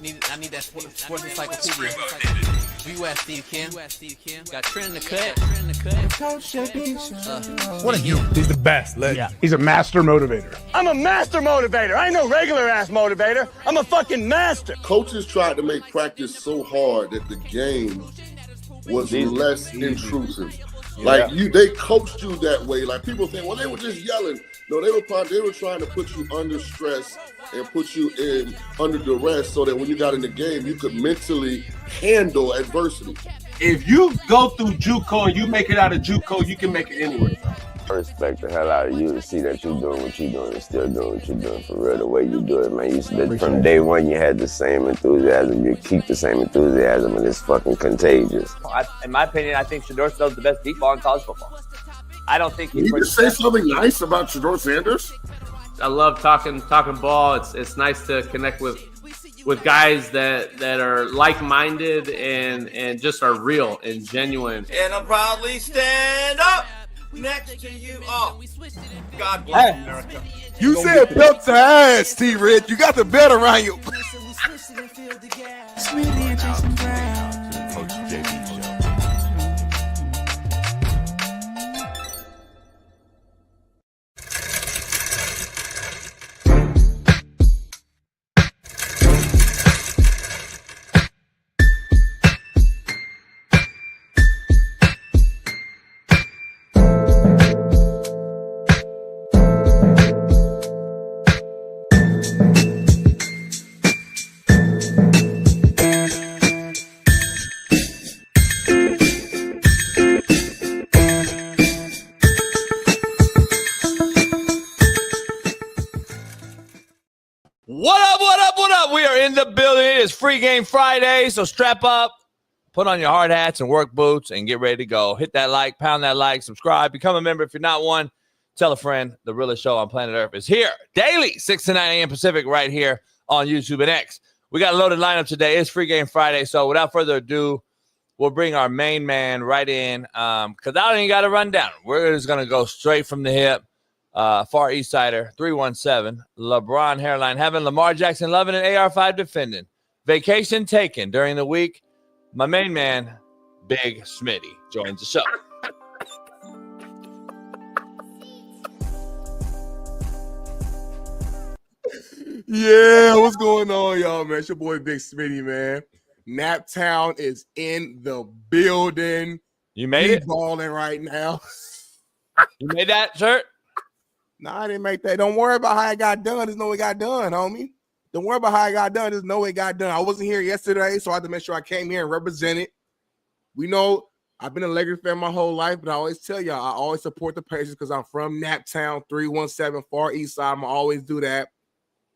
I need that sports encyclopedia. U.S. Steve Kim. Got Trent in the cut. What are you? He's the best. Yeah. He's a master motivator. I'm a master motivator. I ain't no regular ass motivator. I'm a fucking master. Coaches tried to make practice so hard that the game was less intrusive. Like they coached you that way. Like people think, well, they were just yelling. No, they were trying to put you under stress and put you in under duress so that when you got in the game, you could mentally handle adversity. If you go through JUCO and you make it out of JUCO, you can make it anywhere. I respect the hell out of you to see that you're doing what you're doing and still doing what you're doing for real, the way you do it, man. From day one, you had the same enthusiasm. You keep the same enthusiasm, and it's fucking contagious. In my opinion, I think Shedeur Sanders is the best deep ball in college football. I don't think Can you just say something nice about Shedeur Sanders? I love talking ball. It's nice to connect with guys that are like-minded and just are real and genuine. And I'll proudly stand up next to you. Oh, God bless America. You said belt to ass, T-Rich. You got the belt around you. We are in the building. It is Free Game Friday, so strap up, put on your hard hats and work boots, and get ready to go. Hit that like, pound that like, subscribe, become a member if you're not one. Tell a friend. The realest show on planet Earth is here daily, 6 to 9 a.m. Pacific, right here on YouTube and X. We got a loaded lineup today. It's Free Game Friday, so without further ado, we'll bring our main man right in because I don't even got to run down. We're just going to go straight from the hip. Far East Sider, 317, LeBron hairline having, Lamar Jackson loving, and AR5 defending. Vacation taken during the week. My main man, Big Smitty, joins the show. Yeah, what's going on, y'all, man? It's your boy, Big Smitty, man. Naptown is in the building. You made it? Balling right now. You made that shirt? No, I didn't make that. Don't worry about how it got done. There's no it got done, homie. Don't worry about how it got done. There's no it got done. I wasn't here yesterday, so I had to make sure I came here and represented. We know I've been a Lakers fan my whole life, but I always tell y'all, I always support the Pacers because I'm from Naptown, 317, Far East Side. I'm always do that.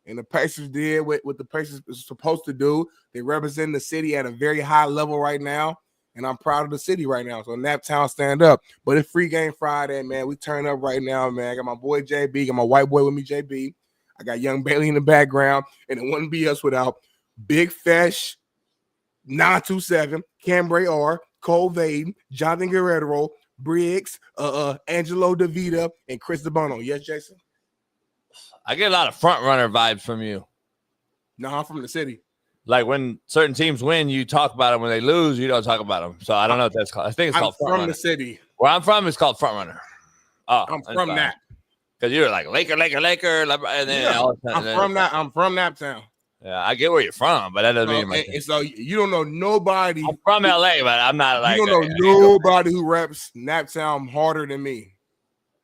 And the Pacers did what the Pacers are supposed to do. They represent the city at a very high level right now. And I'm proud of the city right now. So Naptown, stand up. But it's Free Game Friday, man. We turn up right now, man. I got my boy JB, got my white boy with me, JB. I got young Bailey in the background. And it wouldn't be us without Big Fesh, 927, Cambray R, Cole Vaden, Jonathan Guerrero, Briggs, Angelo DeVita, and Chris DeBono. Yes, Jason? I get a lot of front runner vibes from you. No, I'm from the city. Like when certain teams win, you talk about them. When they lose, you don't talk about them. So I don't know what that's called. I think it's called front runner. I'm from the city. Where I'm from, it's called front runner. Oh, I'm from that. Because you're like Laker, and then yeah, I'm from Naptown. Yeah, I get where you're from, but that doesn't mean much. And so you don't know nobody. I'm from LA, but I'm not like. You don't know nobody who reps Naptown harder than me.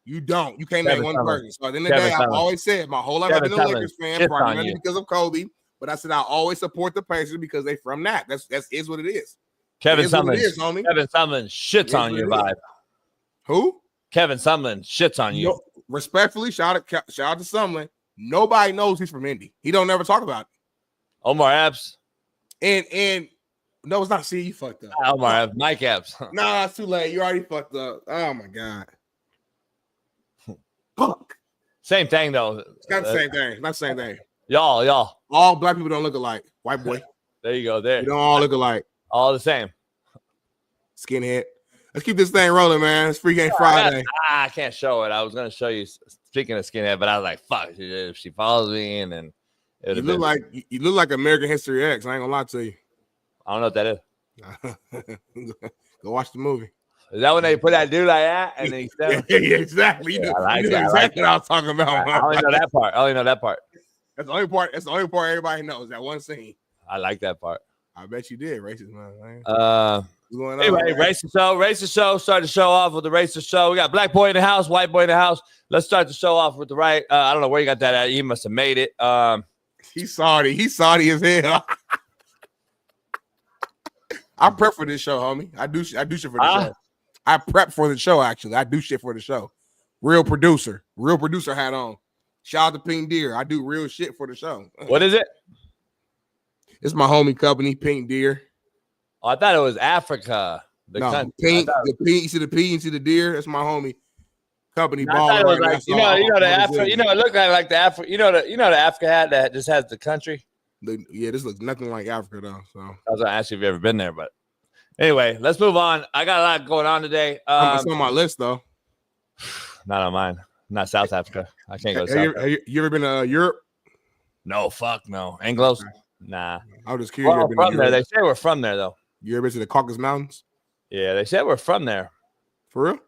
You don't. You can't name one person. So at the end of the day, I've always said my whole life I've been a Lakers fan, primarily because of Kobe. But I said I always support the Pacers because they from that. That's is what it is. Kevin Sumlin shits on your vibe. Who? Kevin Sumlin shits on you. No, respectfully, shout out to Sumlin. Nobody knows he's from Indy. He don't never talk about it. Omar Epps. And no, it's not. See, you fucked up. Omar Epps. Mike Epps. Nah, it's too late. You already fucked up. Oh my god. Fuck. Same thing though. It's not the same thing. Not the same thing. Y'all. All black people don't look alike. White boy. There you go. There. We don't all look alike. All the same. Skinhead. Let's keep this thing rolling, man. It's Free Game Friday. I can't show it. I was going to show you, speaking of skinhead, but I was like, fuck. If she follows me and then You look like American History X. I ain't gonna lie to you. I don't know what that is. Go watch the movie. Is that when they put that dude like that and then he said, yeah, exactly. You know exactly what I was talking about. I only know that part. That's the only part. That's the only part everybody knows. That one scene. I like that part. I bet you did, racist man. Anyway, racist show. Start the show off with the racist show. We got black boy in the house, white boy in the house. Let's start the show off with the right. I don't know where you got that at. He must have made it. He's salty. He's salty as hell. I prep for this show, homie. I do shit for the show. I prep for the show, actually. I do shit for the show. Real producer hat on. Shout out to Pink Deer. I do real shit for the show. What is it? It's my homie company, Pink Deer. Oh, I thought it was Africa. Pink, the P, you see the P, you see the deer? That's my homie company. No, it was like, you know the Africa, it looked like the Africa, you know the Africa hat that just has the country. Yeah, this looks nothing like Africa though. So I was gonna ask you if you ever been there, but anyway, let's move on. I got a lot going on today. It's on my list though. Not on mine. Not South Africa. I can't go to South Africa. You ever been to Europe? No, fuck no. Anglos? Nah. I was just curious. Well, from there. They say we're from there though. You ever been to the Caucasus Mountains? Yeah, they said we're from there. For real?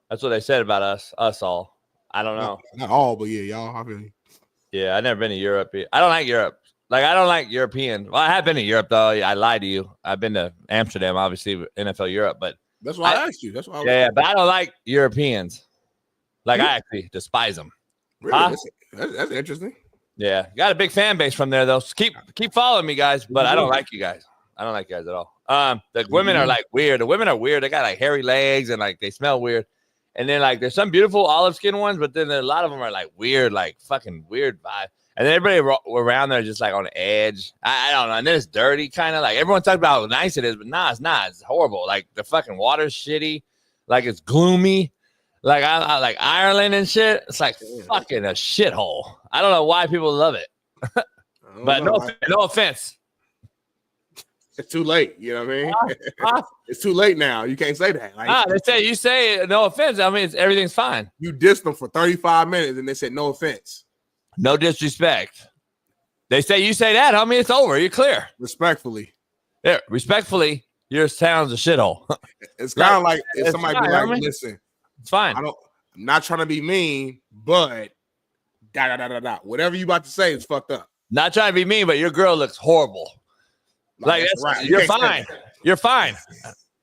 That's what they said about us all. I don't know. Not all, but yeah, y'all. I feel you. Yeah, I've never been to Europe. I don't like Europe. Like, I don't like European. Well, I have been to Europe, though. I lied to you. I've been to Amsterdam, obviously, NFL Europe. But that's why I asked you. That's why. Yeah, but I don't like Europeans. Like, I actually despise them. Really? Huh? That's interesting. Yeah. Got a big fan base from there, though. So keep following me, guys. But I don't like you guys. I don't like you guys at all. The women are, like, weird. The women are weird. They got, like, hairy legs and, like, they smell weird. And then, like, there's some beautiful olive skin ones, but then a lot of them are, like, weird, like, fucking weird vibe. And then everybody around there just, like, on the edge. I don't know. And then it's dirty, kind of. Like, everyone talks about how nice it is, but nah, it's not. It's horrible. Like, the fucking water's shitty. Like, it's gloomy. Like, I like Ireland and shit. It's, like, fucking a shithole. I don't know why people love it. But no offense. It's too late. You know what I mean? It's too late now. You can't say that. Like, you say no offense. I mean, everything's fine. You dissed them for 35 minutes and they said no offense. No disrespect. They say you say that, homie, it's over. You're clear. Respectfully. Yeah, respectfully, your sound's a shithole. It's kind of like if somebody be like, listen, it's fine. I'm not trying to be mean, but whatever you about to say is fucked up. Not trying to be mean, but your girl looks horrible. Like that's right. You're fine. You're fine.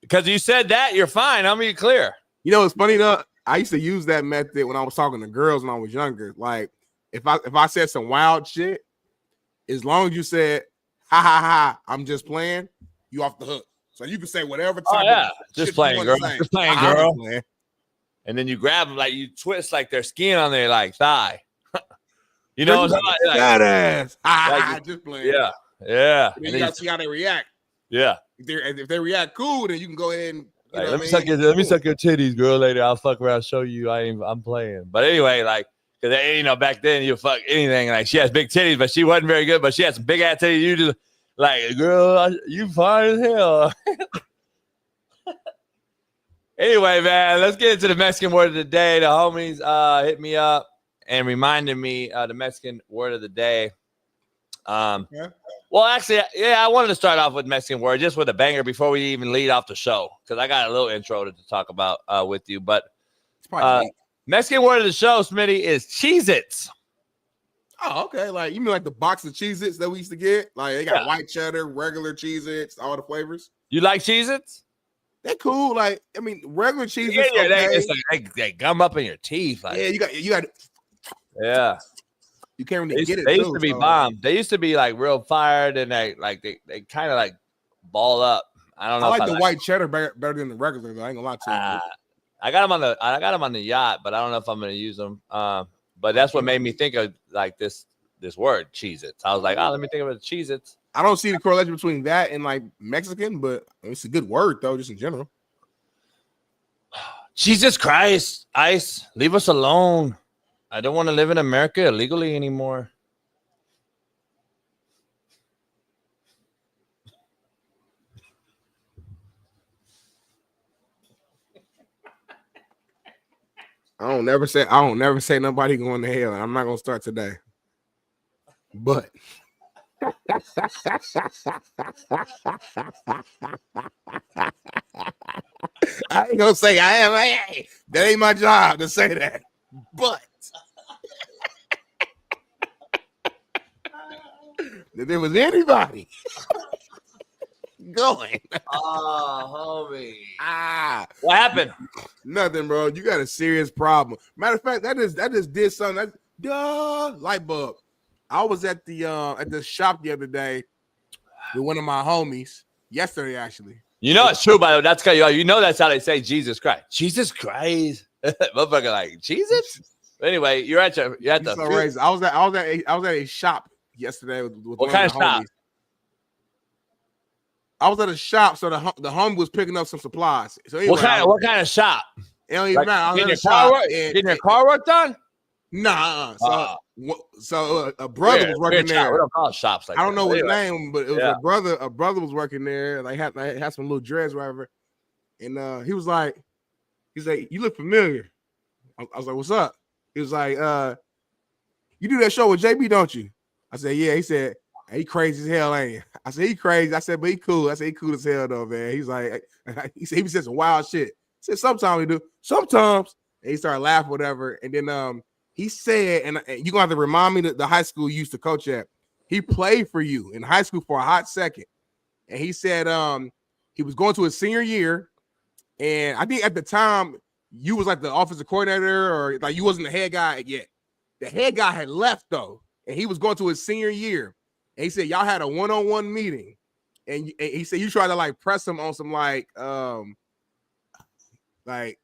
Because you said that, you're fine. I mean, you're clear. You know, it's funny though. I used to use that method when I was talking to girls when I was younger. Like, if I said some wild shit, as long as you said, ha ha ha, I'm just playing, you off the hook. So you can say whatever type of just playing, girl. Just playing, girl. And then you grab them, like you twist like their skin on their like thigh. You know, like, that ass. Like, just playing. Yeah. Yeah. And then you gotta see how they react. Yeah. If they react cool, then you can go ahead and let me suck your titties, girl. Later, I'll fuck around, show you I'm playing. But anyway, like, because back then you fuck anything. Like, she has big titties, but she wasn't very good. But she had some big ass titties. You just like, girl, you fine as hell. Anyway, man, let's get into the Mexican word of the day. The homies hit me up and reminded me the Mexican word of the day. Well, actually, I wanted to start off with Mexican word, just with a banger before we even lead off the show, because I got a little intro to talk about with you. But Mexican word of the show, Smitty, is Cheez-Its. Oh, okay. Like, you mean like the box of Cheez-Its that we used to get? Like, they got white cheddar, regular Cheez-Its, all the flavors. You like Cheez-Its? They're cool. Like, I mean, regular Cheez-Its. They gum up in your teeth. Like, you got. Yeah. You can't really get it. They used to be bomb. They used to be like real fired, and they kind of like ball up. I don't know. I like the white cheddar better than the regular. Though. I ain't gonna lie to you. I got them on the yacht, but I don't know if I'm gonna use them. But that's what made me think of like this word, Cheez-Its. I was like, let me think about the Cheez-Its. I don't see the correlation between that and like Mexican, but it's a good word though, just in general. Jesus Christ, ICE, leave us alone. I don't want to live in America illegally anymore. I don't never say nobody going to hell. I'm not gonna start today. But I ain't gonna say I am. Hey, that ain't my job to say that. But if there was anybody going, oh, homie, what happened? Nothing, bro. You got a serious problem. Matter of fact, that just did something. Light bulb. I was at the shop the other day with one of my homies yesterday, actually. You know it's true, by the way. That's you know that's how they say Jesus Christ. Jesus Christ, motherfucker, like Jesus. Anyway, you're at the. So crazy. I was at a shop yesterday with what one kind of of the shop? homies. I was at a shop, so the homie was picking up some supplies. So anyway, what kind of shop? It don't even matter. Getting your car work done? Nah. So a brother was working there. We don't call it shops like I don't know that. what name, but it was a brother. A brother was working there. Like had some little dreads, whatever. And he was like, "You look familiar." I was like, "What's up?" He was like, "You do that show with JB, don't you?" I said, "Yeah." He said, hey, "He crazy as hell, ain't he?" I said, "He crazy." I said, "But he cool." I said, "He cool as hell though, man." He's like, he said some wild shit. I said, "Sometimes we do. Sometimes." And he started laughing, whatever. And then he said, and you're gonna have to remind me that the high school you used to coach at. He played for you in high school for a hot second. And he said he was going to his senior year. And I think at the time you was like the offensive coordinator, or like you wasn't the head guy yet. The head guy had left though, and he was going to his senior year. And he said y'all had a one-on-one meeting, and he said you tried to like press him on some like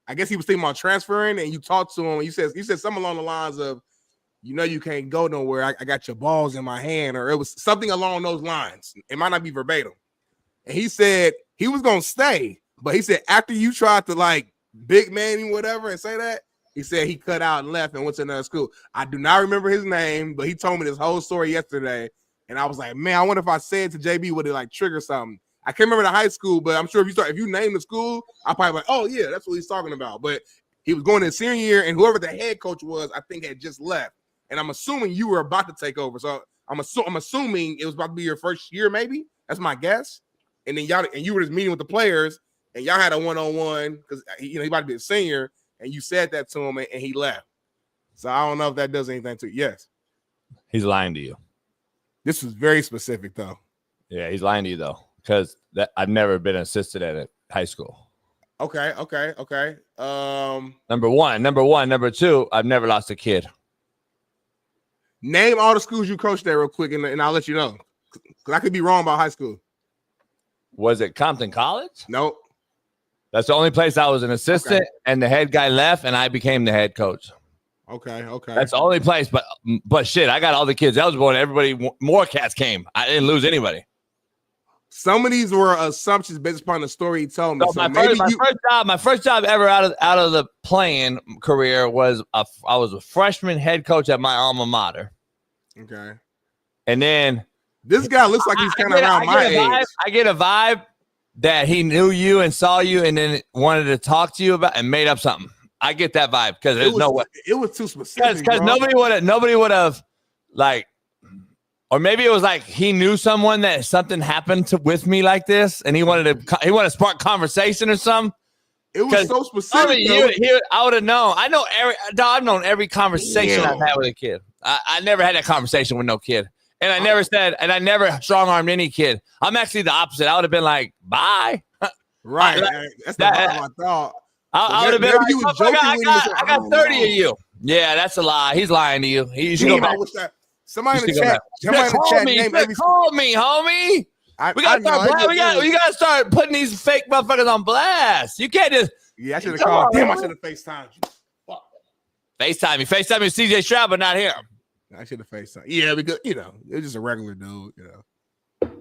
I guess he was thinking about transferring, and you talked to him. And you said something along the lines of, you can't go nowhere. I got your balls in my hand, or it was something along those lines. It might not be verbatim. And he said he was gonna stay, but he said after you tried to like big man him, whatever, and say that, he said he cut out and left and went to another school. I do not remember his name, but he told me this whole story yesterday, and I was like, man, I wonder if I said to JB would it like trigger something. I can't remember the high school, but I'm sure if you name the school, I'll probably like, oh yeah, that's what he's talking about. But he was going in senior year, and whoever the head coach was, I think had just left. And I'm assuming you were about to take over. So I'm assuming it was about to be your first year, maybe. That's my guess. And then you were just meeting with the players, and y'all had a one-on-one because he about to be a senior, and you said that to him, and he left. So I don't know if that does anything to you. Yes. He's lying to you. This is very specific, though. Yeah, he's lying to you, though, because I've never been assisted at a high school. Okay. Number one. Number two, I've never lost a kid. Name all the schools you coached there real quick, and I'll let you know. Because I could be wrong about high school. Was it Compton College? Nope. That's the only place I was an assistant, and the head guy left, and I became the head coach. Okay. That's the only place, but shit, I got all the kids eligible, and everybody, more cats came. I didn't lose anybody. Some of these were assumptions based upon the story he told me. So my first job ever out of the playing career was I was a freshman head coach at my alma mater. Okay. And then this guy looks like he's kind of around my age. I get a vibe that he knew you and saw you and then wanted to talk to you about and made up something. I get that vibe because there's no way. It was too specific. Because nobody would have like, or maybe it was like he knew someone that something happened with me like this, and he wanted to spark conversation or something. It was so specific. I would have known. I've known every conversation I've had with a kid. I never had that conversation with no kid, and I never strong armed any kid. I'm actually the opposite. I would have been like, bye. Right. That's the bottom I thought. I would have been like, you was joking I got 30 of you. Yeah, that's a lie. He's lying to you. You should go back. Somebody in the chat. Call me, homie. We gotta start putting these fake motherfuckers on blast. You can't just. Yeah, I should have called. Damn, I should have FaceTimed you. FaceTime me. FaceTime me CJ Stroud, but not him. I should have FaceTimed. Yeah, because it's just a regular dude.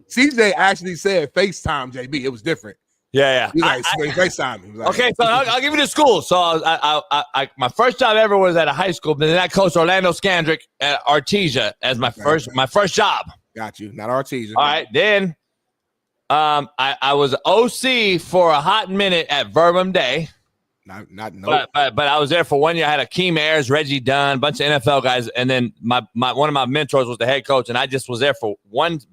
CJ actually said FaceTime JB. It was different. Yeah. He's like, FaceTime me. Like, okay, so I'll give you the school. So I my first job ever was at a high school, but then I coached Orlando Scandrick at Artesia as my first job. Got you. Not Artesia. All right. Then I was OC for a hot minute at Verbum Day. Nope. But I was there for 1 year. I had Akeem Ayers, Reggie Dunn, a bunch of NFL guys, and then my one of my mentors was the head coach, and I just was there for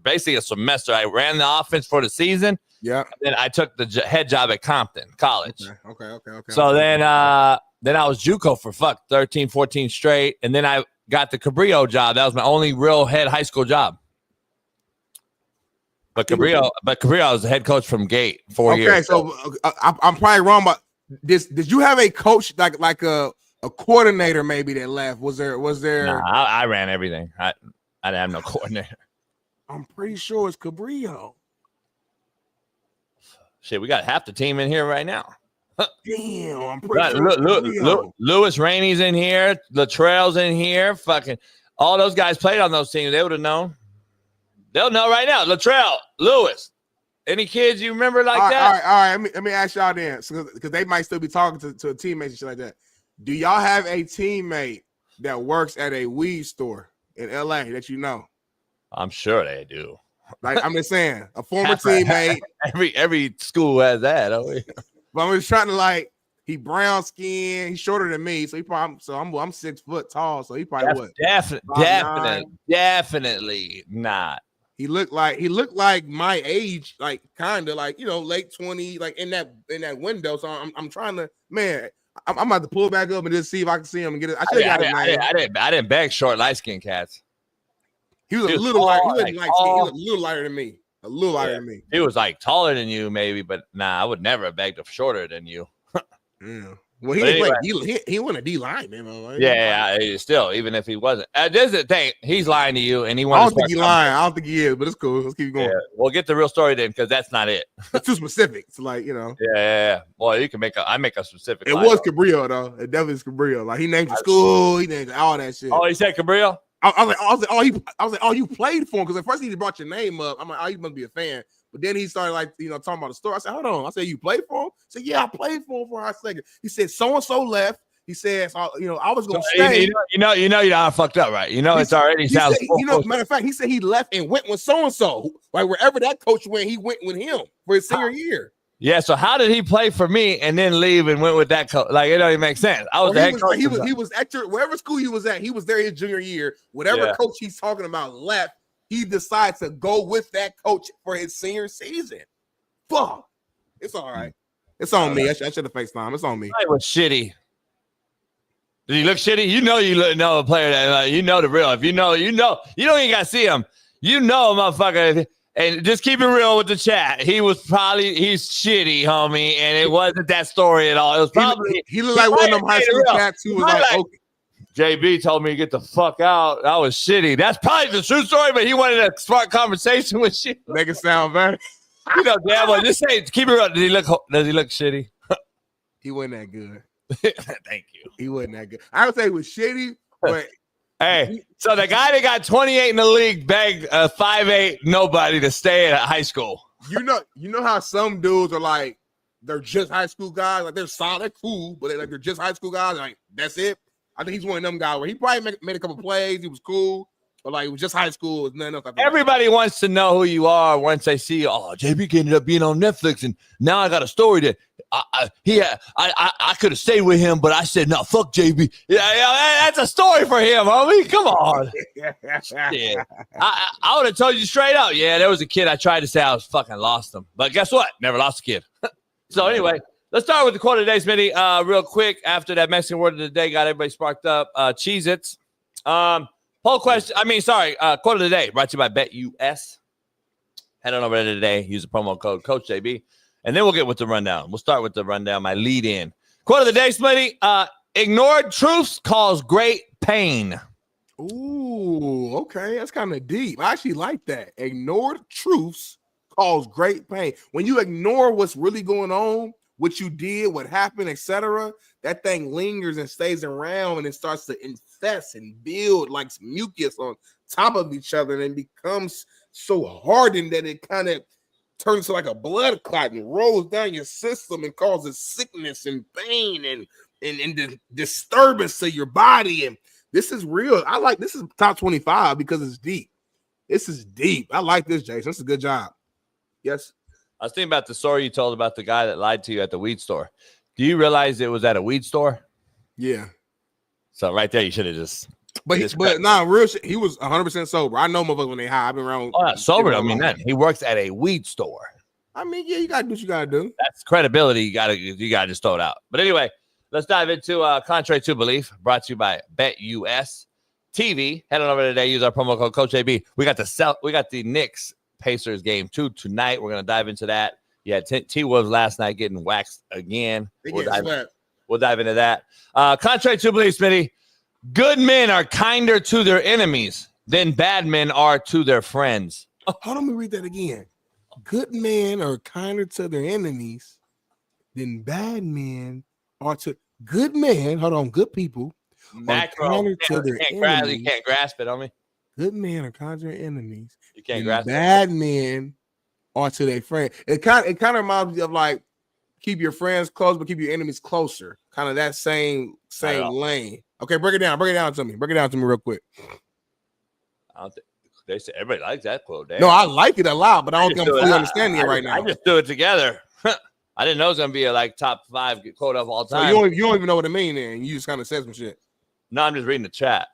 basically a semester. I ran the offense for the season. Yeah. And then I took the head job at Compton College. Okay. So then I was JUCO for 13, 14 straight, and then I got the Cabrillo job. That was my only real high school job. But Cabrillo was the head coach from Gate 4 years. Okay, so I'm probably wrong, but did you have a coach like a coordinator maybe that left? Was there? Nah, I ran everything. I didn't have no coordinator. I'm pretty sure it's Cabrillo. Shit, we got half the team in here right now. Damn, I'm pretty sure. Lewis Rainey's in here. Latrell's in here. Fucking all those guys played on those teams. They would have known. They'll know right now. Latrell, Lewis. Any kids you remember like that? All right. Let me ask y'all then, because they might still be talking to teammates and shit like that. Do y'all have a teammate that works at a weed store in LA that you know? I'm sure they do. Like I'm just saying, a former teammate. Every school has that. But I'm just trying to he brown skin. He's shorter than me, so I'm 6 foot tall. So he probably definitely not. He looked like my age, kind of late 20, in that window. So I'm trying to, man. I'm about to pull back up and just see if I can see him and get it. I didn't beg short light skinned cats. He was a little lighter. He was a little lighter than me. A little lighter than me. He was taller than you, maybe, but nah, I would never have begged a shorter than you. Yeah. Well, he went a D line, man. Yeah, still, even if he wasn't. This is the thing. He's lying to you, and he wants. I don't think he's lying. I don't think he is, but it's cool. Let's keep going. Yeah. We'll get the real story then, because that's not it. It's too specific. It's Yeah. Well, you can I make a specific. It was Cabrillo though. It definitely is Cabrillo. He named the school. He named all that shit. Oh, he said Cabrillo. I was like, you played for him, because at first he brought your name up. I'm like, oh, you must be a fan. But then he started talking about the story. I said, hold on. I said, you played for him? I said, yeah, I played for him for a second. He said, so and so left. He said, I was gonna stay. You know, fucked up, right? It's already sounds. Matter of fact, he said he left and went with so and so. Wherever that coach went, he went with him for his senior year. Yeah. So how did he play for me and then leave and went with that coach? It don't even make sense. I was the head coach. He was at wherever school he was at. He was there his junior year. Whatever coach he's talking about left, he decides to go with that coach for his senior season. Fuck. It's all right. It's on me. I should have FaceTime. It's on me. It was shitty. Did he look shitty? You know a player that the real. If you don't even gotta see him. You know a motherfucker. And just keep it real with the chat. He's shitty, homie, and it wasn't that story at all. It was probably he looked like one of them high school cats who was okay. JB told me to get the fuck out. That was shitty. That's probably the true story, but he wanted a smart conversation with you. Make it sound better. Damn well, just say keep it real. Does he look shitty? He wasn't that good. Thank you. He wasn't that good. I would say he was shitty, but hey, so the guy that got 28 in the league begged a 5'8" nobody to stay at high school. You know how some dudes are they're just high school guys, they're solid, they're cool, but they're just high school guys, that's it. I think he's one of them guys where he probably made a couple plays, he was cool, but it was just high school. It was nothing else. Everybody wants to know who you are once they see, oh, JB ended up being on Netflix, and now I got a story that I could have stayed with him, but I said, no, fuck JB. Yeah, that's a story for him, homie. Come on. Shit. I would have told you straight up. Yeah, there was a kid I tried to say I was fucking lost him. But guess what? Never lost a kid. So anyway, let's start with the quote of the day, Smitty. Real quick, after that Mexican word of the day got everybody sparked up. Cheez-Its. Poll question. Quote of the day brought to you by BetUS. Head on over there today. Use the promo code Coach JB. And then we'll get with the rundown. We'll start with the rundown, my lead in. Quote of the day, Smitty. Ignored truths cause great pain. Ooh, okay. That's kind of deep. I actually like that. Ignored truths cause great pain. When you ignore what's really going on, what you did, what happened, etc., that thing lingers and stays around, and it starts to infest and build like mucus on top of each other, and it becomes so hardened that it kind of turns to like a blood clot and rolls down your system and causes sickness and pain and disturbance to your body. And this is real. This is top 25 because it's deep. This is deep. I like this, Jason. That's a good job. Yes. I was thinking about the story you told about the guy that lied to you at the weed store. Do you realize it was at a weed store? Yeah. So right there, you should have just. But nah, real shit. He was 100% sober. I know motherfuckers when they high. I've been around. Oh, sober. I mean, that he works at a weed store. I mean, yeah, you gotta do what you gotta do. That's credibility. You gotta just throw it out. But anyway, let's dive into Contrary to Belief, brought to you by BetUS TV. Head on over today. Use our promo code Coach AB. We got the Knicks Pacers game 2 tonight. We're gonna dive into that. Yeah, T Wolves last night getting waxed again. We'll dive into that. Contrary to Belief, Smitty. Good men are kinder to their enemies than bad men are to their friends. Hold on, let me read that again. Good men are kinder to their enemies than bad men are to good men. Hold on, good people are kinder to their enemies. You can't grasp it on me. Good men are kinder to their enemies. You can't grasp it. Bad men are to their friends. It kind of reminds me of like keep your friends close, but keep your enemies closer. Kind of that same lane. Okay, break it down to me. Break it down to me real quick. I don't think they say everybody likes that quote. Damn. No, I like it a lot, but I don't think I'm fully understanding it right now. I just threw it together. I didn't know it was gonna be a top 5 quote of all time. So you don't even know what it means, then you just kind of said some shit. No, I'm just reading the chat.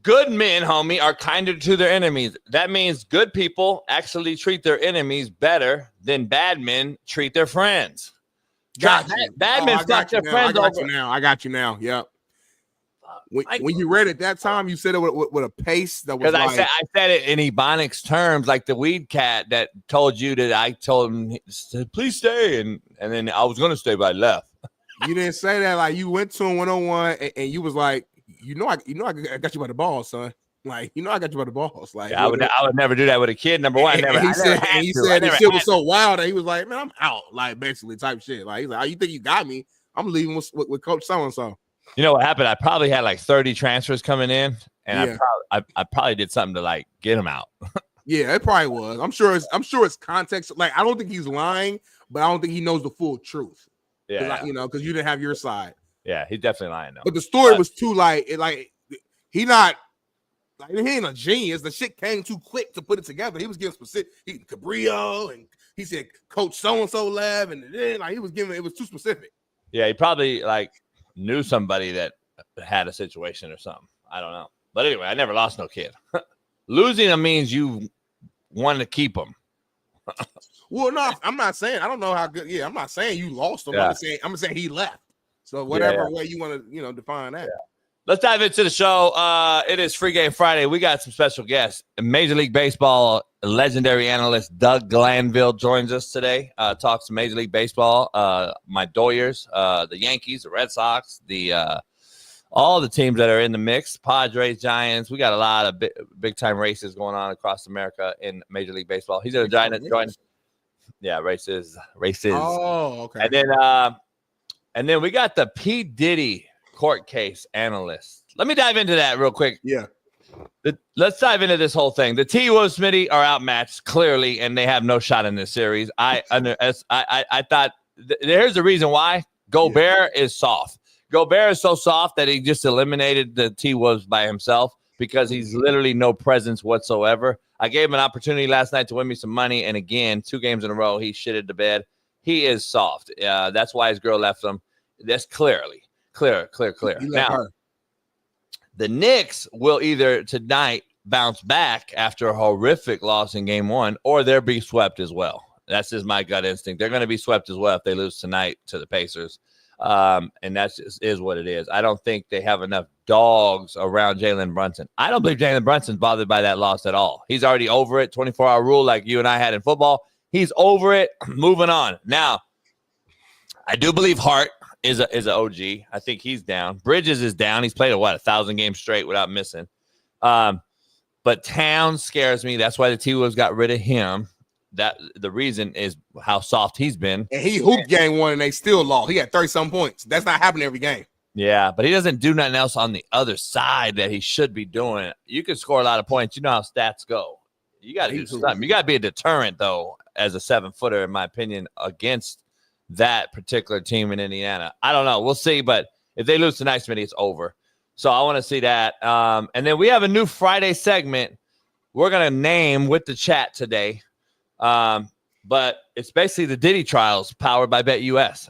Good men, homie, are kinder to their enemies. That means good people actually treat their enemies better than bad men treat their friends. Bad men fuck their friends over. I got you now. Yep. When you read it that time, you said it with a pace that was like. I said it in Ebonics terms, like the weed cat that told you that I told him, please stay. And then I was going to stay, but I left. You didn't say that. Like you went to him one-on-one and you was like, I got you by the balls, son. Like, I got you by the balls. Like, yeah, I would never do that with a kid. Number one, he said the shit was so wild that he was like, man, I'm out. Like, basically type shit. Like, he's like, oh, you think you got me? I'm leaving with Coach so-and-so. You know what happened? I probably had like 30 transfers coming in, and I probably did something to like get him out. Yeah, it probably was. I'm sure it's context. Like, I don't think he's lying, but I don't think he knows the full truth. Yeah, because you didn't have your side. Yeah, he's definitely lying though. But the story was too he ain't a genius. The shit came too quick to put it together. He was giving specific. Cabrillo, and he said Coach so and so left, and then he was giving. It was too specific. Yeah, he probably knew somebody that had a situation or something. I don't know. But anyway, I never lost no kid. Losing them means you want to keep them. Well, no, I'm not saying. I don't know how good. Yeah, I'm not saying you lost him. Yeah. I'm saying he left. So whatever way you want to, define that. Yeah. Let's dive into the show. It is Free Game Friday. We got some special guests. Major League Baseball legendary analyst Doug Glanville joins us today. Talks Major League Baseball. My Doyers, the Yankees, the Red Sox, all the teams that are in the mix. Padres, Giants. We got a lot of big time races going on across America in Major League Baseball. He's going to join. Yeah, races. Oh, okay. And then we got the P. Diddy court case analyst. Let me dive into that real quick. Yeah. Let's dive into this whole thing. The T. Will Smitty are outmatched clearly, and they have no shot in this series. I thought here's the reason why. Gobert is soft. Gobert is so soft that he just eliminated the T. Wolves by himself because he's literally no presence whatsoever. I gave him an opportunity last night to win me some money, and again, 2 games in a row, he shitted the bed. He is soft. That's why his girl left him. That's clear. Now, the Knicks will either tonight bounce back after a horrific loss in game 1, or they'll be swept as well. That's just my gut instinct. They're going to be swept as well if they lose tonight to the Pacers. And that just is what it is. I don't think they have enough dogs around Jalen Brunson. I don't believe Jalen Brunson's bothered by that loss at all. He's already over it. 24-hour rule like you and I had in football. He's over it. Moving on. Now, I do believe Hart is an OG. I think he's down. Bridges is down. He's played 1,000 games straight without missing. But Towns scares me. That's why the T-Wolves got rid of him. That the reason is how soft he's been. And he hooped game 1 and they still lost. He had 30-some points. That's not happening every game. Yeah, but he doesn't do nothing else on the other side that he should be doing. You can score a lot of points. You know how stats go. You got to do something. You got to be a deterrent, though, as a 7-footer, in my opinion, against that particular team in Indiana. I don't know. We'll see. But if they lose tonight, Smitty, it's over. So I want to see that. And then we have a new Friday segment we're going to name with the chat today. But it's basically the Diddy trials powered by BetUS.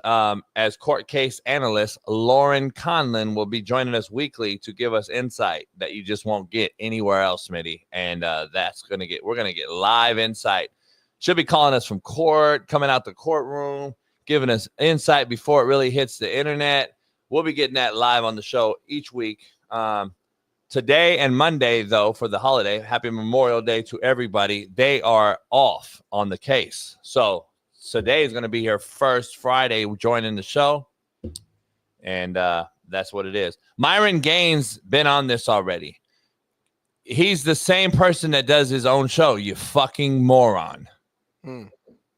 As court case analyst, Lauren Conlin will be joining us weekly to give us insight that you just won't get anywhere else, Smitty. And we're going to get live insight. She'll be calling us from court, coming out the courtroom, giving us insight before it really hits the internet. We'll be getting that live on the show each week. Today and Monday, though, for the holiday, happy Memorial Day to everybody. They are off on the case. So today is going to be her first Friday joining the show. And that's what it is. Myron Gaines been on this already. He's the same person that does his own show, you fucking moron.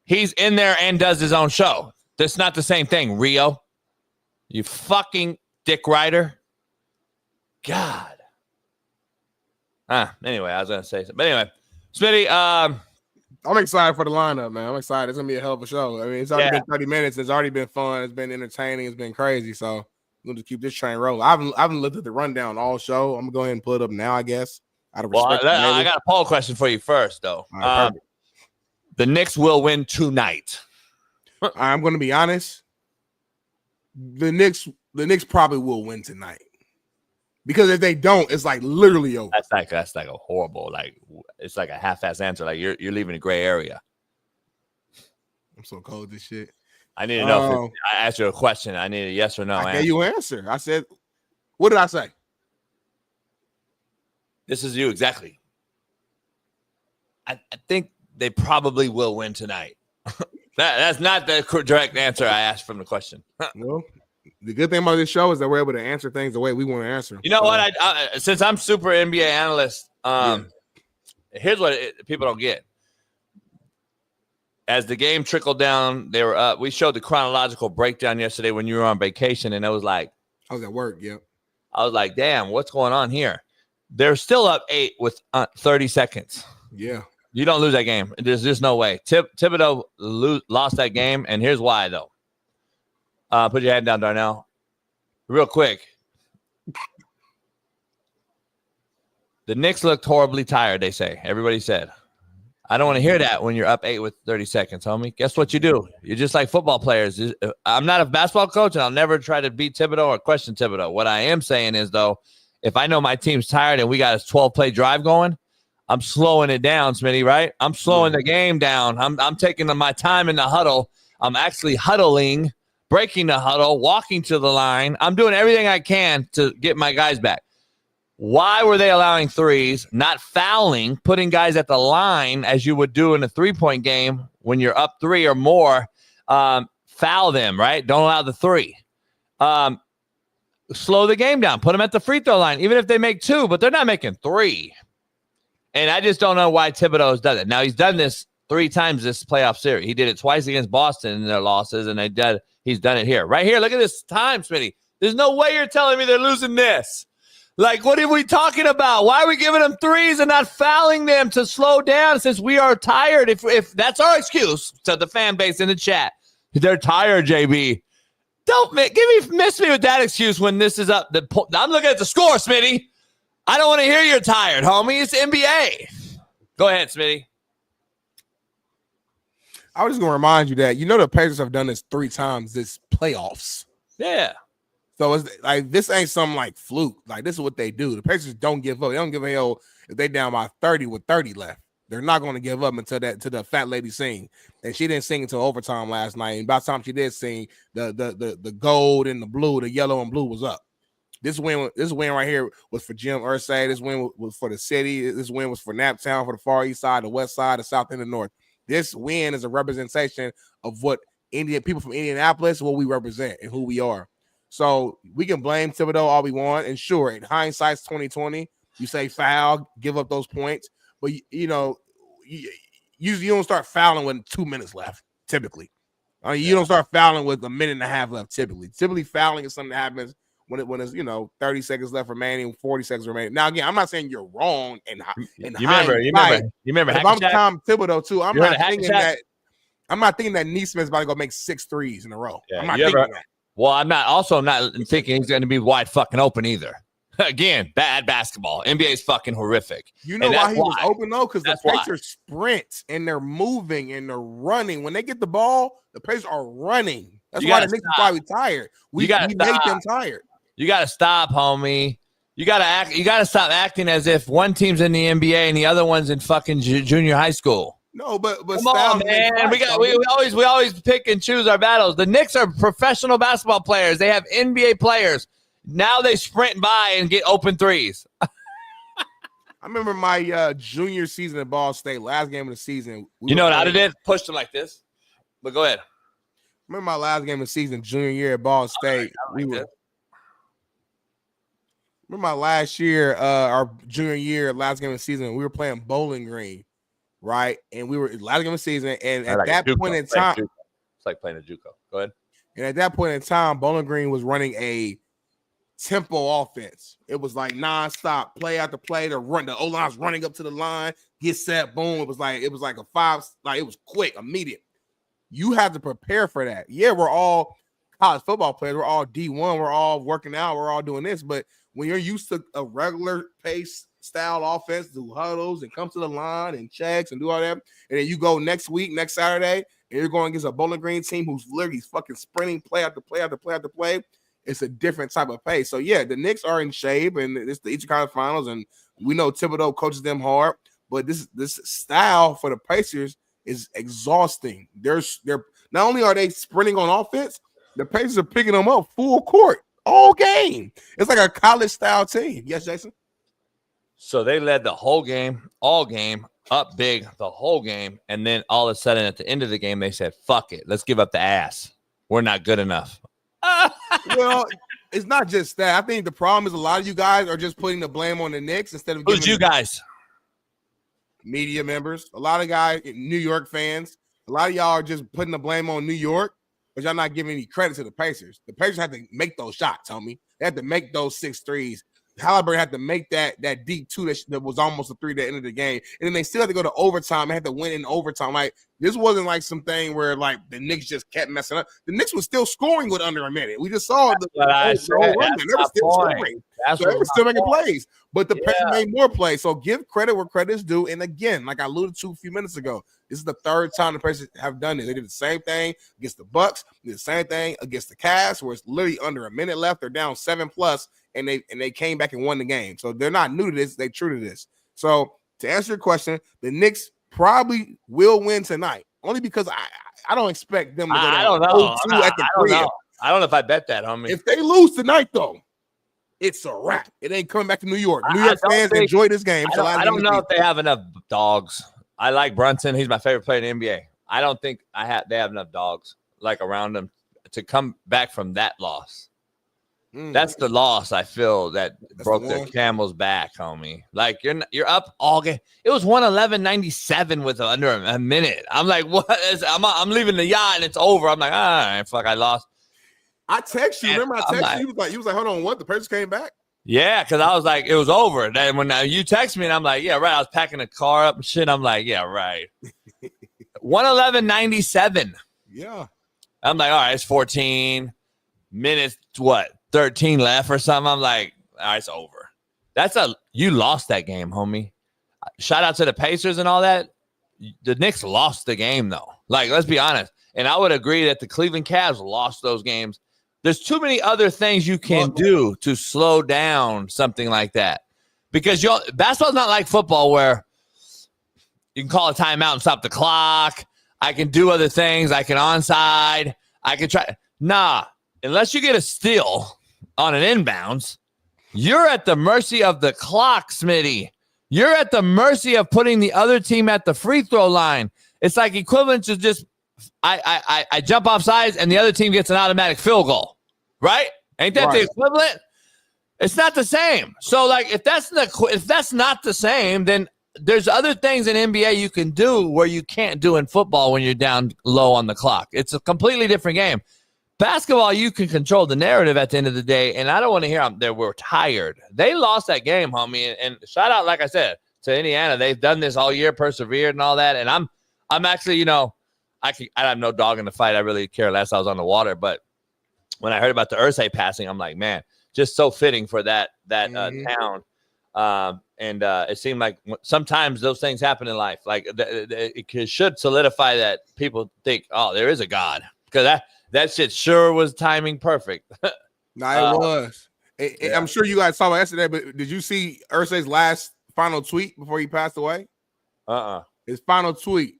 He's in there and does his own show. That's not the same thing, Rio. You fucking dick rider. God. Anyway, I was going to say something. But anyway, Smitty, I'm excited for the lineup, man. I'm excited. It's going to be a hell of a show. I mean, it's already been 30 minutes. It's already been fun. It's been entertaining. It's been crazy. So we'll just keep this train rolling. I haven't looked at the rundown all show. I'm going to go ahead and pull it up now, I guess. Out of respect. I got a poll question for you first, though. Right, the Knicks will win tonight. I'm going to be honest. The Knicks probably will win tonight. Because if they don't, it's like literally over. That's like a horrible, it's like a half-ass answer. Like you're leaving a gray area. I'm so cold this shit. I need to know. I asked you a question. I need a yes or no answer. I gave you an answer. I said, what did I say? This is you exactly. I think they probably will win tonight. That's not the direct answer I asked from the question. Well, the good thing about this show is that we're able to answer things the way we want to answer. You know what? Since I'm super NBA analyst, here's what people don't get. As the game trickled down, they were up. We showed the chronological breakdown yesterday when you were on vacation, and it was like, I was at work. Yep. I was like, damn, what's going on here? They're still up 8 with 30 seconds. Yeah. You don't lose that game. There's just no way. Thibodeau lost that game, and here's why, though. Put your hand down, Darnell. Real quick. The Knicks looked horribly tired, they say. Everybody said. I don't want to hear that when you're up 8 with 30 seconds, homie. Guess what you do? You're just like football players. I'm not a basketball coach, and I'll never try to beat Thibodeau or question Thibodeau. What I am saying is, though, if I know my team's tired and we got a 12-play drive going, I'm slowing it down, Smitty, right? I'm slowing the game down. I'm taking my time in the huddle. I'm actually huddling, breaking the huddle, walking to the line. I'm doing everything I can to get my guys back. Why were they allowing threes, not fouling, putting guys at the line as you would do in a three-point game when you're up 3 or more? Foul them, right? Don't allow the 3. Slow the game down. Put them at the free throw line, even if they make 2, but they're not making 3. And I just don't know why Thibodeau has done it. Now, he's done this 3 times this playoff series. He did it twice against Boston in their losses, and he's done it here. Right here, look at this time, Smitty. There's no way you're telling me they're losing this. Like, what are we talking about? Why are we giving them threes and not fouling them to slow down since we are tired? If that's our excuse to the fan base in the chat, they're tired, JB. Don't miss me with that excuse when this is up. I'm looking at the score, Smitty. I don't want to hear you're tired, homie. It's NBA. Go ahead, Smitty. I was just going to remind you that, the Pacers have done this 3 times this playoffs. Yeah. So it's like, this ain't some like fluke. Like, this is what they do. The Pacers don't give up. They don't give a hell if they down by 30 with 30 left. They're not going to give up until the fat lady sing. And she didn't sing until overtime last night. And by the time she did sing, the gold and the blue, the yellow and blue was up. This win right here was for Jim Irsay. This win was for the city. This win was for Naptown, for the Far East Side, the West Side, the South, and the North. This win is a representation of what people from Indianapolis, what we represent and who we are. So we can blame Thibodeau all we want, and sure, in hindsight's 2020, you say foul, give up those points, but you don't start fouling with 2 minutes left. Typically, you don't start fouling with a minute and a half left. Typically, fouling is something that happens when it's 30 seconds left remaining, 40 seconds remaining. Now again, I'm not saying you're wrong. You remember? If I'm Tom Thibodeau too, I'm not thinking that Neesmith's about to go make 6 threes in a row. Yeah, I'm not thinking that. Well, I'm not thinking he's going to be wide fucking open either. Again, bad basketball. NBA is fucking horrific. You know why he was open though? Because the Pacers sprint and they're moving and they're running. When they get the ball, the Pacers are running. That's why the Knicks are probably tired. We made them tired. You got to stop, homie. You got to act. You got to stop acting as if one team's in the NBA and the other one's in fucking junior high school. No, but come on, man. We always pick and choose our battles. The Knicks are professional basketball players. They have NBA players. Now they sprint by and get open threes. I remember my junior season at Ball State, last game of the season. You know what I did? Pushed them like this. But go ahead. Remember my last game of the season, junior year at Ball State. Remember my last year, our junior year, last game of the season, we were playing Bowling Green, right? And we were last game of the season, and at that point in time, it's like playing a JUCO. Go ahead. And at that point in time, Bowling Green was running a tempo offense. It was like nonstop, play after play. The O-line's running up to the line, get set, boom. It was like a five, like it was quick, immediate. You have to prepare for that. Yeah, we're all college football players. We're all D1. We're all working out. We're all doing this. But when you're used to a regular pace style offense, do huddles and come to the line and checks and do all that, and then you go next week, next Saturday, and you're going against a Bowling Green team who's literally fucking sprinting play after play after play after play. It's a different type of pace. So, yeah, the Knicks are in shape, and it's the Eastern Conference Finals, and we know Thibodeau coaches them hard. But this style for the Pacers is exhausting. They're not only are they sprinting on offense, the Pacers are picking them up full court all game. It's like a college-style team. Yes, Jason? So they led the whole game, all game, up big the whole game, and then all of a sudden at the end of the game, they said, fuck it, let's give up the ass. We're not good enough. Well, it's not just that. I think the problem is a lot of you guys are just putting the blame on the Knicks instead of who's you guys? Media members. A lot of guys, New York fans. A lot of y'all are just putting the blame on New York, but y'all not giving any credit to the Pacers. The Pacers had to make those shots, homie. They had to make those 6 threes. Halliburton had to make that deep two that was almost a 3 at the end of the game. And then they still had to go to overtime. They had to win in overtime. Like, this wasn't like something where, like, the Knicks just kept messing up. The Knicks was still scoring with under a minute. We just saw the whole run. They were still scoring. So they were still making plays. But the Pacers made more plays. So give credit where credit is due. And again, like I alluded to a few minutes ago, this is the third time the Pacers have done this. They did the same thing against the Bucks. They did the same thing against the Cavs, where it's literally under a minute left. They're down 7+. And they came back and won the game. So they're not new to this. They're true to this. So to answer your question, the Knicks probably will win tonight. Only because I don't expect them to go down. I don't know. I don't know if I bet that, homie. If they lose tonight, though, it's a wrap. It ain't coming back to New York. New York fans enjoy this game. I don't know if they have enough dogs. I like Brunson. He's my favorite player in the NBA. I don't think they have enough dogs like around them to come back from that loss. That's the loss I feel that broke their camel's back, homie. Like you're up all game. It was 111-97 with under a minute. I'm like, what? I'm leaving the yacht and it's over. I'm like, all right, fuck, I lost. I text you. Remember, I texted you. He was like, hold on, what? The Pacers came back? Yeah, because I was like, it was over. Then when you text me and I'm like, yeah, right. I was packing the car up and shit. I'm like, yeah, right. 111-97. Yeah. I'm like, all right, it's 14 minutes. What? 13 left or something. I'm like, all right, it's over. You lost that game, homie. Shout out to the Pacers and all that. The Knicks lost the game, though. Like, let's be honest. And I would agree that the Cleveland Cavs lost those games. There's too many other things you can do to slow down something like that. Because basketball's not like football where you can call a timeout and stop the clock. I can do other things. I can onside. I can try. Nah, unless you get a steal on an inbounds, you're at the mercy of the clock, Smitty. You're at the mercy of putting the other team at the free throw line. It's like equivalent to just I jump off sides and the other team gets an automatic field goal, right? Ain't that the equivalent? It's not the same. So, like, if that's not the same, then there's other things in NBA you can do where you can't do in football when you're down low on the clock. It's a completely different game. Basketball, you can control the narrative at the end of the day, and I don't want to hear they were tired. They lost that game, homie, and shout out, like I said, to Indiana. They've done this all year, persevered and all that, and I'm actually, I have no dog in the fight. I really care less. I was on the water, but when I heard about the Irsay passing, I'm like, man, just so fitting for that town. And it seemed like sometimes those things happen in life. Like it should solidify that people think, oh, there is a God, because that shit sure was timing perfect. Nah, it was. I'm sure you guys saw it yesterday, but did you see Irsay's last final tweet before he passed away? His final tweet: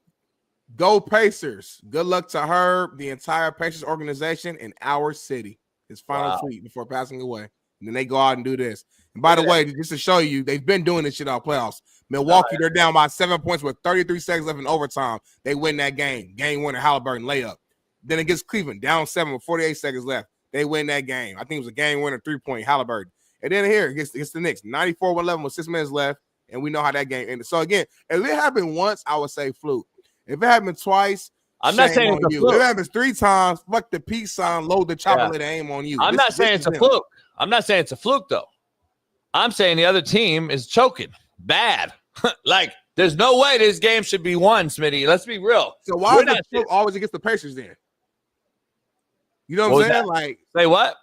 "Go Pacers! Good luck to her, the entire Pacers organization, and our city." His final tweet before passing away. And then they go out and do this. And by the way, just to show you, they've been doing this shit all playoffs. Milwaukee, they're down by 7 points with 33 seconds left in overtime. They win that game. Game winner, Halliburton layup. Then it gets Cleveland down 7 with 48 seconds left. They win that game. I think it was a game winner, 3-point Halliburton. And then here, it gets the Knicks, 94-11 with 6 minutes left. And we know how that game ended. So again, if it happened once, I would say fluke. If it happened twice, I'm not saying it's a fluke. If it happens 3 times, fuck the peace sign, load the chopper, let aim on you. I'm not saying it's a fluke. I'm not saying it's a fluke, though. I'm saying the other team is choking bad. Like, there's no way this game should be won, Smitty. Let's be real. So why is the fluke always against the Pacers then? You know what I'm saying? Like, say what?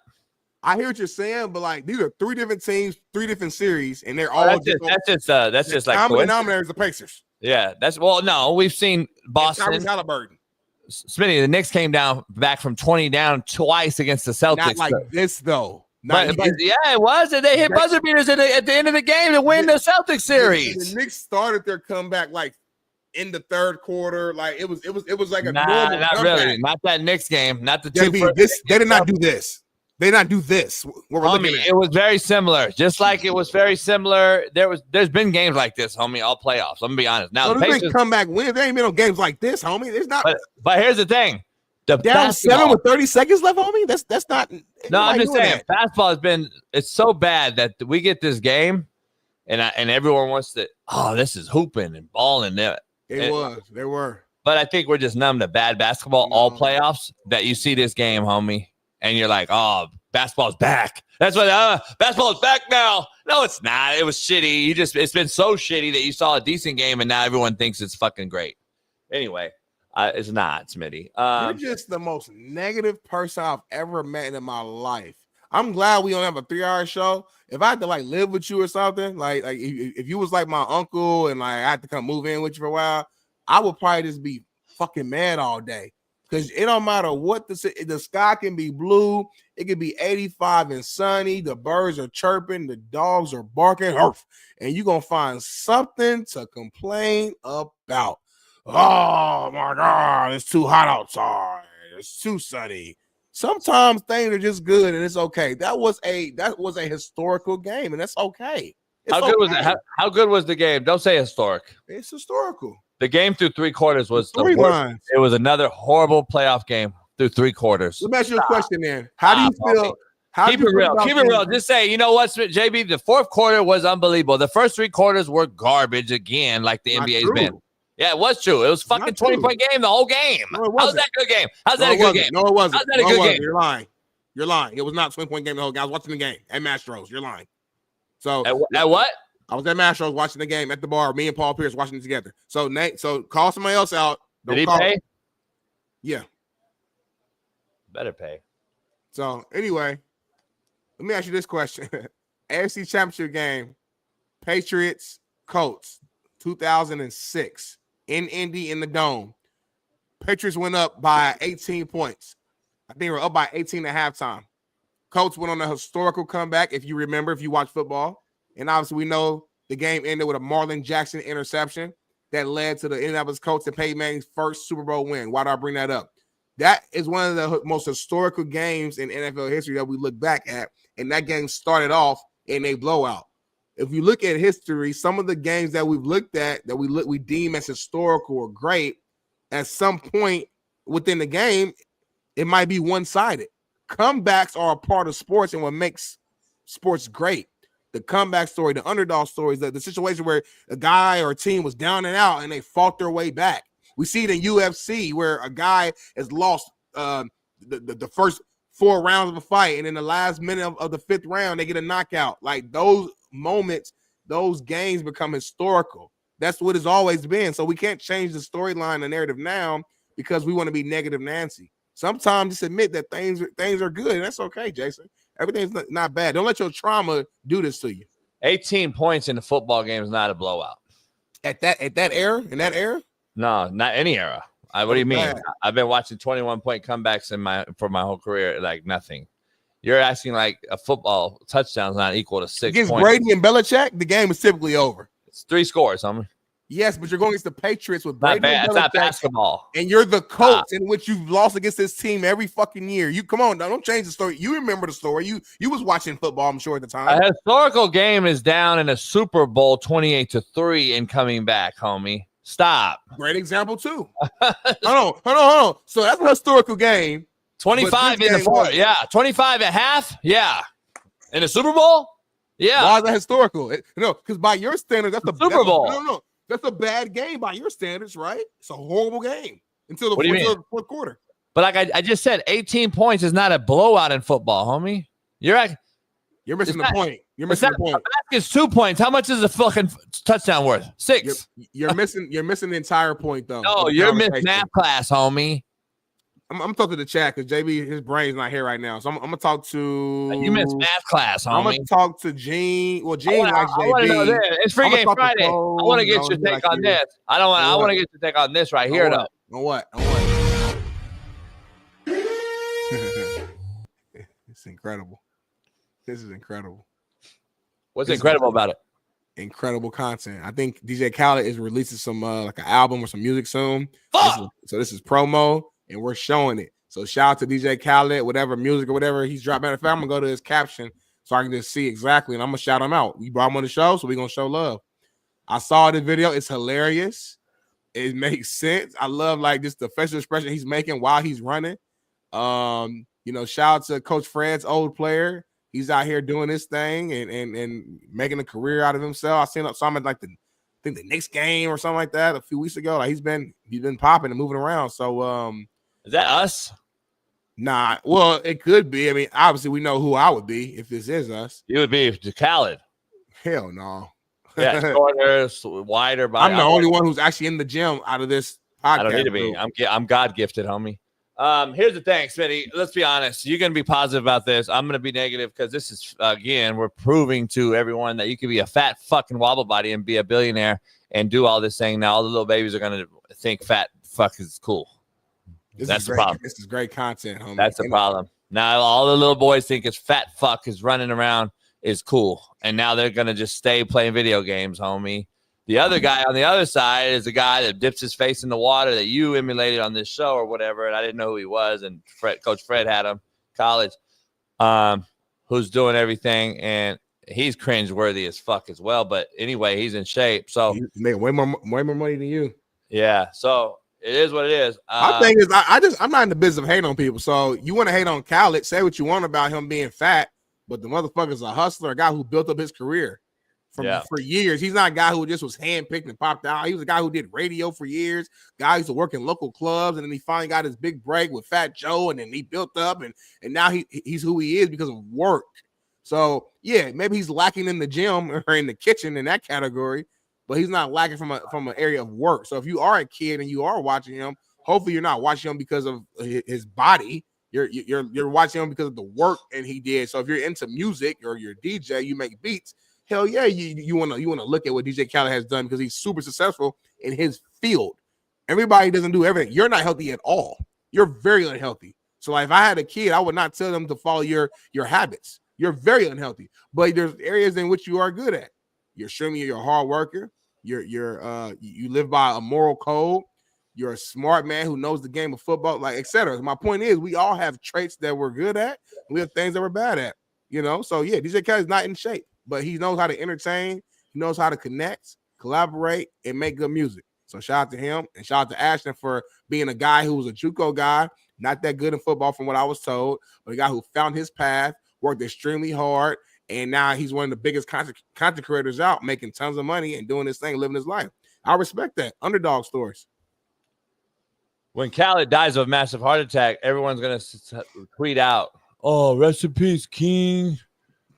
I hear what you're saying, but like these are 3 different teams, 3 different series, and they're all that's just like common denominator is the Pacers. Yeah, no, we've seen Boston. Halliburton. Smitty, the Knicks came back from 20 down twice against the Celtics. Not like this though. But yeah, it was. And they hit buzzer beaters at the end of the game to win the Celtics series. The Knicks started their comeback like in the third quarter. Like it was like a normal not comeback. Really. Not that Knicks game. Not the two. They did not do this. They did not do this. What we're looking at. It was very similar. Just like it was very similar. There's been games like this, homie, all playoffs. I'm gonna be honest. Now the Pacers comeback wins. There ain't been no games like this, homie. There's not. But here's the thing. Down 7 with 30 seconds left, homie. That's not. No, I'm just saying. Basketball has been. It's so bad that we get this game, and everyone wants to. Oh, this is hooping and balling there. They were. But I think we're just numb to bad basketball all playoffs. That you see this game, homie. And you're like, oh, basketball's back. That's what basketball's back now. No, it's not. It was shitty. It's been so shitty that you saw a decent game and now everyone thinks it's fucking great. Anyway, it's not, Smitty. You're just the most negative person I've ever met in my life. I'm glad we don't have a 3-hour show. If I had to like live with you or something, like if you was like my uncle and like I had to come move in with you for a while, I would probably just be fucking mad all day. Because it don't matter what the sky can be blue, it can be 85 and sunny, the birds are chirping, the dogs are barking, and you're going to find something to complain about. Oh my God, it's too hot outside. It's too sunny. Sometimes things are just good and it's okay. That was a historical game, and that's okay. How good was it? How good was the game? Don't say historic. It's historical. The game through 3 quarters was the worst. It was another horrible playoff game through 3 quarters. Let me ask you a question then. How do you feel? Keep it real. Keep it real. Just say, you know what, JB, the 4th quarter was unbelievable. The first 3 quarters were garbage again, like the NBA's been. Yeah, it was true. It was fucking 20-point game the whole game. No, how's that a good game? How's that a good game? No, it wasn't. How's that a good game? You're lying. You're lying. It was not a 20-point game the whole game. I was watching the game at Mastros. You're lying. So at what? I was at Mastros watching the game at the bar. Me and Paul Pierce watching it together. So Nate, call somebody else out. Did he pay? Yeah. Better pay. So anyway, let me ask you this question. AFC Championship game, Patriots, Colts, 2006 in Indy in the Dome. Patriots went up by 18 points. I think they were up by 18 at halftime. Colts went on a historical comeback, if you remember, if you watch football. And obviously, we know the game ended with a Marlon Jackson interception that led to the Indianapolis Colts and Peyton Manning's first Super Bowl win. Why do I bring that up? That is one of the most historical games in NFL history that we look back at. And that game started off in a blowout. If you look at history, some of the games that we've looked at that we deem as historical or great, at some point within the game, it might be one-sided. Comebacks are a part of sports and what makes sports great. The comeback story, the underdog stories, the situation where a guy or a team was down and out and they fought their way back. We see it in UFC where a guy has lost the first 4 rounds of a fight, and in the last minute of the 5th round, they get a knockout. Like those moments, those games become historical. That's what it's always been. So we can't change the storyline, the narrative now because we want to be negative Nancy. Sometimes just admit that things are good. And that's okay, Jason. Everything's not bad. Don't let your trauma do this to you. 18 points in the football game is not a blowout. In that era? No, not any era. What do you mean? Bad. I've been watching 21-point comebacks for my whole career, like nothing. You're asking like a football touchdown is not equal to 6 Against points. Brady and Belichick, the game is typically over. It's 3 scores, homie. Yes, but you're going against the Patriots with Not Brady and bad. It's Belichick, not basketball. and you're the coach in which you've lost against this team every fucking year. You come on, don't change the story. You remember the story. You was watching football, I'm sure, at the time. A historical game is down in a Super Bowl 28-3 and coming back, homie. Stop. Great example too. Hold on. So that's a historical game. 25 in the fourth. Yeah. 25 at half. Yeah. In the Super Bowl. Yeah. Why is that historical? Because by your standards, that's a Super Bowl. No. That's a bad game by your standards, right? It's a horrible game until the fourth quarter. But like I just said, 18 points is not a blowout in football, homie. You're missing the point. You're missing the point. Basket's 2 points. How much is a fucking touchdown worth? 6. You're missing the entire point, though. No, you're missing math class, homie. I'm talking to the chat because JB, his brain's not here right now. So I'm gonna talk to you missed math class, homie. I'm gonna talk to Gene. Well, Gene likes JB. I want to know this. It's free game Friday. I want to get your take on this. I want to get your take on this right here, though. On what? It's incredible. This is incredible. What's incredible about it? Incredible content. I think DJ Khaled is releasing some like an album or some music soon. So this is promo, and we're showing it. So shout out to DJ Khaled, whatever music or whatever he's dropping. Matter of fact, I'm gonna go to his caption so I can just see exactly, and I'm gonna shout him out. We brought him on the show, so we're gonna show love. I saw the video. It's hilarious. It makes sense. I love like just the facial expression he's making while he's running. Shout out to Coach Fred's old player. He's out here doing his thing and making a career out of himself. I saw him at like the Knicks game or something like that a few weeks ago. Like he's been popping and moving around. So is that us? Nah. Well, it could be. I mean, obviously we know who I would be if this is us. You would be Khaled. Hell no. Yeah, shorter, wider body. I'm the only one who's actually in the gym out of this podcast. I don't need to be. I'm God gifted, homie. Here's the thing, Smitty. Let's be honest. You're gonna be positive about this. I'm gonna be negative because this is again, we're proving to everyone that you can be a fat fucking wobble body and be a billionaire and do all this thing. Now all the little babies are gonna think fat fuck is cool. That's the problem. This is great content, homie. That's the problem. Now all the little boys think it's fat fuck is running around is cool, and now they're gonna just stay playing video games, homie. The other guy on the other side is a guy that dips his face in the water that you emulated on this show or whatever, and I didn't know who he was, and Coach Fred had him, college, who's doing everything, and he's cringeworthy as fuck as well. But anyway, he's in shape, so he's making way more money than you. Yeah, so it is what it is. My thing is, I'm not in the business of hating on people. So you want to hate on Khaled, say what you want about him being fat, but the motherfucker's a hustler, a guy who built up his career. For years. He's not a guy who just was handpicked and popped out. He was a guy who did radio for years. Guy used to work in local clubs, and then he finally got his big break with Fat Joe, and then he built up, and now he's who he is because of work. So yeah, maybe he's lacking in the gym or in the kitchen in that category, but he's not lacking from an area of work. So if you are a kid and you are watching him, hopefully you're not watching him because of his body. You're watching him because of the work and he did. So if you're into music or you're a DJ, you make beats. Hell yeah, you want to look at what DJ Khaled has done because he's super successful in his field. Everybody doesn't do everything. You're not healthy at all. You're very unhealthy. So like if I had a kid, I would not tell them to follow your habits. You're very unhealthy. But there's areas in which you are good at. You're extremely you're a hard worker. You live by a moral code. You're a smart man who knows the game of football, like etc. My point is, we all have traits that we're good at. We have things that we're bad at. So yeah, DJ Khaled's not in shape. But he knows how to entertain, he knows how to connect, collaborate, and make good music. So shout out to him and shout out to Ashton for being a guy who was a JUCO guy, not that good in football from what I was told, but a guy who found his path, worked extremely hard, and now he's one of the biggest content creators out, making tons of money and doing this thing, living his life. I respect that. Underdog stories. When Khaled dies of a massive heart attack, everyone's going to tweet out, "Oh, rest in peace, King.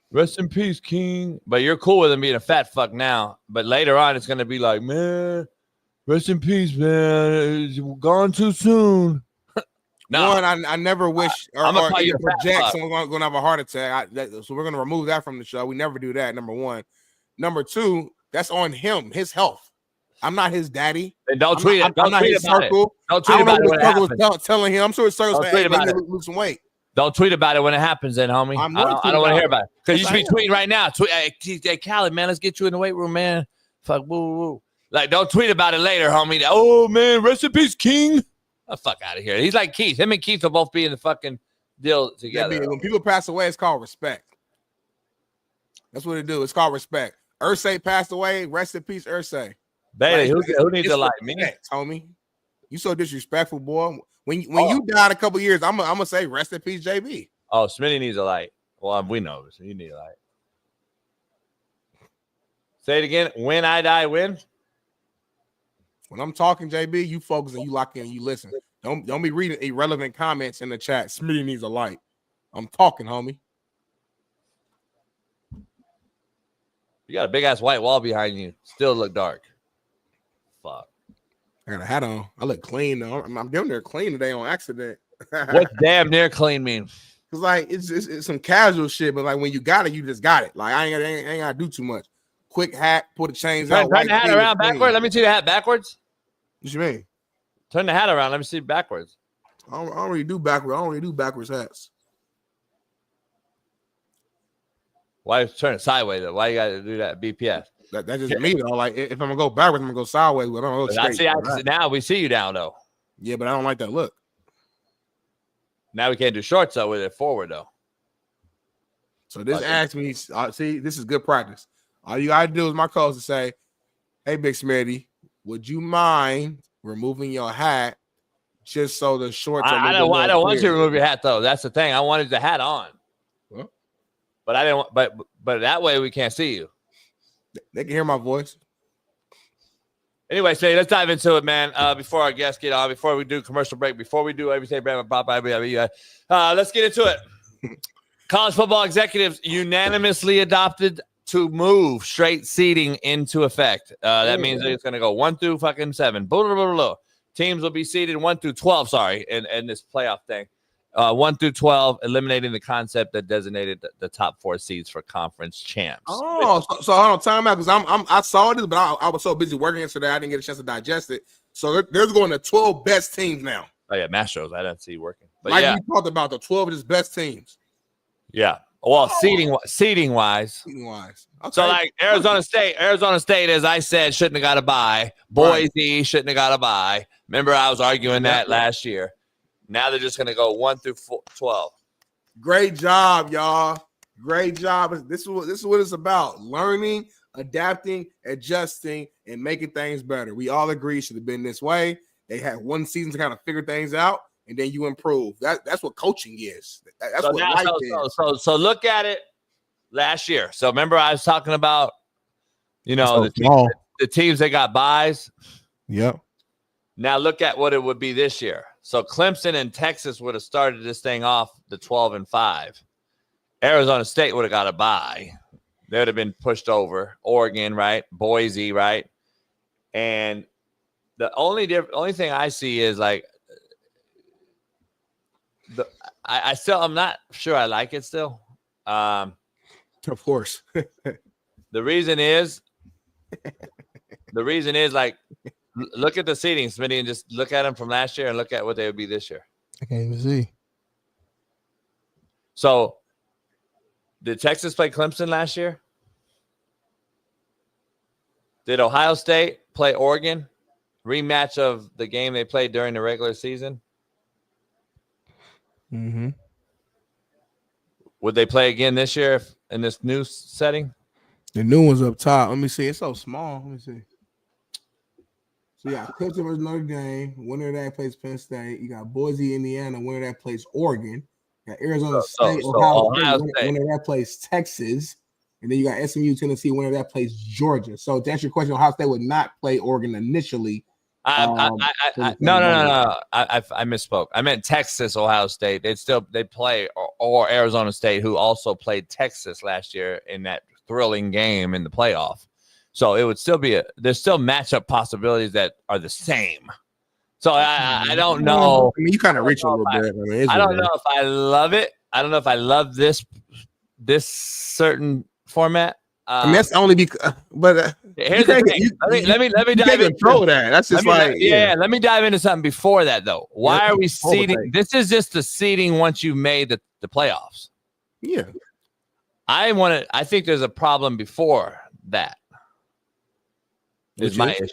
Rest in peace, King." But you're cool with him being a fat fuck now. But later on, it's going to be like, man, rest in peace, man. It's gone too soon. No. One, I never wish or call you even a fat project fuck. someone's going to have a heart attack. So we're going to remove that from the show. We never do that, number one. Number two, that's on him, his health. I'm not his daddy. Then don't tweet it. I'm not his circle. Don't tweet about it when it happens. Was telling him. I'm sure his circle Don't said, tweet about it. lose some weight. Don't tweet about it when it happens, then, homie. I don't want to hear about it. Because you should be tweeting right now. Tweet, hey, Khaled, man, let's get you in the weight room, man. Fuck, woo, woo. Like, don't tweet about it later, homie. Oh, man, rest in peace, King. Oh, fuck out of here. He's like Keith. Him and Keith will both be in the fucking deal together. When people pass away, it's called respect. That's what it do. It's called respect. Ursay passed away. Rest in peace, Ursay. Bailey, who needs to like me? Homie. You so disrespectful, boy. When you died a couple years, I'm gonna say rest in peace, JB. Oh, Smitty needs a light. Well, we know this. You need a light. Say it again. When I die, when? When I'm talking, JB, you focus and you lock in and you listen. Don't be reading irrelevant comments in the chat. Smitty needs a light. I'm talking, homie. You got a big ass white wall behind you. Still look dark. Fuck. I got a hat on. I look clean though. I'm damn near clean today on accident. What's damn near clean mean? Cause like it's some casual shit, but like when you got it, you just got it. Like I ain't gotta do too much. Quick hat, pull the chains out. Turn the hat around backwards. Let me see the hat backwards. What you mean? Turn the hat around. Let me see it backwards. I don't really do backwards. I don't really do backwards hats. Why turn it sideways though? Why you gotta do that? BPS. That's just me though. Like if I'm gonna go backwards, I'm gonna go sideways. But I don't go straight. Now we see you down though. Yeah, but I don't like that look. Now we can't do shorts though with it forward though. So this asks me. See, this is good practice. All you gotta do is my coach to say, "Hey, Big Smitty, would you mind removing your hat just so the shorts?" I don't want you to remove your hat though. That's the thing. I wanted the hat on. Well, but I didn't. But that way we can't see you. They can hear my voice. Anyway, so let's dive into it, man. Before our guests get on, before we do commercial break, before we do everything, let's get into it. College football executives unanimously adopted to move straight seeding into effect. That means it's going to go 1 through fucking 7. Blah, blah, blah, blah. Teams will be seeded 1 through 12. Sorry, in this playoff thing. 1 through 12, eliminating the concept that designated the top 4 seeds for conference champs. Oh, so hold on, time out, because I saw this, but I was so busy working yesterday, I didn't get a chance to digest it. So there's going to 12 best teams now. Oh yeah, Mastros. I didn't see you working, but like yeah, we talked about the 12 of his best teams. Yeah. Well, seeding wise. Okay. So like Arizona State, as I said, shouldn't have got a bye. Boise shouldn't have got a bye. Remember, I was arguing that last year. Now they're just going to go 1 through 12. Great job, y'all. Great job. This is what it's about: learning, adapting, adjusting, and making things better. We all agree it should have been this way. They had one season to kind of figure things out, and then you improve. That's what coaching is. That's what life is. So look at it last year. So remember, I was talking about, the teams that got buys. Yep. Now look at what it would be this year. So Clemson and Texas would have started this thing off the 12-5. Arizona State would have got a bye. They would have been pushed over. Oregon, right? Boise, right? And the only thing I see is like I'm not sure I like it still. Of course. The reason is like, look at the seeding, Smitty, and just look at them from last year and look at what they would be this year. I can't even see. So, did Texas play Clemson last year? Did Ohio State play Oregon? Rematch of the game they played during the regular season? Mm-hmm. Would they play again this year in this new setting? The new one's up top. Let me see. It's so small. Let me see. So you got Clemson versus Notre Dame. Winner of that plays Penn State. You got Boise, Indiana. Winner of that plays Oregon. You got Arizona State. Ohio State. Winner of that plays Texas. And then you got SMU, Tennessee. Winner of that plays Georgia. So to answer your question, Ohio State would not play Oregon initially. No. I misspoke. I meant Texas, Ohio State. They play or Arizona State, who also played Texas last year in that thrilling game in the playoff. So it would still be there's still matchup possibilities that are the same. So I don't know. I mean, you kind of reach a little bit. I mean, I don't know if I love it. I don't know if I love this certain format. I mean, that's only because. But here's the thing. Let me dive into that. That's just Let me dive into something before that though. Why are we seeding? This is just the seeding once you've made the playoffs. Yeah. I think there's a problem before that. Is my issue.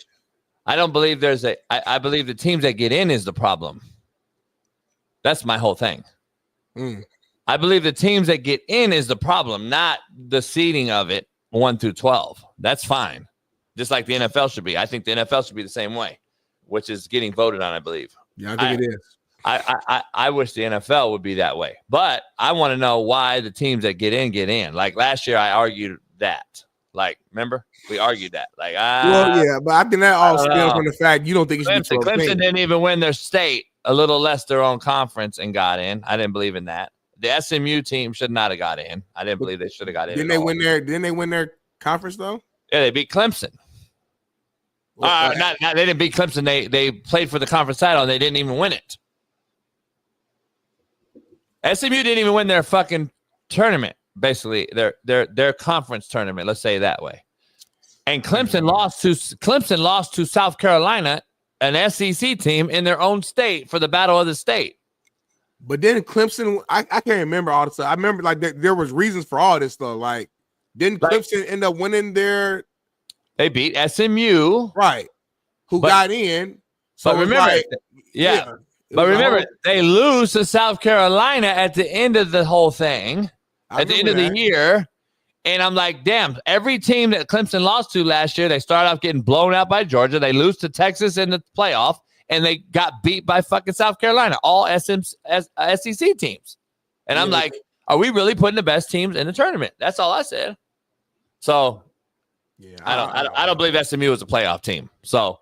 I don't believe there's I believe the teams that get in is the problem. That's my whole thing. I believe the teams that get in is the problem, not the seeding of it 1 through 12. That's fine. Just like the NFL should be. I think the NFL should be the same way, which is getting voted on, I believe. Yeah, I think it is. I wish the NFL would be that way. But I want to know why the teams that get in. Like last year, I argued that. Like, remember? We argued that. Like, well, yeah, but I think that all stems from the fact you don't think it should be 12 Clemson didn't even win their state, a little less their own conference, and got in. I didn't believe in that. The SMU team should not have got in. I didn't believe they should have got in. Didn't they win their conference though? Yeah, they beat Clemson. They didn't beat Clemson. They played for the conference title and they didn't even win it. SMU didn't even win their fucking tournament. Basically, their conference tournament. Let's say it that way. And Clemson lost to South Carolina, an SEC team in their own state for the Battle of the State. But then Clemson, I can't remember all the stuff. I remember like there was reasons for all this stuff. Like, didn't Clemson end up winning their? They beat SMU, right? Who got in? So but remember, But remember, they lose to South Carolina at the end of the whole thing, at the end of the year. And I'm like, damn, every team that Clemson lost to last year, they start off getting blown out by Georgia. They lose to Texas in the playoff, and they got beat by fucking South Carolina, all SEC teams. And I'm like, are we really putting the best teams in the tournament? That's all I said. So I don't believe SMU is a playoff team. So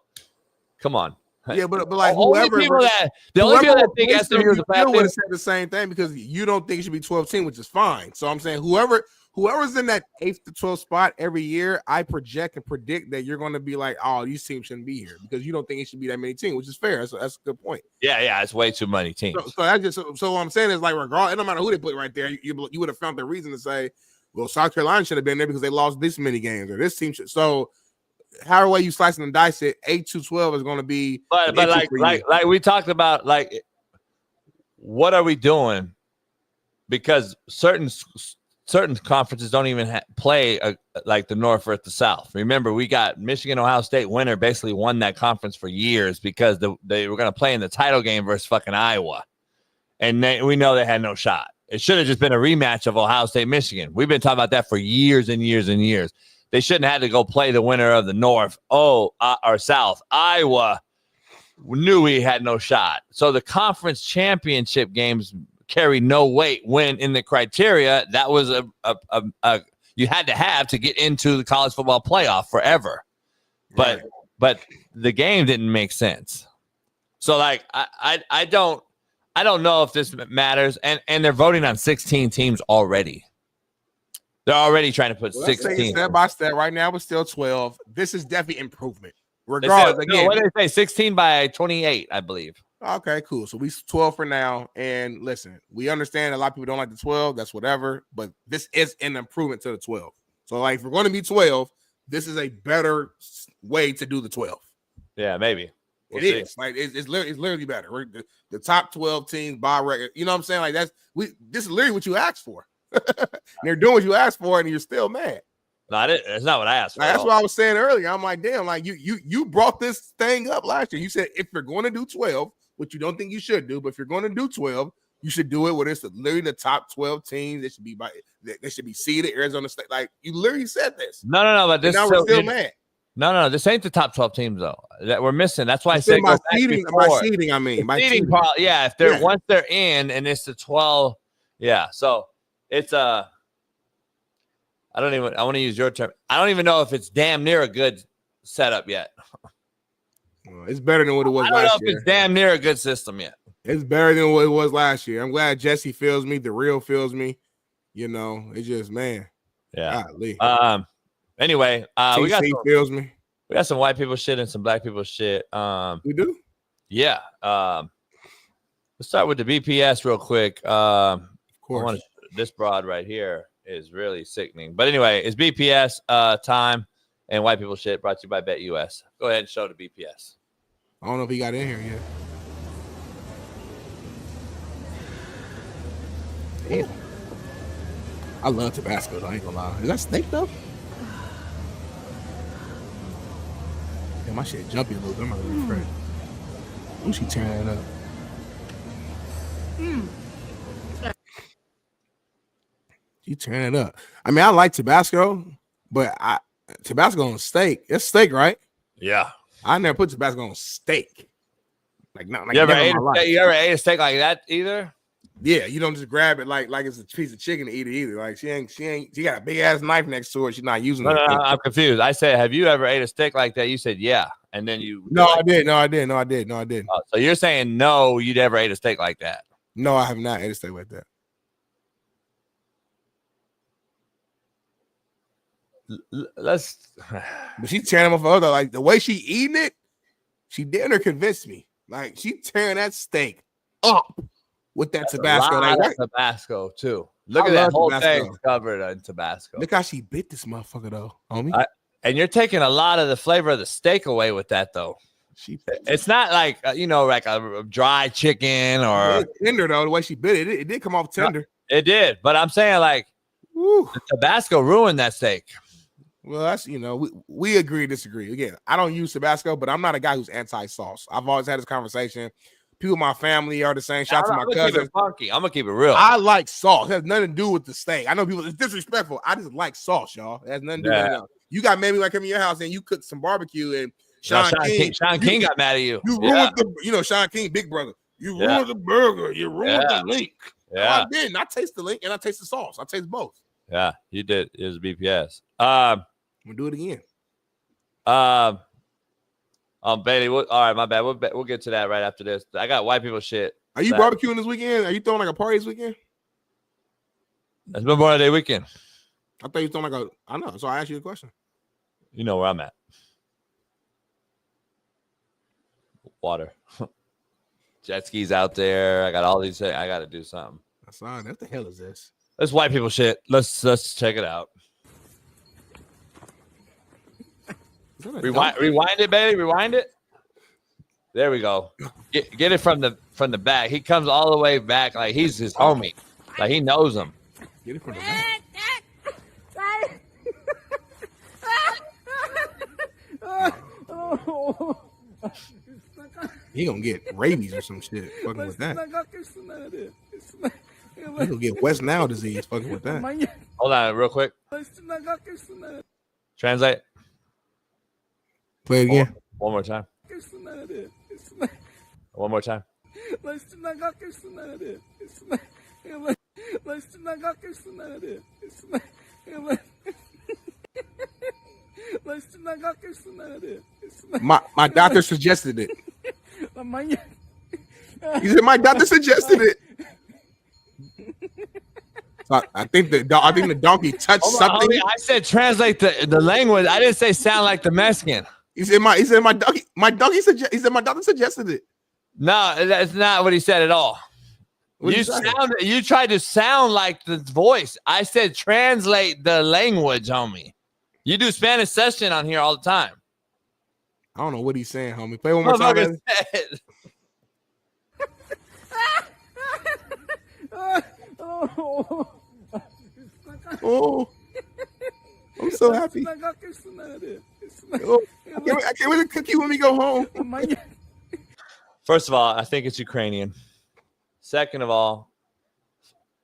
come on. Yeah, but like the only people that think SMU is a playoff team would have said the same thing because you don't think it should be 12 team, which is fine. So I'm saying whoever's in that 8th to 12th spot every year, I project and predict that you're going to be like, oh, these teams shouldn't be here because you don't think it should be that many teams, which is fair. So that's a good point. Yeah, it's way too many teams. So what I'm saying is like, regardless, no matter who they put right there, you would have found the reason to say, well, South Carolina should have been there because they lost this many games or this team should. So however way you slice and dice it, 8 to 12 is going to be. But like we talked about, like, what are we doing? Because certain conferences don't even play like the North or the South. Remember, we got Michigan, Ohio State winner basically won that conference for years because they were going to play in the title game versus fucking Iowa. And we know they had no shot. It should have just been a rematch of Ohio State, Michigan. We've been talking about that for years and years and years. They shouldn't have had to go play the winner of the North or South. Iowa knew we had no shot. So the conference championship games carry no weight when in the criteria that was you had to have to get into the college football playoff forever. But the game didn't make sense. So like I don't know if this matters, and they're voting on 16 teams already. They're already trying to put 16 step by step. Right now, it's still 12. This is definitely improvement. Regardless, what did they say? 16 by 28, I believe. Okay, cool. So we 12 for now. And listen, we understand a lot of people don't like the 12. That's whatever. But this is an improvement to the 12. So like, if we're going to be 12, this is a better way to do the 12. Yeah, maybe. It is like it's literally better. We're the top 12 teams by record. You know what I'm saying? Like this is literally what you asked for. They're doing what you asked for, and you're still mad. No, it's not what I asked for. Like, that's what I was saying earlier. I'm like, damn, like you brought this thing up last year. You said if you're going to do 12, which you don't think you should do, but if you're going to do 12, you should do it when it's literally the top 12 teams. They should be seeded. Arizona State, like you literally said this. No, but this now we're still mad. No, this ain't the top 12 teams though that we're missing. That's why I said my seeding. Yeah, if they're once they're in and it's the 12, yeah. So it's I want to use your term. I don't even know if it's damn near a good setup yet. Well, it's better than what it was last year. I don't know if it's damn near a good system yet. It's better than what it was last year. I'm glad Jesse feels me. The real feels me. You know, it's just, man. Yeah. Golly. Anyway, feels me. We got some white people shit and some black people shit. We do? Yeah. Let's start with the BPS real quick. Of course. This broad right here is really sickening. But anyway, it's BPS time and white people shit brought to you by BetUS. Go ahead and show the BPS. I don't know if he got in here yet. Damn. I love Tabasco, I ain't gonna lie. Is that steak though? Yeah, my shit jumpy a little bit. I'm gonna refresh. Who's she tearing it up? She tearing it up. I mean, I like Tabasco, but Tabasco on steak. It's steak, right? Yeah. I never put Tabasco on steak. Like not like you ever ate a steak like that either? Yeah, you don't just grab it like it's a piece of chicken to eat it either. Like she got a big ass knife next to her. She's not using it. No, I'm confused. I said, have you ever ate a steak like that? You said yeah, and then you. No, I did. So you're saying no, you never ate a steak like that? No, I have not ate a steak like that. Let's. But she's tearing them off other. Like the way she eating it, she damn convinced me. Like she tearing that steak up with that Tabasco. Like Tabasco too. Look at that whole thing covered in Tabasco. Look how she bit this motherfucker though, homie. And you're taking a lot of the flavor of the steak away with that though. It's not like like a dry chicken or it's tender though. The way she bit it, it did come off tender. It did, but I'm saying like the Tabasco ruined that steak. Well, that's we agree, disagree. Again, I don't use Tabasco, but I'm not a guy who's anti-sauce. I've always had this conversation. People in my family are the same. Shout out to my cousins. I'm gonna keep it real. I like sauce. It has nothing to do with the steak. I know people it's disrespectful. I just like sauce, y'all. It has nothing to do with it. You got maybe like come in your house and you cook some barbecue and Shaun King got mad at you. You ruined the Shaun King, big brother. You ruined the burger. You ruined the link. Yeah, no, I didn't. I taste the link and I taste the sauce. I taste both. Yeah, you did. It was BPS. I'm gonna do it again. Bailey. All right, my bad. We'll get to that right after this. I got white people shit. Are you barbecuing this weekend? Are you throwing like a party this weekend? It's Memorial Day weekend. I thought you were throwing I know. So I asked you a question. You know where I'm at. Water. Jet skis out there. I got all these things. I got to do something. That's fine. What the hell is this? That's white people shit. Let's check it out. Rewind it, baby. Rewind it. There we go. Get it from the back. He comes all the way back like he's his homie. Like he knows him. Get it from the back. He gonna get rabies or some shit fucking with that. He gonna get West Nile disease fucking with that. Hold on real quick. Translate. Play it again. One more time. One more time. My doctor suggested it. He said my doctor suggested it. So I think the donkey touched something. Homie, I said translate the language. I didn't say sound like the Mexican. He said my doctor suggested it. No, that's not what he said at all. You tried to sound like the voice. I said translate the language, homie. You do Spanish session on here all the time. I don't know what he's saying, homie. Play one more time. Oh, I'm so happy. Oh, I can't wait to cook you when we go home. First of all, I think it's Ukrainian. Second of all,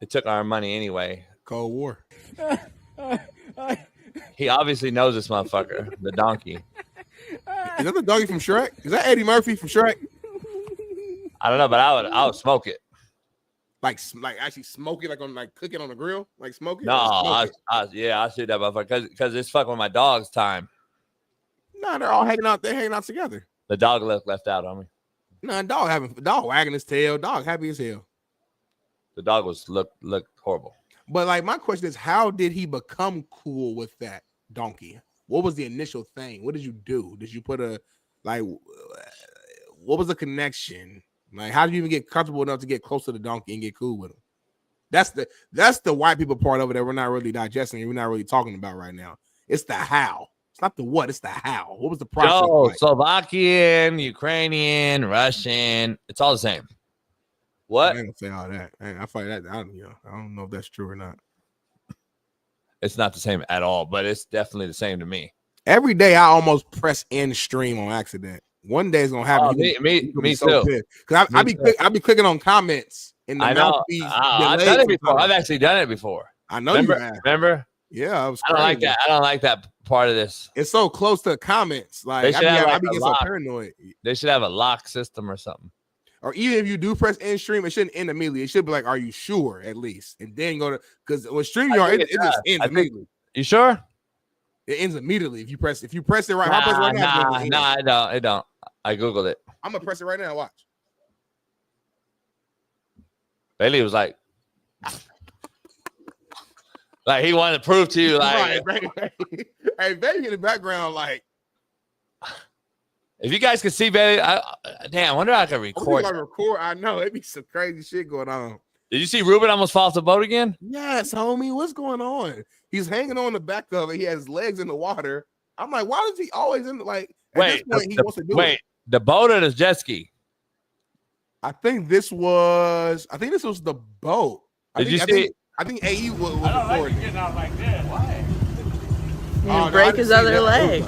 it took our money anyway. Cold War. He obviously knows this motherfucker, the donkey. Is that the donkey from Shrek? Is that Eddie Murphy from Shrek? I don't know, but I would smoke it. Like actually smoke it, like cook it on the grill, like smoke it. No, I'll shoot that motherfucker because it's fucking with my dog's time. No, they're all hanging out. They're hanging out together. The dog left out on me. No, dog wagging his tail. Dog happy as hell. The dog was looked horrible. But like my question is, how did he become cool with that donkey? What was the initial thing? What did you do? Did you put what was the connection? Like, how did you even get comfortable enough to get close to the donkey and get cool with him? That's the white people part of it that we're not really digesting and we're not really talking about right now. It's the how. It's not the what, it's the how. What was the process? Like? Slovakian, Ukrainian, Russian. It's all the same. What? I ain't gonna say all that. I find that I don't know if that's true or not. It's not the same at all, but it's definitely the same to me. Every day I almost press end stream on accident. One day it's gonna happen. Me too. Because I be clicking on comments in the mouthpiece. I've done it before. I've actually done it before. I know you have. Remember? Yeah, I don't like that. I don't like that part of this. It's so close to comments. Like I be getting so paranoid. They should have a lock system or something. Or even if you do press end stream, it shouldn't end immediately. It should be like, "Are you sure?" At least, and then go to because when StreamYard, it just ends immediately. You sure? It ends immediately if you press it right. Nah, I don't. I googled it. I'm gonna press it right now. Watch. Bailey was like he wanted to prove to you, like, hey, Bailey in the background, like. If you guys can see Bailey, I wonder if I can record. I know it'd be some crazy shit going on. Did you see Ruben almost fall off the boat again? Yes, homie. What's going on? He's hanging on the back of it. He has his legs in the water. I'm like, why does he always in like? Wait, the boat or the jet ski? I think this was the boat. Did you see? I think AE was I don't like you getting out like that. Why? He break his other leg.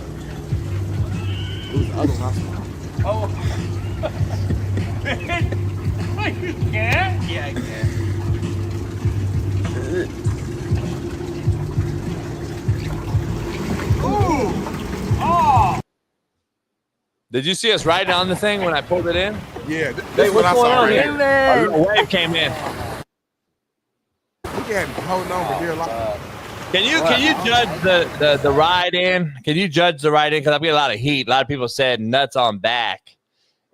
It was the other one. Oh. You can? Yeah, I can. Ooh. Oh. Did you see us riding on the thing when I pulled it in? Yeah. Hey, what's going on here? A wave came in. We had holding on for dear life. Can you judge the ride in? Can you judge the ride in? Because I get a lot of heat. A lot of people said nuts on back.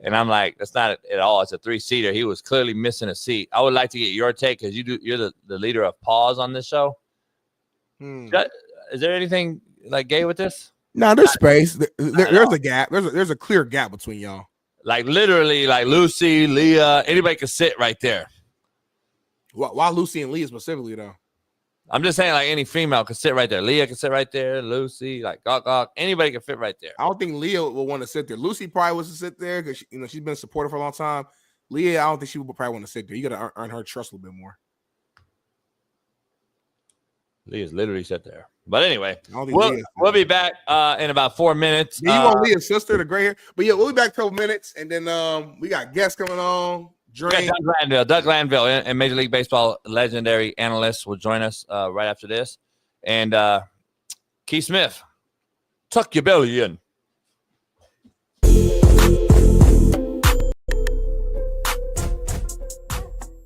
And I'm like, that's not at all. It's a 3-seater. He was clearly missing a seat. I would like to get your take because you're the leader of pause on this show. Is there anything like gay with this? No, there's space. There's a gap. There's a clear gap between y'all. Like literally, like Lucy, Leah, anybody could sit right there. Why Lucy and Leah specifically though? I'm just saying, like any female could sit right there. Leah could sit right there. Lucy, like Gawk, anybody can fit right there. I don't think Leah will want to sit there. Lucy probably wants to sit there because she's been a supporter for a long time. Leah, I don't think she would probably want to sit there. You got to earn her trust a little bit more. Leah's literally sit there. But anyway, we'll be back in about 4 minutes. Yeah, you want Leah's sister, the gray hair? But yeah, we'll be back in a couple minutes, and then we got guests coming on. Doug Glanville, and Major League Baseball legendary analyst, will join us right after this. And Keith Smith, tuck your belly in.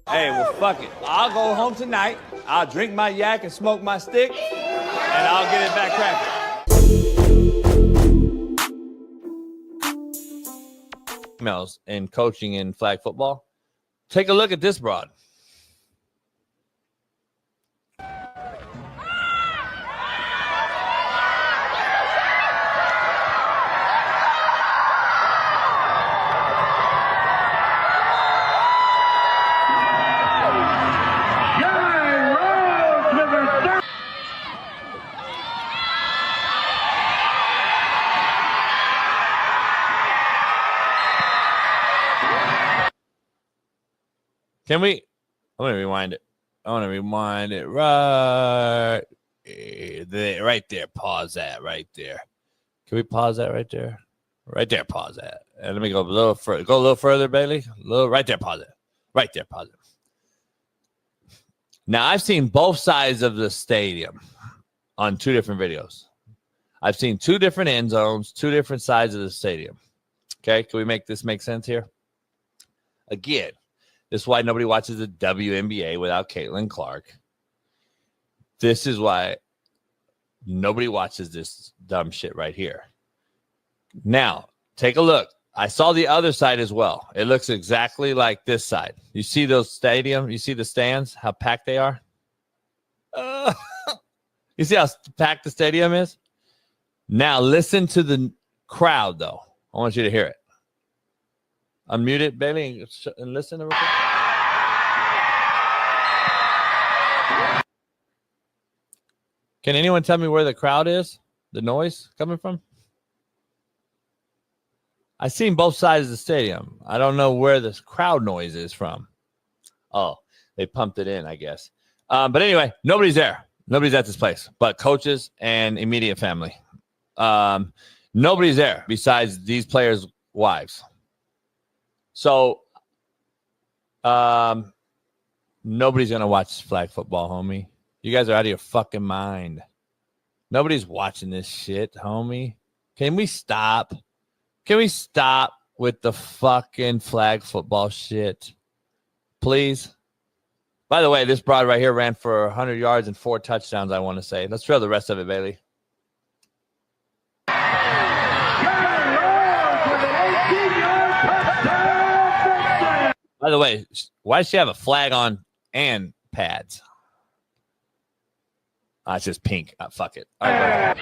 Hey, well, fuck it. I'll go home tonight. I'll drink my yak and smoke my stick, and I'll get it back cracking. Emails in coaching in flag football. Take a look at this broad. Can we? I want to rewind it. I want to rewind it right there. Right there. Pause that right there. Can we pause that right there? Right there. Pause that. And let me go a little further. Go a little further, Bailey. Right there. Pause it. Right there. Pause it. Now, I've seen both sides of the stadium on 2 different videos. I've seen 2 different end zones, 2 different sides of the stadium. Okay. Can we make this make sense here? Again. This is why nobody watches the WNBA without Caitlin Clark. This is why nobody watches this dumb shit right here. Now, take a look. I saw the other side as well. It looks exactly like this side. You see those stadium? You see the stands? How packed they are? You see how packed the stadium is? Now, listen to the crowd, though. I want you to hear it. Unmute it, Bailey, and listen to it. Can anyone tell me where the crowd is? The noise coming from? I've seen both sides of the stadium. I don't know where this crowd noise is from. Oh, they pumped it in, I guess. But anyway, nobody's there. Nobody's at this place but coaches and immediate family. Nobody's there besides these players' wives. So nobody's going to watch flag football, homie. You guys are out of your fucking mind. Nobody's watching this shit, homie. Can we stop? Can we stop with the fucking flag football shit? Please. By the way, this broad right here ran for 100 yards and 4 touchdowns, I want to say. Let's throw the rest of it, Bailey. By the way, why does she have a flag on and pads? It's just pink. Fuck it. All right,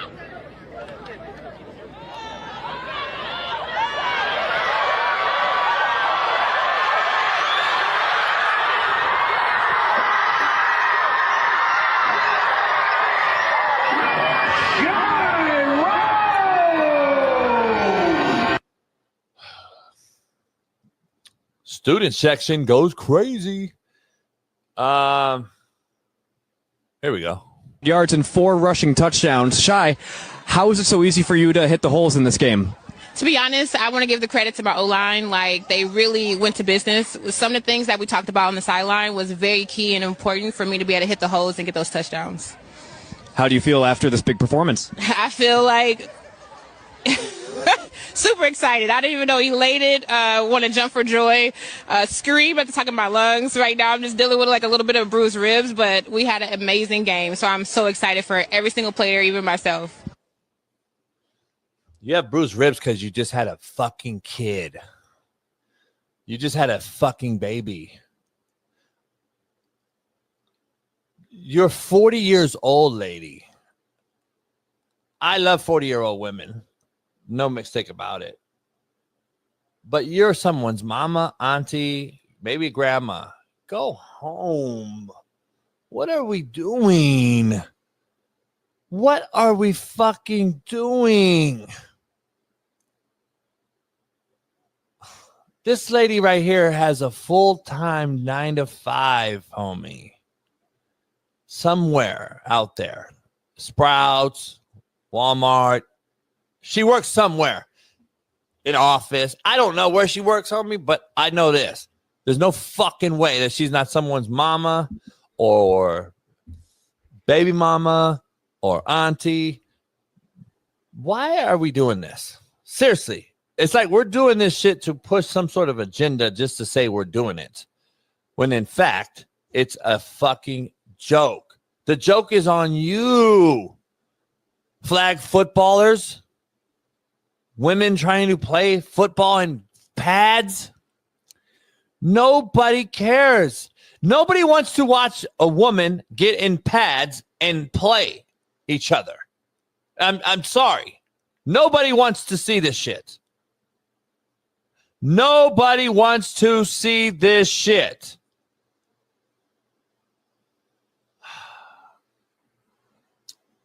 student section goes crazy. Here we go. Yards and 4 rushing touchdowns. Shy, how is it so easy for you to hit the holes in this game? To be honest, I want to give the credit to my O-line. Like, they really went to business. Some of the things that we talked about on the sideline was very key and important for me to be able to hit the holes and get those touchdowns. How do you feel after this big performance? I feel like super excited. I didn't even know elated, want to jump for joy, scream at the top of my lungs. Right now I'm just dealing with like a little bit of bruised ribs, but we had an amazing game. So I'm so excited for every single player, even myself. You have bruised ribs because you just had a fucking kid. You just had a fucking baby. You're 40 years old, lady. I love 40-year-old women. No mistake about it. But you're someone's mama, auntie, maybe grandma. Go home. What are we doing? What are we fucking doing? This lady right here has a full-time 9 to 5, homie. Somewhere out there. Sprouts, Walmart. She works somewhere. In office. I don't know where she works, homie, but I know this. There's no fucking way that she's not someone's mama or baby mama or auntie. Why are we doing this? Seriously. It's like we're doing this shit to push some sort of agenda just to say we're doing it. When in fact, it's a fucking joke. The joke is on you. Flag footballers. Women trying to play football in pads. Nobody cares. Nobody wants to watch a woman get in pads and play each other. I'm sorry. Nobody wants to see this shit. Nobody wants to see this shit.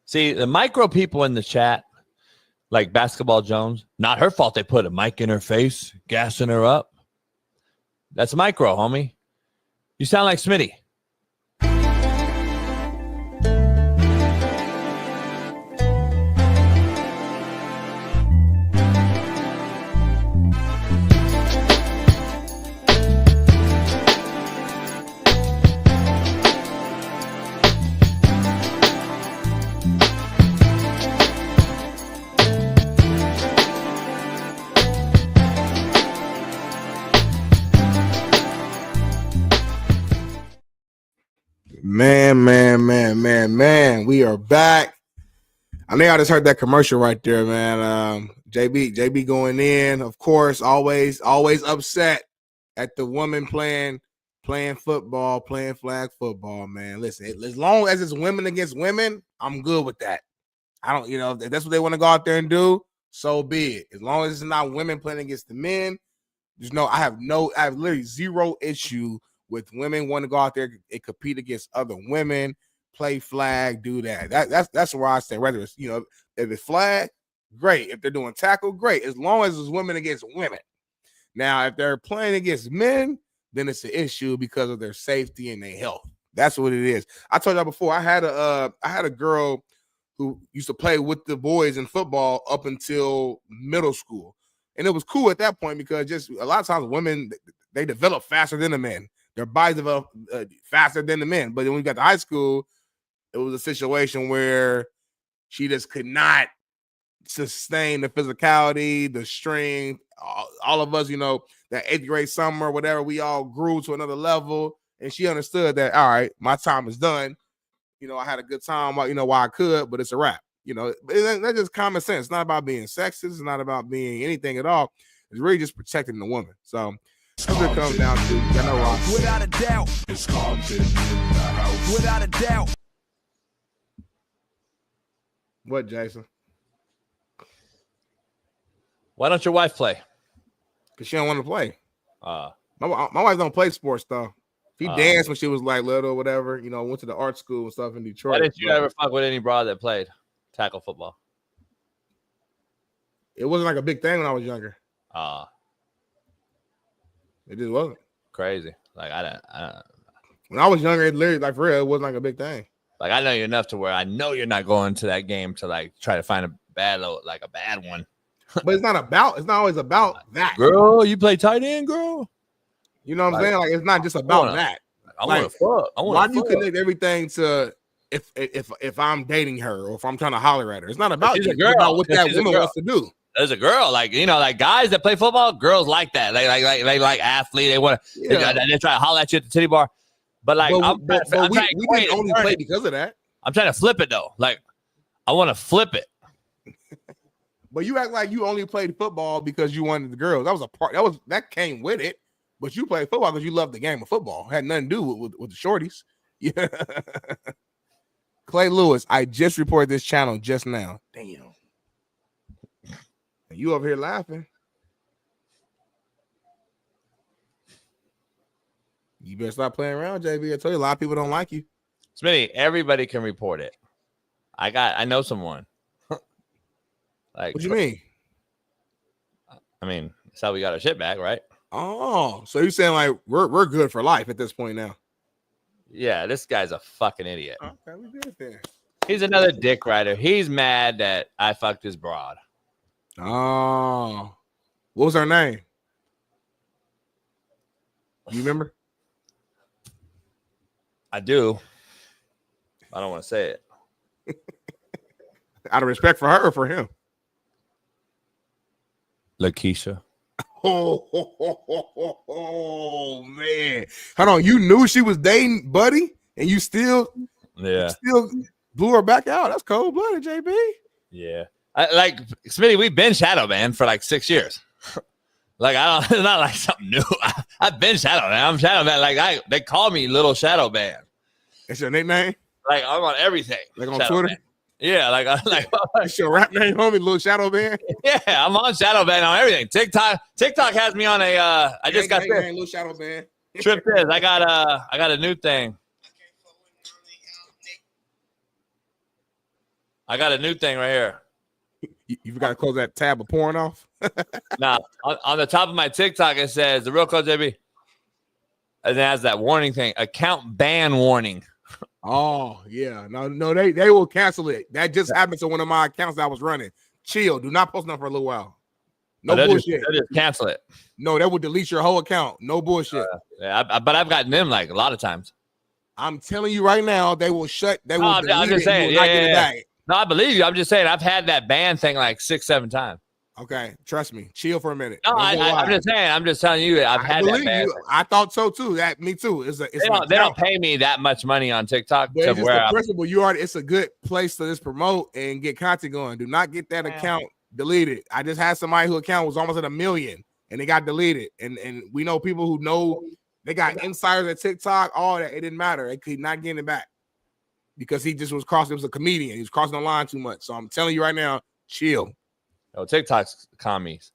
See, the micro people in the chat, like Basketball Jones, not her fault they put a mic in her face, gassing her up. That's micro, homie. You sound like Smitty. Man. We are back. I know y'all just heard that commercial right there, man. JB going in, of course, always upset at the woman playing football, playing flag football, man. Listen, as long as it's women against women, I'm good with that. I don't, if that's what they want to go out there and do, so be it. As long as it's not women playing against the men, I have literally zero issue with women wanting to go out there and compete against other women, play flag, do that. That's where I say, whether it's, if it's flag, great. If they're doing tackle, great. As long as it's women against women. Now, if they're playing against men, then it's an issue because of their safety and their health. That's what it is. I told y'all before, I had a girl who used to play with the boys in football up until middle school. And it was cool at that point because just a lot of times women, they develop faster than the men. Their bodies develop faster than the men. But then when we got to high school, it was a situation where she just could not sustain the physicality, the strength. All of us, that 8th grade summer, whatever, we all grew to another level. And she understood that, all right, my time is done. I had a good time while I could, but it's a wrap. That's just common sense. It's not about being sexist. It's not about being anything at all. It's really just protecting the woman. So that's what it comes down to. Without a doubt. It's Compton in the house. Without a doubt. What, Jason? Why don't your wife play? Because she don't want to play. My wife don't play sports, though. She danced when she was like little or whatever. Went to the art school and stuff in Detroit. Why didn't you ever fuck with any broad that played tackle football? It wasn't like a big thing when I was younger. It just wasn't. Crazy. Like I don't. When I was younger, it literally, like for real, it wasn't like a big thing. Like I know you enough to where I know you're not going to that game to like try to find a bad one. But it's not always about that. Girl, you play tight end, girl. You know what I'm saying? Like it's not just about that. I want to fuck. Why do you connect everything to if I'm dating her or if I'm trying to holler at her? It's not about you. It's about what that woman wants to do. There's a girl, like guys that play football, girls like that. They like athlete. They want to. They try to holler at you at the titty bar. But like, we didn't only play because of that. I'm trying to flip it though. Like, I want to flip it. But you act like you only played football because you wanted the girls. That was a part. That came with it. But you played football because you loved the game of football. It had nothing to do with the shorties. Yeah. Clay Lewis, I just reported this channel just now. Damn. And you over here laughing. You better stop playing around, JB. I tell you, a lot of people don't like you. Smitty, everybody can report it. I know someone. Like, what you mean? I mean, that's how we got our shit back, right? Oh, so you're saying like we're good for life at this point now? Yeah, this guy's a fucking idiot. Okay, we good there. He's another dick rider. He's mad that I fucked his broad. Oh, what was her name? You remember? I do. I don't want to say it. Out of respect for her or for him? Lakeisha. Oh, man. Hold on. You knew she was dating Buddy and you still blew her back out. That's cold-blooded, JB. Yeah. Like, Smitty, we've been shadow banned for like 6 years. Like, it's not like something new. I've been shadow banned. I'm shadow banned. Like, they call me Little Shadow Band. That's your nickname? Like, I'm on everything. Like on Twitter? Band. Yeah, like it's your rap name, homie, Little Shadow Band. Yeah, I'm on Shadow Band on everything. TikTok has me on a. I just got Little Shadow Band. Trip this. I got a new thing. I got a new thing right here. You've got to close that tab of porn off. Nah, on the top of my TikTok it says the real code JB, and it has that warning thing, account ban warning. Oh, yeah. No, they will cancel it. That just happened to one of my accounts that I was running. Chill. Do not post nothing for a little while. No bullshit. They'll just cancel it. No, that will delete your whole account. No bullshit. But I've gotten them like a lot of times. I'm telling you right now, they will shut. They will delete I'm just it. saying. You will not get it back. No, I believe you. I'm just saying I've had that ban thing like 6-7 times. Okay, trust me. Chill for a minute. No, I'm just saying. I'm just telling you. I've had that ban. I thought so too. Me too. They don't pay me that much money on TikTok. But it's just the principle. It's a good place to just promote and get content going. Do not get that account deleted. I just had somebody whose account was almost at 1 million and it got deleted. And we know people who know they got insiders at TikTok. All that, it didn't matter. They could not get it back because he just was crossing. He was a comedian. He was crossing the line too much. So I'm telling you right now, chill. Oh, TikTok's commies.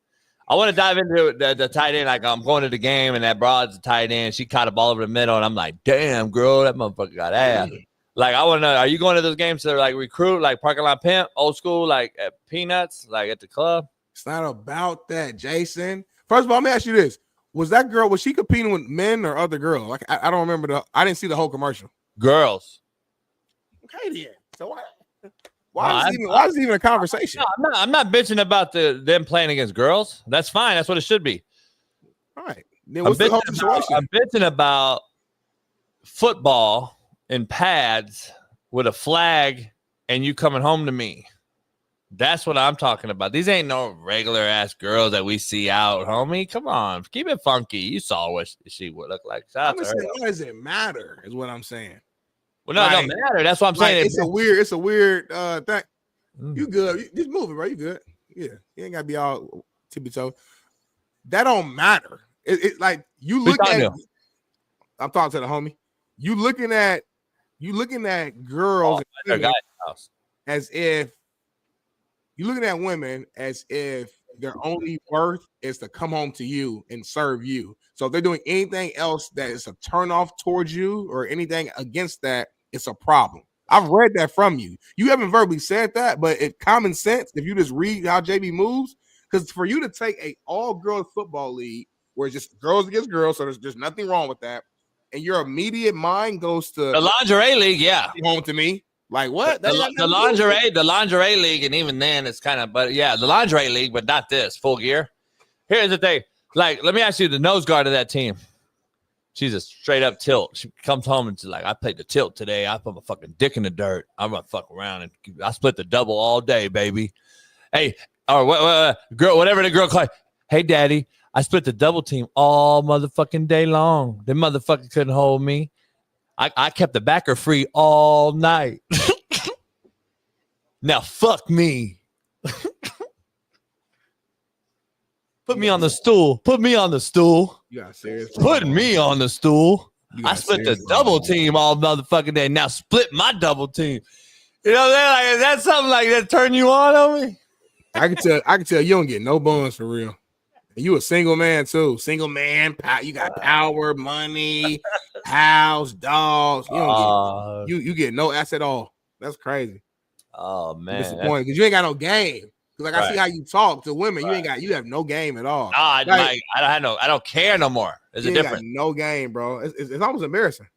I want to dive into the tight end. Like, I'm going to the game, and that broad's a tight end. She caught a ball over the middle, and I'm like, damn, girl, that motherfucker got ass. Like, I want to know, are you going to those games to, like, recruit, like, parking lot pimp, old school, like, at Peanuts, like, at the club? It's not about that, Jason. First of all, let me ask you this. Was she competing with men or other girls? Like, I don't remember I didn't see the whole commercial. Girls. Okay, then. So why is it even a conversation? No, I'm not bitching about them playing against girls. That's fine. That's what it should be. All right. Then what's the whole situation? I'm bitching about football in pads with a flag and you coming home to me. That's what I'm talking about. These ain't no regular ass girls that we see out, homie. Come on, keep it funky. You saw what she would look like. Why does it matter? Is what I'm saying. Well, no, it don't matter. That's what I'm saying. It's a weird thing. You good? Just move it, bro. You good? Yeah, you ain't gotta be all tippy toe. That don't matter. It like you look at. I'm talking to the homie. You looking at girls as if you're looking at women as if their only worth is to come home to you and serve you. So if they're doing anything else that is a turnoff towards you or anything against that, it's a problem. I've read that from you. You haven't verbally said that, but it's common sense if you just read how JB moves. Because for you to take a all-girls football league where it's just girls against girls, so there's nothing wrong with that, and your immediate mind goes to the lingerie league, yeah, home to me. Like what? The lingerie league, and even then it's kind of, but yeah, the lingerie league, but not this full gear. Here's the thing. Like, let me ask you, the nose guard of that team. She's a straight up tilt. She comes home and she's like, I played the tilt today. I put my fucking dick in the dirt. I'm gonna fuck around and I split the double all day, baby. Hey, or girl, whatever the girl calls. Hey, daddy, I split the double team all motherfucking day long. The motherfucker couldn't hold me. I kept the backer free all night. Now fuck me. Put me on the stool. Put me on the stool. You got serious. Put me on the stool. I split the double team all motherfucking day. Now split my double team. You know what I'm saying? Like, is that something like that turn you on me? I can tell you don't get no buns for real. You a single man too. Single man, you got power, money, house, dogs. You don't get you get no ass at all. That's crazy. Oh man, I'm disappointed because you ain't got no game. Because I see how you talk to women. You have no game at all. I don't care no more. There's a difference. No game, bro. It's almost embarrassing.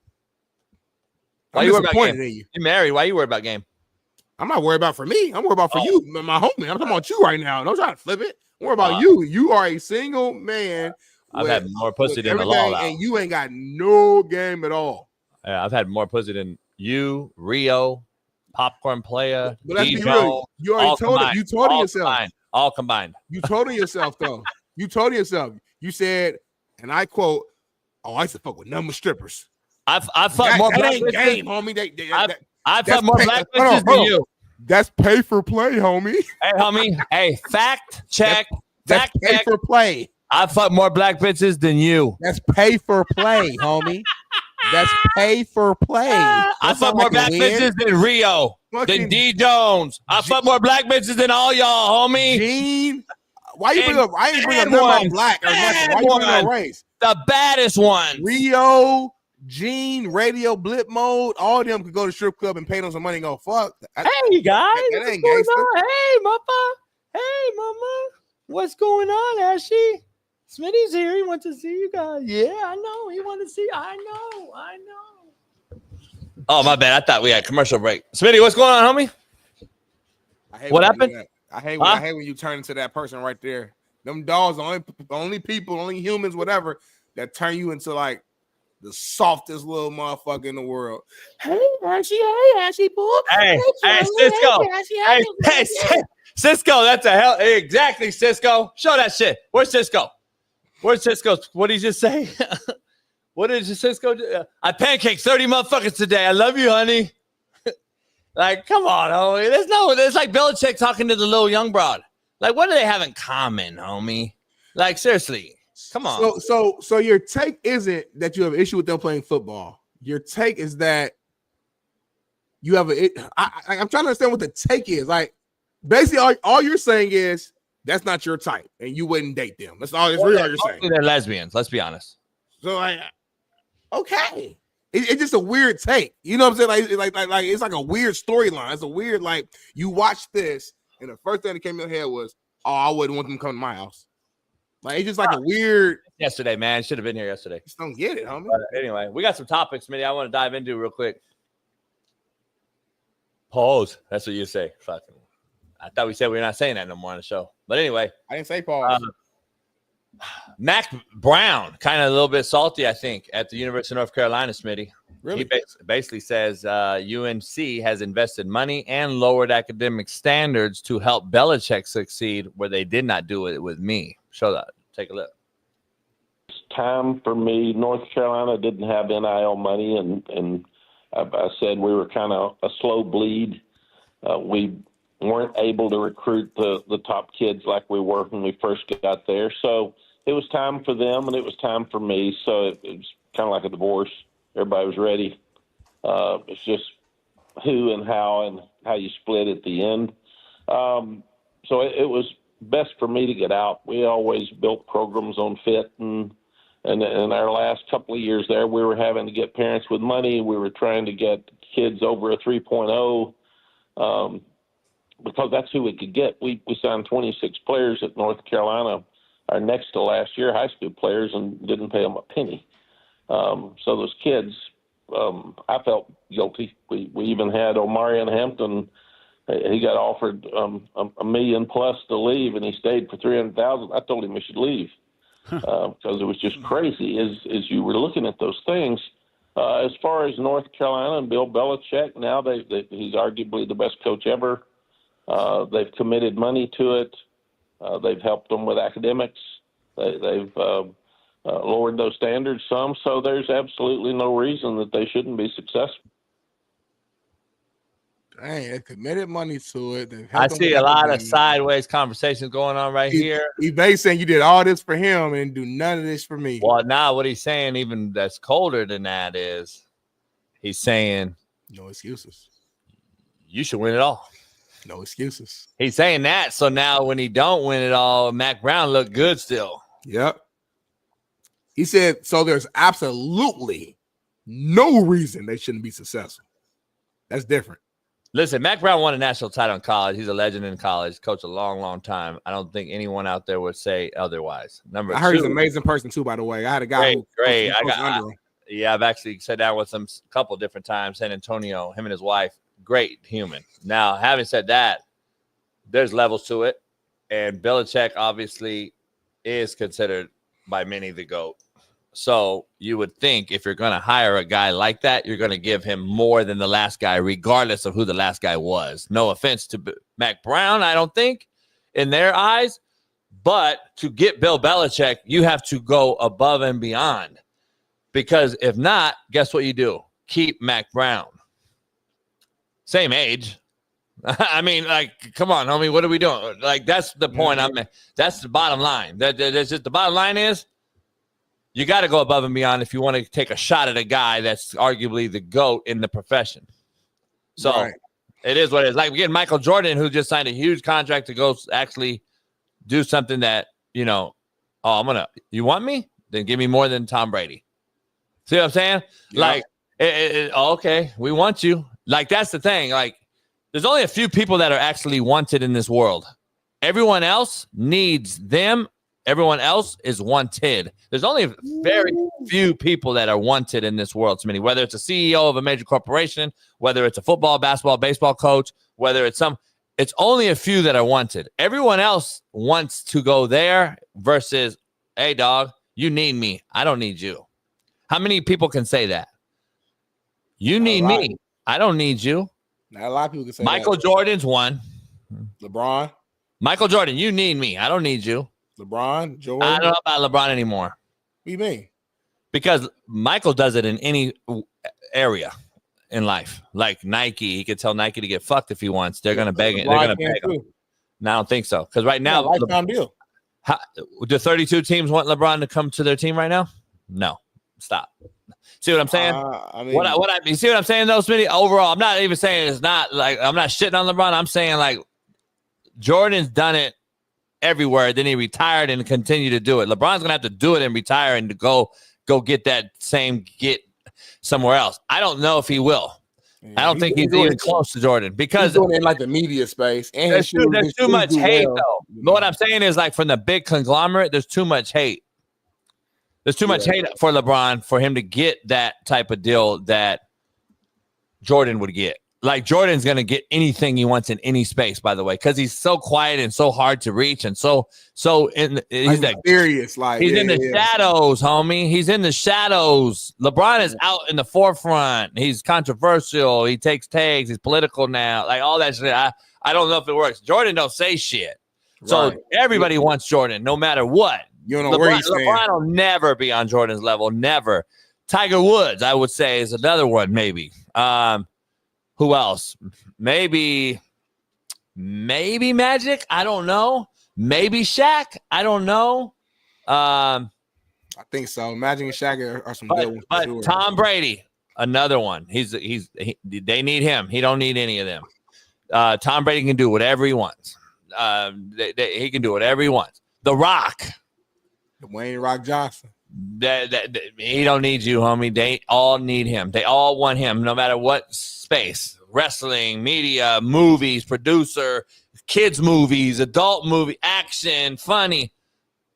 Why you worried about game? You married? Why you worried about game? I'm not worried about for me. I'm worried about for you, my homie. I'm talking about you right now. Don't try to flip it. I'm worried about you. You are a single man. I've had more pussy than the law, and you ain't got no game at all. Yeah, I've had more pussy than you, Rio, Popcorn Player. But let's be real. You already told it. You told yourself. All combined. You told yourself though. You told yourself. You said, and I quote, "Oh, I used to fuck with number strippers." I fuck more black bitches. Game, homie. I fuck more black bitches than you. That's pay for play, homie. Hey, homie. Hey, fact check. That's pay for play. I fuck more black bitches than you. That's pay for play, homie. That's pay for play. I fuck more black bitches than Rio, than D Jones. I fuck more black bitches than all y'all, homie. Gene, why you bring up? I ain't bring up none about black or nothing. Why you bring up race? The baddest one. Rio, Gene, Radio, Blip Mode, all of them could go to strip club and pay them some money and go fuck. Hey guys, that ain't gangster. Hey mama, what's going on, Ashley? Smitty's here. He wants to see you guys. Yeah, I know. He wants to see. I know. Oh, my bad. I thought we had commercial break. Smitty, what's going on, homie? What happened? I hate when you turn into that person right there. Them dogs, only people, only humans, whatever, that turn you into like the softest little motherfucker in the world. Hey, Ashy, boy. Hey, Cisco. Hey, Cisco. That's a hell. Exactly, Cisco. Show that shit. Where's Cisco? Where's Cisco? What did he just say? What did Cisco do? I pancaked 30 motherfuckers today. I love you, honey. Like, come on, homie. It's like Belichick talking to the little young broad. Like, what do they have in common, homie? Like, seriously, come on. So your take isn't that you have an issue with them playing football. Your take is that you have I'm trying to understand what the take is. Like, basically, all you're saying is that's not your type, and you wouldn't date them. That's all. That's really all you're saying. They're lesbians. Let's be honest. So like, okay, it's just a weird take. You know what I'm saying? Like it's like a weird storyline. It's a weird like you watch this, and the first thing that came in your head was, "Oh, I wouldn't want them to come to my house." Like it's just like a weird. Yesterday, man, should have been here yesterday. Just don't get it, homie. But anyway, we got some topics, Smitty. I want to dive into real quick. Pause. That's what you say. Fucking. I thought we said we're not saying that no more on the show. But anyway, I didn't say pause. Mac Brown, kind of a little bit salty, I think, at the University of North Carolina, Smitty. Really? He basically says UNC has invested money and lowered academic standards to help Belichick succeed where they did not do it with me. Show that. Take a look. It's time for me. North Carolina didn't have NIL money, and I said we were kind of a slow bleed. We weren't able to recruit the top kids like we were when we first got there. So it was time for them, and it was time for me. So it was kind of like a divorce. Everybody was ready. It's just who and how you split at the end. So it was best for me to get out. We always built programs on fit, and in our last couple of years there, we were having to get parents with money. We were trying to get kids over a 3.0 because that's who we could get. We signed 26 players at North Carolina, our next to last year, high school players, and didn't pay them a penny. So those kids, I felt guilty. We even had Omarion Hampton. He got offered $1 million plus to leave, and he stayed for $300,000. I told him he should leave because it was just crazy. As you were looking at those things, as far as North Carolina and Bill Belichick, now he's arguably the best coach ever. They've committed money to it. They've helped them with academics. They've lowered those standards some, so there's absolutely no reason that they shouldn't be successful. Dang, they committed money to it. I see a lot of sideways conversations going on right here. He basically saying you did all this for him and do none of this for me. Well, now what he's saying, even that's colder than that, is he's saying no excuses. You should win it all. No excuses. He's saying that, so now when he don't win it all, Mac Brown look good still. Yep. He said, so there's absolutely no reason they shouldn't be successful. That's different. Listen, Mac Brown won a national title in college. He's a legend in college. Coached a long, long time. I don't think anyone out there would say otherwise. I heard he's an amazing person too, by the way. I had a guy great. I've actually sat down with him a couple different times. San Antonio, him and his wife, great human. Now, having said that, there's levels to it, and Belichick obviously is considered by many the GOAT. So you would think if you're going to hire a guy like that, you're going to give him more than the last guy, regardless of who the last guy was. No offense to Mac Brown, I don't think, in their eyes. But to get Bill Belichick, you have to go above and beyond. Because if not, guess what you do? Keep Mac Brown. Same age. I mean, like, come on, homie, what are we doing? Like, that's the point I'm making. That's the bottom line. That's just the bottom line is you got to go above and beyond if you want to take a shot at a guy that's arguably the GOAT in the profession. So It is what it is. Like, we get Michael Jordan, who just signed a huge contract to go actually do something that, you want me? Then give me more than Tom Brady. See what I'm saying? Yeah. Like, okay, we want you. Like, that's the thing. Like, there's only a few people that are actually wanted in this world. Everyone else needs them. Everyone else is wanted. There's only very few people that are wanted in this world, Smitty, whether it's a CEO of a major corporation, whether it's a football, basketball, baseball coach, whether it's it's only a few that are wanted. Everyone else wants to go there versus, hey, dog, you need me. I don't need you. How many people can say that? You need me. I don't need you. Not a lot of people can say Michael Jordan's one. LeBron. Michael Jordan, you need me. I don't need you. LeBron, Jordan. I don't know about LeBron anymore. What do you mean? Because Michael does it in any area in life. Like Nike, he could tell Nike to get fucked if he wants. They're going to beg it. They're going to beg him. No, I don't think so. Because right now, lifetime deal. Do 32 teams want LeBron to come to their team right now? No. Stop. See what I'm saying? You see what I'm saying, though, Smitty? Overall, I'm not even saying it's not like I'm not shitting on LeBron. I'm saying like Jordan's done it everywhere. Then he retired and continued to do it. LeBron's going to have to do it and retire and to go get that same get somewhere else. I don't know if he will. Yeah, I don't think he's even close to Jordan because he's doing it in like the media space. And there's too much hate, though. But what I'm saying is, like, from the big conglomerate, there's too much hate. There's too much hate for LeBron for him to get that type of deal that Jordan would get. Like, Jordan's going to get anything he wants in any space, by the way, because he's so quiet and so hard to reach and he's serious. Like, he's in the shadows, homie. He's in the shadows. LeBron is out in the forefront. He's controversial. He takes tags. He's political now. Like, all that shit. I don't know if it works. Jordan don't say shit. So everybody wants Jordan, no matter what. You don't know where he's saying. LeBron will never be on Jordan's level. Never. Tiger Woods, I would say, is another one, maybe. Who else? Maybe Magic. I don't know. Maybe Shaq. I don't know. I think so. Magic and Shaq are some good ones. But sure. Tom Brady, another one. They need him. He don't need any of them. Tom Brady can do whatever he wants. He can do whatever he wants. The Rock. Dwayne Rock Johnson. He don't need you, homie. They all need him. They all want him, no matter what space. Wrestling, media, movies, producer, kids movies, adult movie, action, funny.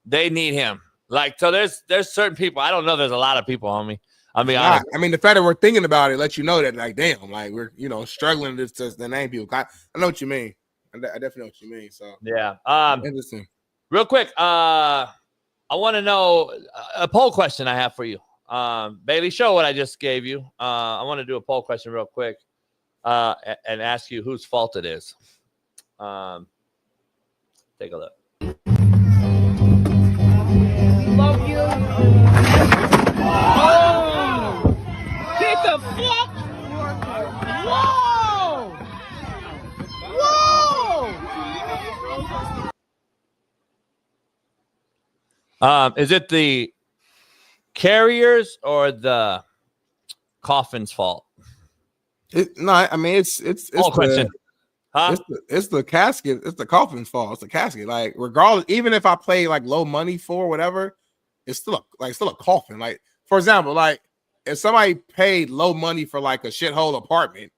They need him. Like, so there's certain people. I don't know. There's a lot of people, homie. I'll be honest. I mean, the fact that we're thinking about it lets you know that, like, damn, like, we're struggling to name people. I know what you mean. I definitely know what you mean. So yeah. Interesting. Real quick, I want to know a poll question I have for you. Bailey, show what I just gave you. I want to do a poll question real quick and ask you whose fault it is. Take a look. Love you. Oh! Get the fuck! Whoa! Whoa! Is it the carriers or the coffin's fault? No, I mean it's question. It's the casket. It's the coffin's fault. It's the casket. Like, regardless, even if I play like low money for whatever, it's still a coffin. Like, for example, like if somebody paid low money for like a shithole apartment,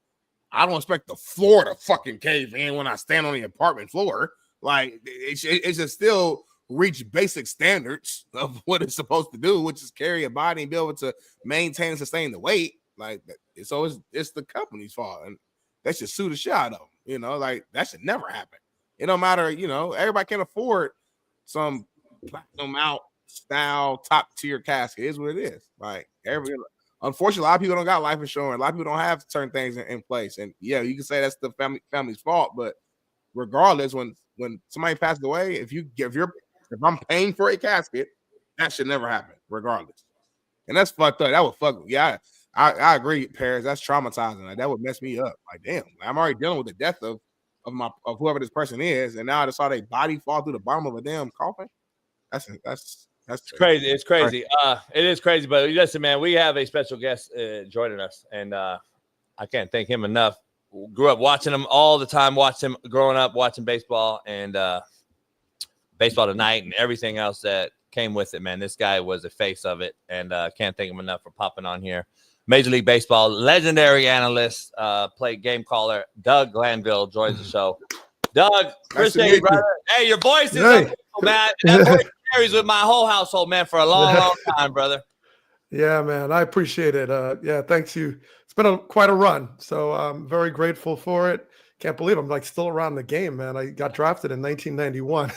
I don't expect the floor to fucking cave in when I stand on the apartment floor. Like, it should still reach basic standards of what it's supposed to do, which is carry a body and be able to maintain and sustain the weight. Like, so it's the company's fault, and they should sue the shit out of them. Like, that should never happen. It don't matter. Everybody can afford some platinum out style top tier casket. It is what it is. Like, unfortunately, a lot of people don't got life insurance. A lot of people don't have certain things in place, and yeah, you can say that's the family's fault. But regardless, when somebody passes away, if I'm paying for a casket, that should never happen, regardless. And that's fucked up. That would fuck. Yeah, I agree, Paris. That's traumatizing. Like, that would mess me up. Like, damn, I'm already dealing with the death of whoever this person is, and now I just saw their body fall through the bottom of a damn coffin. That's crazy. It's crazy. It is crazy. But listen, man, we have a special guest joining us, and I can't thank him enough. Grew up watching him all the time. Watched him growing up, watching baseball and Baseball Tonight and everything else that came with it, man. This guy was the face of it, and can't thank him enough for popping on here. Major League Baseball legendary analyst, play game caller, Doug Glanville joins the show. Doug, appreciate you, brother. Hey, your voice is unbelievable, man. That voice carries with my whole household, man, for a long, long time, brother. Yeah, man, I appreciate it. Yeah, thanks you. It's been quite a run, so I'm very grateful for it. Can't believe I'm like still around the game, man. I got drafted in 1991.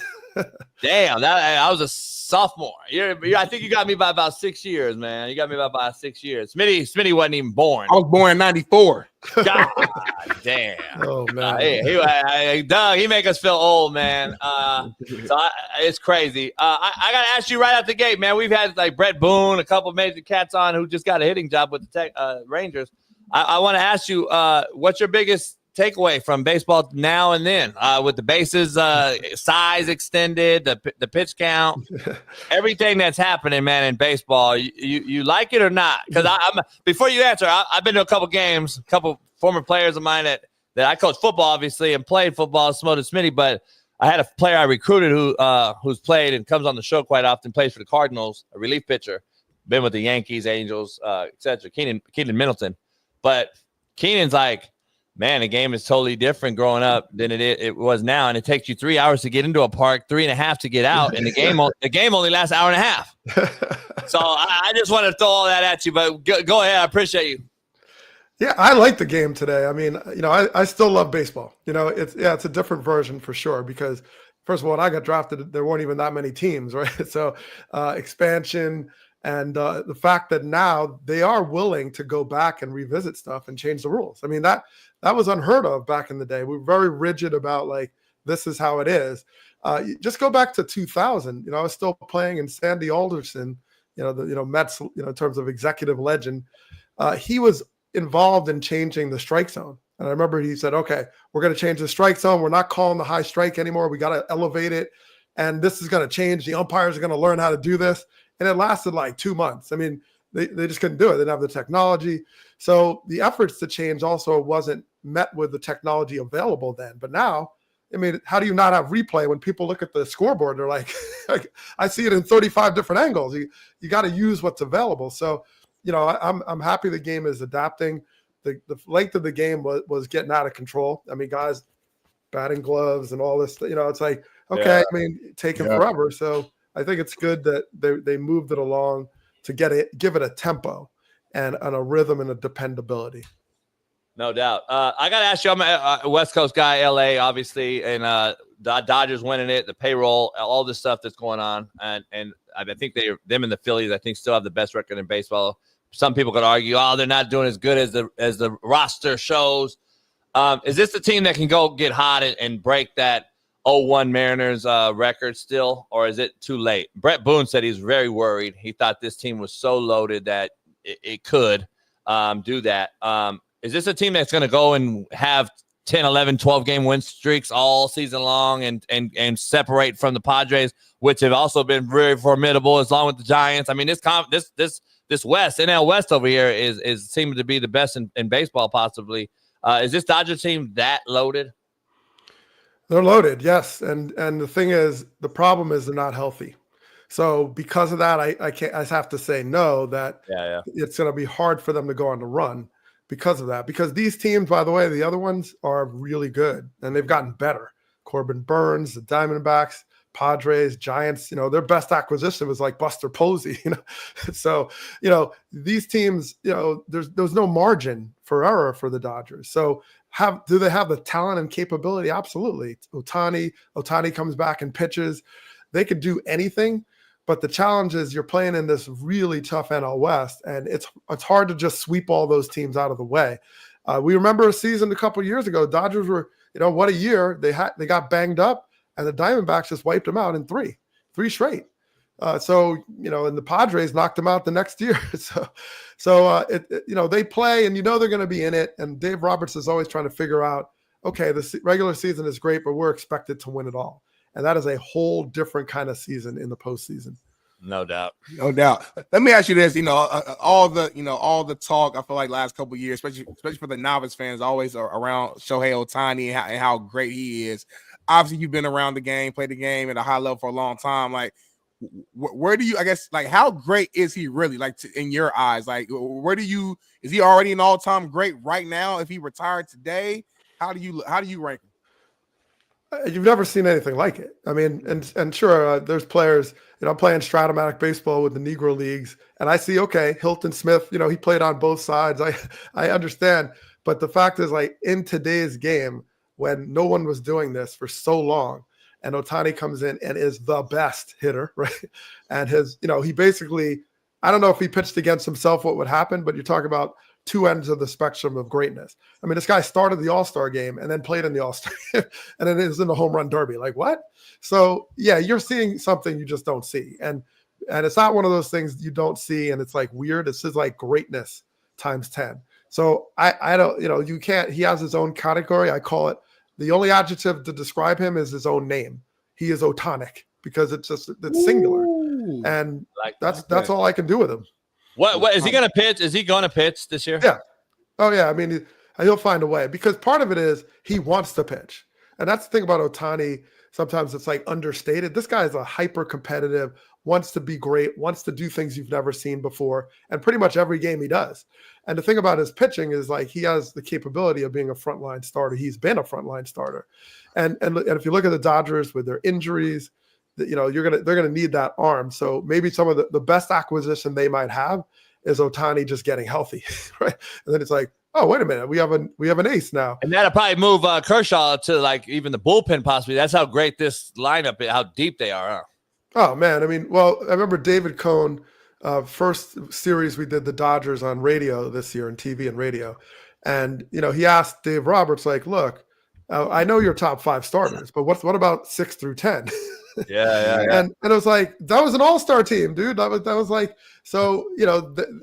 Damn, I was a sophomore. I think you got me by about 6 years, man. You got me by about 6 years. Smitty wasn't even born. I was born in 94. God damn. Oh, man. Doug, he make us feel old, man. It's crazy. I got to ask you right out the gate, man. We've had like Brett Boone, a couple of major cats on who just got a hitting job with the Rangers. I want to ask you, what's your biggest takeaway from baseball now and then, with the bases size extended, the pitch count, everything that's happening, man, in baseball? You like it or not? Because I'm before you answer, I've been to a couple games, a couple former players of mine that I coached football, obviously, and played football, Smitty, but I had a player I recruited who's played and comes on the show quite often, plays for the Cardinals, a relief pitcher, been with the Yankees, Angels, etc. Keenan Middleton. But Keenan's like, man, the game is totally different growing up than it was now, and it takes you 3 hours to get into a park, 3.5 to get out, and the game only lasts an hour and a half. So I just want to throw all that at you, but go ahead. I appreciate you. Yeah, I like the game today. I mean, I still love baseball. It's a different version for sure, because first of all, when I got drafted, there weren't even that many teams, right? So expansion and the fact that now they are willing to go back and revisit stuff and change the rules. I mean, that was unheard of back in the day. We were very rigid about like, this is how it is. Just go back to 2000. I was still playing, and Sandy Alderson, Mets, in terms of executive legend, he was involved in changing the strike zone. And I remember he said, okay, we're going to change the strike zone. We're not calling the high strike anymore. We got to elevate it. And this is going to change. The umpires are going to learn how to do this. And it lasted like 2 months. I mean, they just couldn't do it. They didn't have the technology. So the efforts to change also wasn't met with the technology available then. But now, I mean, how do you not have replay when people look at the scoreboard? They're like, I see it in 35 different angles. You got to use what's available. So, I'm happy the game is adapting. The length of the game was getting out of control. I mean, guys, batting gloves and all this, it's like, okay, yeah. I mean, taking forever. So I think it's good that they moved it along to give it a tempo and a rhythm and a dependability. No doubt. I got to ask you, I'm a West Coast guy, LA, obviously, and Dodgers winning it, the payroll, all this stuff that's going on. And I think them and the Phillies, I think, still have the best record in baseball. Some people could argue, they're not doing as good as the roster shows. Is this the team that can go get hot and break that 0-1 Mariners record still, or is it too late? Brett Boone said he's very worried. He thought this team was so loaded that it could do that. Is this a team that's going to go and have 10, 11, 12-game win streaks all season long and separate from the Padres, which have also been very formidable, as long with the Giants? I mean, this West, NL West over here is seeming to be the best in baseball, possibly. Is this Dodger team that loaded? They're loaded, yes. And the thing is, the problem is they're not healthy. So because of that, I have to say no, that it's going to be hard for them to go on the run because of that. Because these teams, by the way, the other ones are really good, and they've gotten better. Corbin Burns, the Diamondbacks, Padres, Giants, their best acquisition was like Buster Posey, So, these teams, there's no margin for error for the Dodgers. So do they have the talent and capability? Absolutely. Ohtani comes back and pitches. They could do anything, but the challenge is you're playing in this really tough NL West, and it's hard to just sweep all those teams out of the way. We remember a season a couple of years ago, Dodgers were, what a year. They got banged up, and the Diamondbacks just wiped them out in three straight. And the Padres knocked them out the next year. So they play, and they're going to be in it. And Dave Roberts is always trying to figure out, okay, the regular season is great, but we're expected to win it all. And that is a whole different kind of season in the postseason. No doubt. No doubt. Let me ask you this, all the talk, I feel like last couple of years, especially for the novice fans, always around Shohei Ohtani and how great he is. Obviously, you've been around the game, played the game at a high level for a long time. Like, where do you, how great is he really, in your eyes? Like, is he already an all-time great right now? If he retired today, how do you rank him? You've never seen anything like it. I mean, and sure, there's players, I'm playing Stratomatic baseball with the Negro Leagues, and I see, okay, Hilton Smith, he played on both sides. I understand. But the fact is, in today's game, when no one was doing this for so long, and Ohtani comes in and is the best hitter, right? And he basically, I don't know if he pitched against himself, what would happen, but you're talking about two ends of the spectrum of greatness. I mean, this guy started the All-Star game and then played in the All-Star and then is in the home run derby. Like, what? So yeah, you're seeing something you just don't see. And it's not one of those things you don't see and it's like weird. It's just like greatness times 10. So I don't, you can't, he has his own category. I call it, the only adjective to describe him is his own name. He is Otanic because it's singular. And that's all I can do with him. What is he going to pitch? Is he going to pitch this year? Yeah. Oh yeah. I mean, he'll find a way because part of it is he wants to pitch. And that's the thing about Ohtani. sometimes it's like understated. This guy is a hyper competitive, wants to be great, wants to do things you've never seen before, and pretty much every game he does. And the thing about his pitching is like he has the capability of being a frontline starter. He's been a frontline starter, and if you look at the Dodgers with their injuries, they're gonna need that arm. So maybe some of the best acquisition they might have is Ohtani just getting healthy, right? And then it's like, oh, wait a minute, we have an ace now, and that'll probably move Kershaw to like even the bullpen possibly. That's how great this lineup is, how deep they are. Huh? Oh man, I mean, well, I remember David Cohn, first series we did the Dodgers on radio this year, on TV and radio, and he asked Dave Roberts like, look, I know you're top 5 starters, but what about 6 through 10? Yeah. And it was like, that was an all-star team, dude. That was like, so,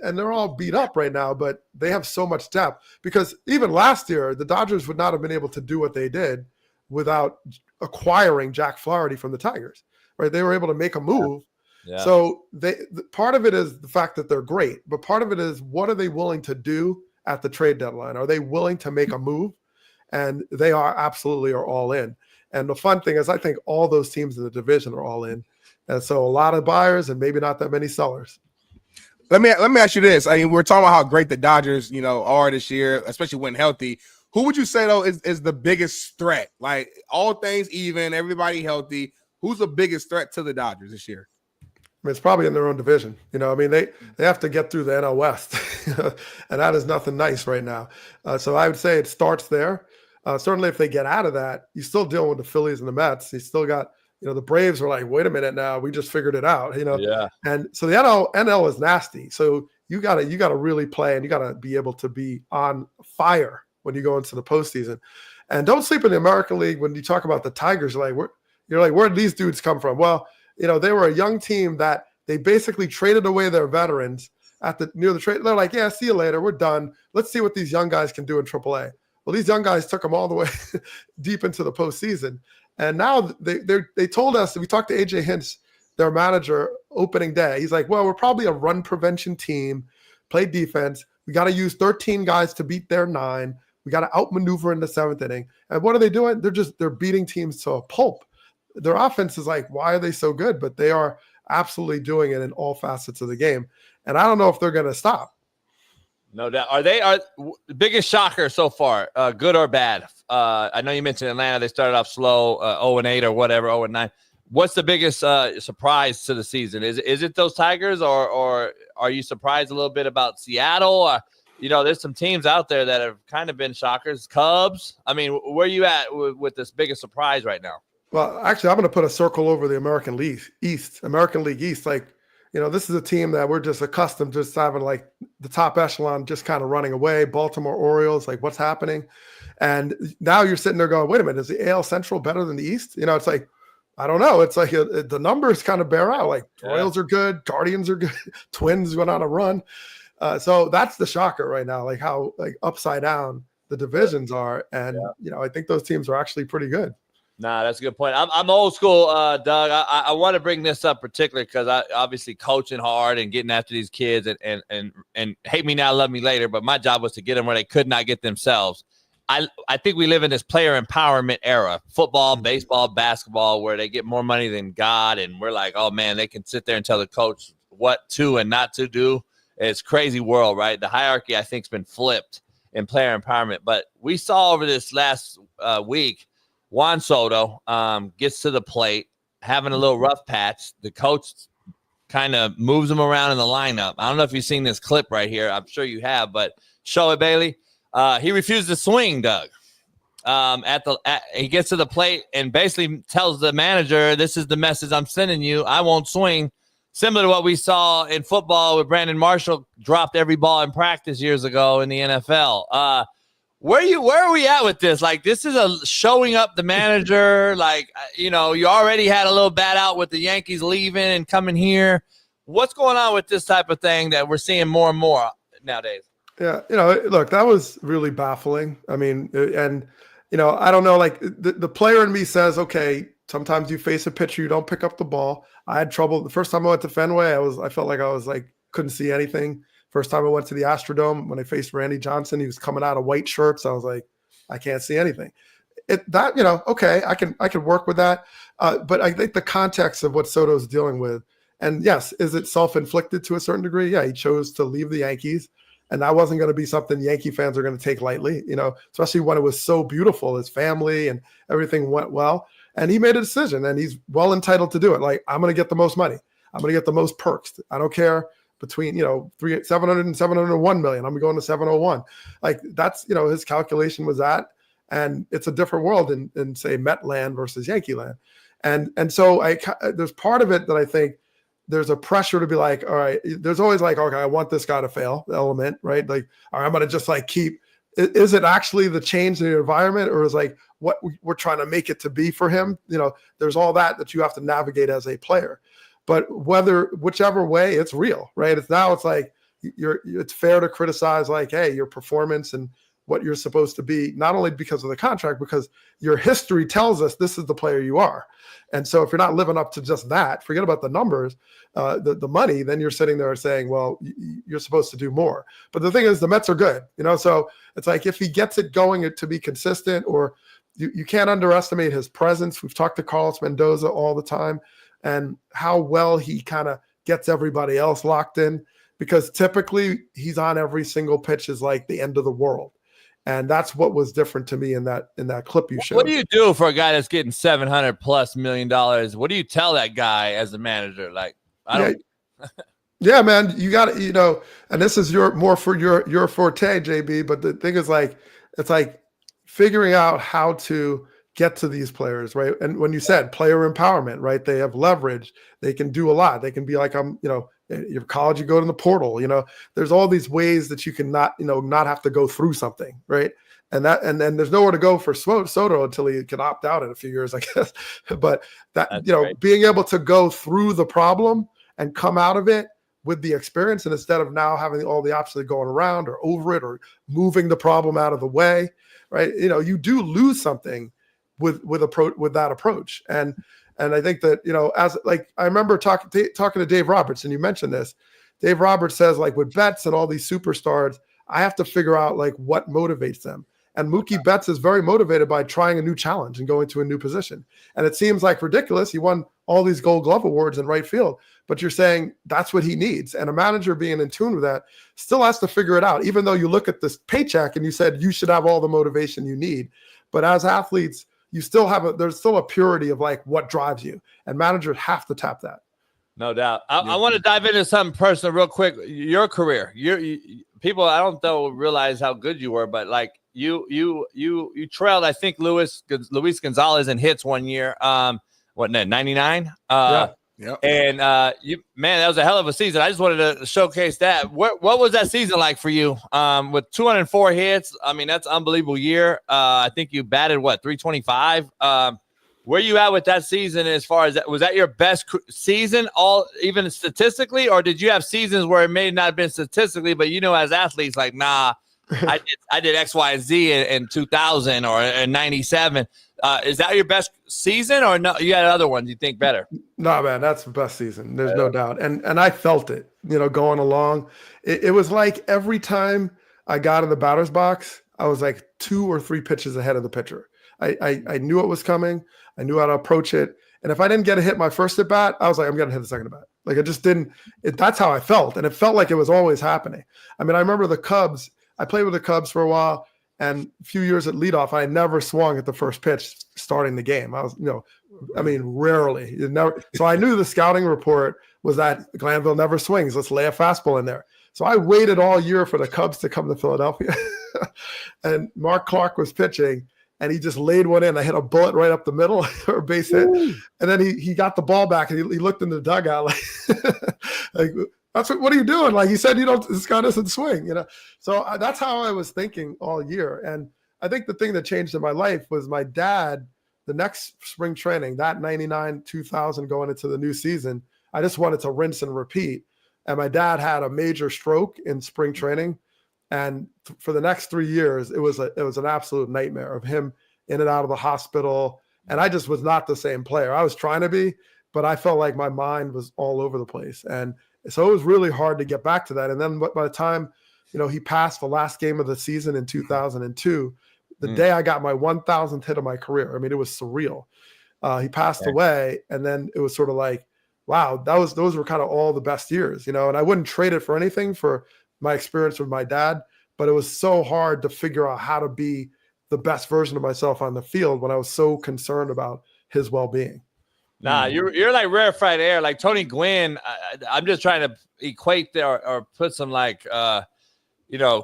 and they're all beat up right now, but they have so much depth, because even last year, the Dodgers would not have been able to do what they did without acquiring Jack Flaherty from the Tigers, right? They were able to make a move. Yeah. So part of it is the fact that they're great, but part of it is, what are they willing to do at the trade deadline? Are they willing to make a move? And they absolutely are all in. And the fun thing is, I think all those teams in the division are all in. And so a lot of buyers and maybe not that many sellers. Let me ask you this. I mean, we're talking about how great the Dodgers, are this year, especially when healthy. Who would you say, though, is the biggest threat? Like, all things even, everybody healthy. Who's the biggest threat to the Dodgers this year? I mean, it's probably in their own division. They have to get through the NL West, and that is nothing nice right now. So I would say it starts there. Certainly if they get out of that, you're still dealing with the Phillies and the Mets. You still got, the Braves are like, wait a minute now, we just figured it out, Yeah. And so the NL is nasty. So you gotta really play, and you gotta be able to be on fire when you go into the postseason. And don't sleep in the American League. When you talk about the Tigers, you're like, where did these dudes come from? Well, they were a young team that they basically traded away their veterans near the trade. They're like, yeah, see you later. We're done. Let's see what these young guys can do in AAA. Well, these young guys took them all the way deep into the postseason. And now they told us, we talked to AJ Hinch, their manager, opening day. He's like, well, we're probably a run prevention team, play defense. We got to use 13 guys to beat their 9. We got to outmaneuver in the 7th inning. And what are they doing? They're beating teams to a pulp. Their offense is like, why are they so good? But they are absolutely doing it in all facets of the game. And I don't know if they're going to stop. No doubt. Are the biggest shocker so far, good or bad? I know you mentioned Atlanta. They started off slow, 0-8 or whatever, 0-9. What's the biggest surprise to the season? Is it those Tigers, or are you surprised a little bit about Seattle? There's some teams out there that have kind of been shockers. Cubs. I mean, where are you at with this biggest surprise right now? Well, actually, I'm going to put a circle over the American League East. Like, this is a team that we're just accustomed to just having like the top echelon just kind of running away. Baltimore Orioles, like, what's happening? And now you're sitting there going, wait a minute, is the AL Central better than the East? It's like, I don't know. It's like the numbers kind of bear out. Like, Royals are good, Guardians are good, Twins went on a run. So that's the shocker right now, like how like upside down the divisions are. And, I think those teams are actually pretty good. Nah, that's a good point. I'm old school, Doug. I want to bring this up particularly because I obviously coaching hard and getting after these kids and hate me now, love me later. But my job was to get them where they could not get themselves. I think we live in this player empowerment era, football, baseball, basketball, where they get more money than God. And we're like, oh, man, they can sit there and tell the coach what to and not to do. It's crazy world, right? The hierarchy, I think, has been flipped in player empowerment. But we saw over this last week, Juan Soto gets to the plate, having a little rough patch. The coach kind of moves him around in the lineup. I don't know if you've seen this clip right here. I'm sure you have, but show it, Bailey. He refused to swing, Doug. He gets to the plate and basically tells the manager, this is the message I'm sending you. I won't swing. Similar to what we saw in football with Brandon Marshall dropped every ball in practice years ago in the NFL. Where are we at with this? Like, this is a showing up the manager. Like, you already had a little bat out with the Yankees leaving and coming here. What's going on with this type of thing that we're seeing more and more nowadays? Yeah, look, that was really baffling. I mean, and, I don't know, like the player in me says, okay, sometimes you face a pitcher, you don't pick up the ball. I had trouble. The first time I went to Fenway, I felt like I was like, couldn't see anything. First time I went to the Astrodome, when I faced Randy Johnson, he was coming out of white shirts. I was like, I can't see anything. that, you know, okay, I can work with that. But I think the context of what Soto's dealing with, and yes, is it self-inflicted to a certain degree? Yeah, he chose to leave the Yankees, and that wasn't going to be something Yankee fans are going to take lightly, you know, especially when it was so beautiful, his family and everything went well. And he made a decision, and he's well entitled to do it. Like, I'm going to get the most money. I'm going to get the most perks. I don't care between, you know, 700 and 701 million. I'm going to 701. Like, that's, you know, his calculation was that. And it's a different world in say, Met land versus Yankee land. And so there's part of it that I think there's a pressure to be like, all right, there's always like, okay, I want this guy to fail element, right? Like, all right, I'm going to just like keep, is it actually the change in the environment, or is like what we're trying to make it to be for him? You know, there's all that you have to navigate as a player. But whichever way, it's real, right? It's like it's fair to criticize like, hey, your performance and what you're supposed to be, not only because of the contract, because your history tells us this is the player you are. And so if you're not living up to just that, forget about the numbers, the money, then you're sitting there saying, well, you're supposed to do more. But the thing is, the Mets are good, you know? So it's like, if he gets it going to be consistent, or you can't underestimate his presence. We've talked to Carlos Mendoza all the time, and how well he kind of gets everybody else locked in, because typically he's on every single pitch is like the end of the world. And that's what was different to me in that clip you showed. What do you do for a guy that's getting $700+ million? What do you tell that guy as a manager? Like, I don't. Yeah, man, you got to, you know, and this is more for your forte, JB. But the thing is, like, it's like figuring out how to get to these players, right? And when you said player empowerment, right? They have leverage. They can do a lot. They can be like, you know, your college, you go to the portal, you know, there's all these ways that you can not have to go through something, right? And then there's nowhere to go for Soto until he can opt out in a few years, I guess. But that's right. Being able to go through the problem and come out of it with the experience, and instead of now having all the options of going around or over it or moving the problem out of the way, right? You know, you do lose something with that approach. And I think that, you know, as like, I remember talking to Dave Roberts, and you mentioned this. Dave Roberts says, like, with Betts and all these superstars, I have to figure out like what motivates them. And Mookie Betts is very motivated by trying a new challenge and going to a new position. And it seems like ridiculous. He won all these Gold Glove awards in right field, but you're saying that's what he needs. And a manager being in tune with that still has to figure it out, even though you look at this paycheck and you said you should have all the motivation you need. But as athletes, you still have there's still a purity of like what drives you, and managers have to tap that. No doubt. I want to dive into something personal real quick. Your career, people, I don't realize how good you were, but like you trailed, I think, Luis Gonzalez in hits one year. 99? Yeah. And man, that was a hell of a season. I just wanted to showcase that. What was that season like for you? With 204 hits, I mean, that's an unbelievable year. I think you batted 325. Where you at with that season as far as that? Was that your best season, even statistically, or did you have seasons where it may not have been statistically, but as athletes, like, nah, I did X, Y, and Z in 2000 or in 97. Is that your best season, or no? You had other ones you think better? No, man, that's the best season. There's no doubt. And I felt it, going along. It was like every time I got in the batter's box, I was like 2 or 3 pitches ahead of the pitcher. I knew it was coming. I knew how to approach it. And if I didn't get a hit my first at bat, I was like, I'm going to hit the second at bat. Like, I just didn't. That's how I felt. And it felt like it was always happening. I mean, I remember the Cubs. I played with the Cubs for a while. And a few years at leadoff, I never swung at the first pitch starting the game. I was, rarely. So I knew the scouting report was that Glanville never swings. Let's lay a fastball in there. So I waited all year for the Cubs to come to Philadelphia. And Mark Clark was pitching, and he just laid one in. I hit a bullet right up the middle, or base hit. Ooh. And then he got the ball back, and he looked in the dugout like what are you doing? Like, he said, this guy doesn't swing, So that's how I was thinking all year. And I think the thing that changed in my life was my dad, the next spring training, that 99, 2000 going into the new season, I just wanted to rinse and repeat. And my dad had a major stroke in spring training. And for the next 3 years, it was an absolute nightmare of him in and out of the hospital. And I just was not the same player. I was trying to be, but I felt like my mind was all over the place. And so it was really hard to get back to that. And then by the time, he passed the last game of the season in 2002, the day I got my 1,000th hit of my career. I mean, it was surreal. He passed away, and then it was sort of like, wow, those were kind of all the best years, you know. And I wouldn't trade it for anything for my experience with my dad, but it was so hard to figure out how to be the best version of myself on the field when I was so concerned about his well-being. Nah, you're like rarefied air, like Tony Gwynn. I'm just trying to equate there or put some like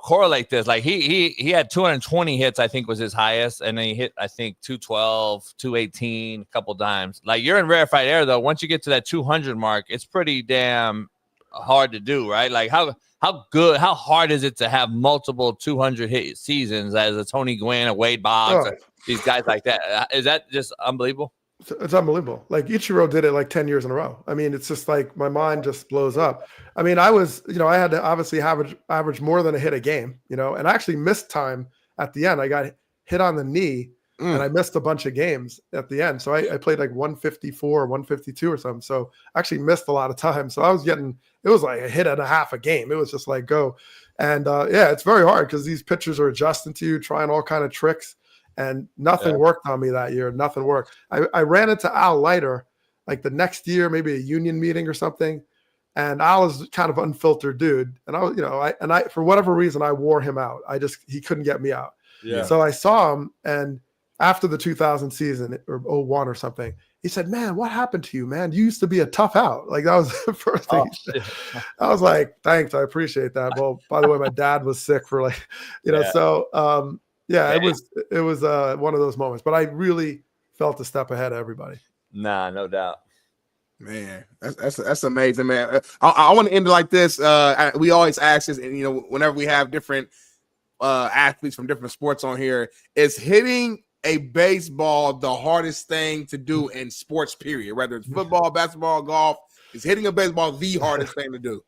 correlate this. Like he had 220 hits, I think was his highest, and then he hit I think 212, 218 a couple times. Like you're in rarefied air though. Once you get to that 200 mark, it's pretty damn hard to do, right? Like how hard is it to have multiple 200 hit seasons as a Tony Gwynn, a Wade Boggs, these guys like that? Is that just unbelievable? It's unbelievable. Like Ichiro did it like 10 years in a row. I mean, it's just like my mind just blows up. I mean, I was, I had to obviously average more than a hit a game, and I actually missed time at the end. I got hit on the knee and I missed a bunch of games at the end. So I played like 154, 152 or something. So I actually missed a lot of time. So I was it was like a hit and a half a game. It was just like go. And it's very hard because these pitchers are adjusting to you, trying all kind of tricks. And nothing worked on me that year. Nothing worked. I ran into Al Leiter like the next year, maybe a union meeting or something. And Al is kind of unfiltered dude. And I for whatever reason, I wore him out. He couldn't get me out. Yeah. So I saw him, and after the 2000 season or 01 or something, he said, "Man, what happened to you, man? You used to be a tough out." Like that was the first thing. I was like, "Thanks, I appreciate that." Well, by the way, my dad was sick for like, so. Yeah, it was one of those moments, but I really felt a step ahead of everybody. Nah, no doubt. Man, that's amazing, man. I want to end it like this. We always ask this, and whenever we have different athletes from different sports on here, is hitting a baseball the hardest thing to do in sports, period? Whether it's football, basketball, golf, is hitting a baseball the hardest thing to do?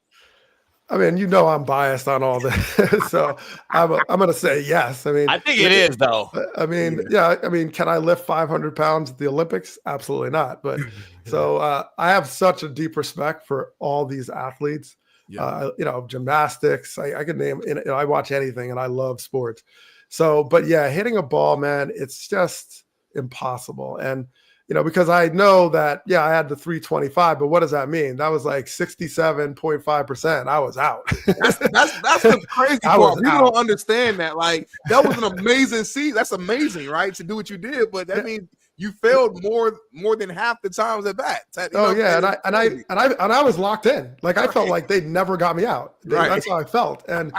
I mean, I'm biased on all this, so I'm going to say yes. I mean, I think it is, though. I mean, yeah. I mean, can I lift 500 pounds at the Olympics? Absolutely not. But so I have such a deep respect for all these athletes. Yeah. Gymnastics. I could name. I watch anything, and I love sports. So, but yeah, hitting a ball, man, it's just impossible. And because I know that, I had the 325, but what does that mean? That was like 67.5%. I was out. That's the crazy part. People don't understand that. Like, that was an amazing season. That's amazing, right? To do what you did, but that means you failed more than half the times at bat. And I was locked in. Like I felt like they never got me out. That's how I felt. And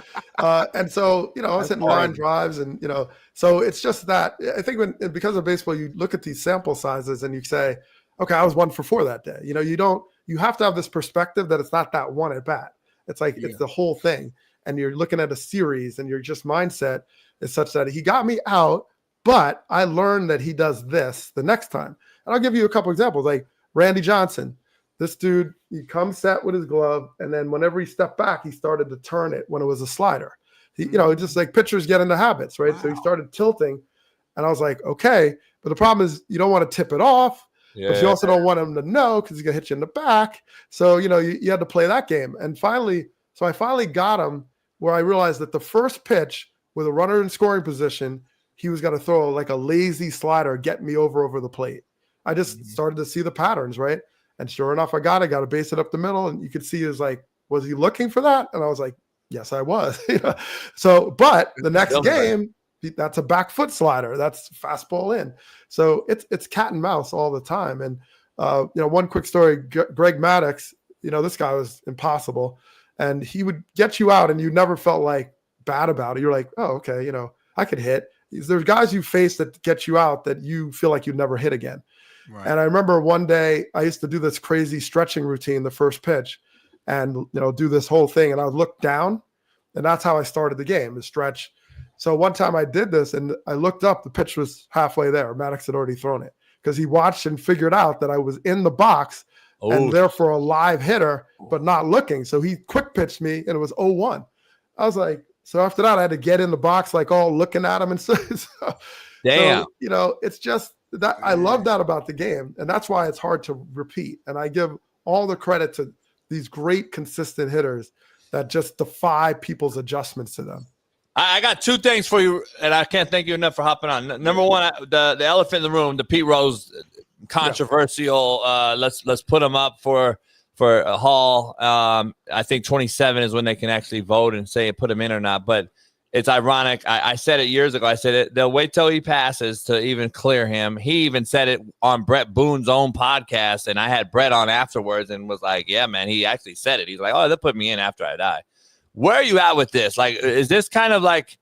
so I was hitting line drives, and so it's just that I think because of baseball, you look at these sample sizes and you say, okay, I was 1 for 4 that day. You have to have this perspective that it's not that one at bat. It's like it's the whole thing, and you're looking at a series, and your just mindset is such that he got me out. But I learned that he does this the next time. And I'll give you a couple examples. Like Randy Johnson, this dude, he comes set with his glove, and then whenever he stepped back, he started to turn it when it was a slider. Just like pitchers get into habits, right? Wow. So he started tilting, and I was like, okay. But the problem is you don't want to tip it off, but you also don't want him to know because he's going to hit you in the back. So, you had to play that game. And I finally got him where I realized that the first pitch with a runner in scoring position, he was going to throw like a lazy slider, get me over the plate. I just started to see the patterns, right? And sure enough, I got to base it up the middle. And you could see he was like, was he looking for that? And I was like, yes, I was. So, but the next game, that's a back foot slider. That's fastball in. So it's cat and mouse all the time. And, one quick story, Greg Maddux, this guy was impossible. And he would get you out and you never felt like bad about it. You're like, oh, okay, I could hit. There's guys you face that get you out that you feel like you'd never hit again. Right. And I remember one day I used to do this crazy stretching routine, the first pitch, and do this whole thing. And I would look down, and that's how I started the game, the stretch. So one time I did this, and I looked up, the pitch was halfway there. Maddox had already thrown it because he watched and figured out that I was in the box and therefore a live hitter, but not looking. So he quick pitched me, and it was 0-1. I was like, so after that, I had to get in the box, like all looking at him and stuff. Damn. So, it's just that I love that about the game. And that's why it's hard to repeat. And I give all the credit to these great, consistent hitters that just defy people's adjustments to them. I got two things for you, and I can't thank you enough for hopping on. Number one, the elephant in the room, the Pete Rose controversial. Let's put him up for a Hall. I think 27 is when they can actually vote and say put him in or not. But it's ironic. I said it years ago. I said it. They'll wait till he passes to even clear him. He even said it on Brett Boone's own podcast, and I had Brett on afterwards and was like, "Yeah, man." He actually said it. He's like, "Oh, they'll put me in after I die." Where are you at with this? Like, is this kind of like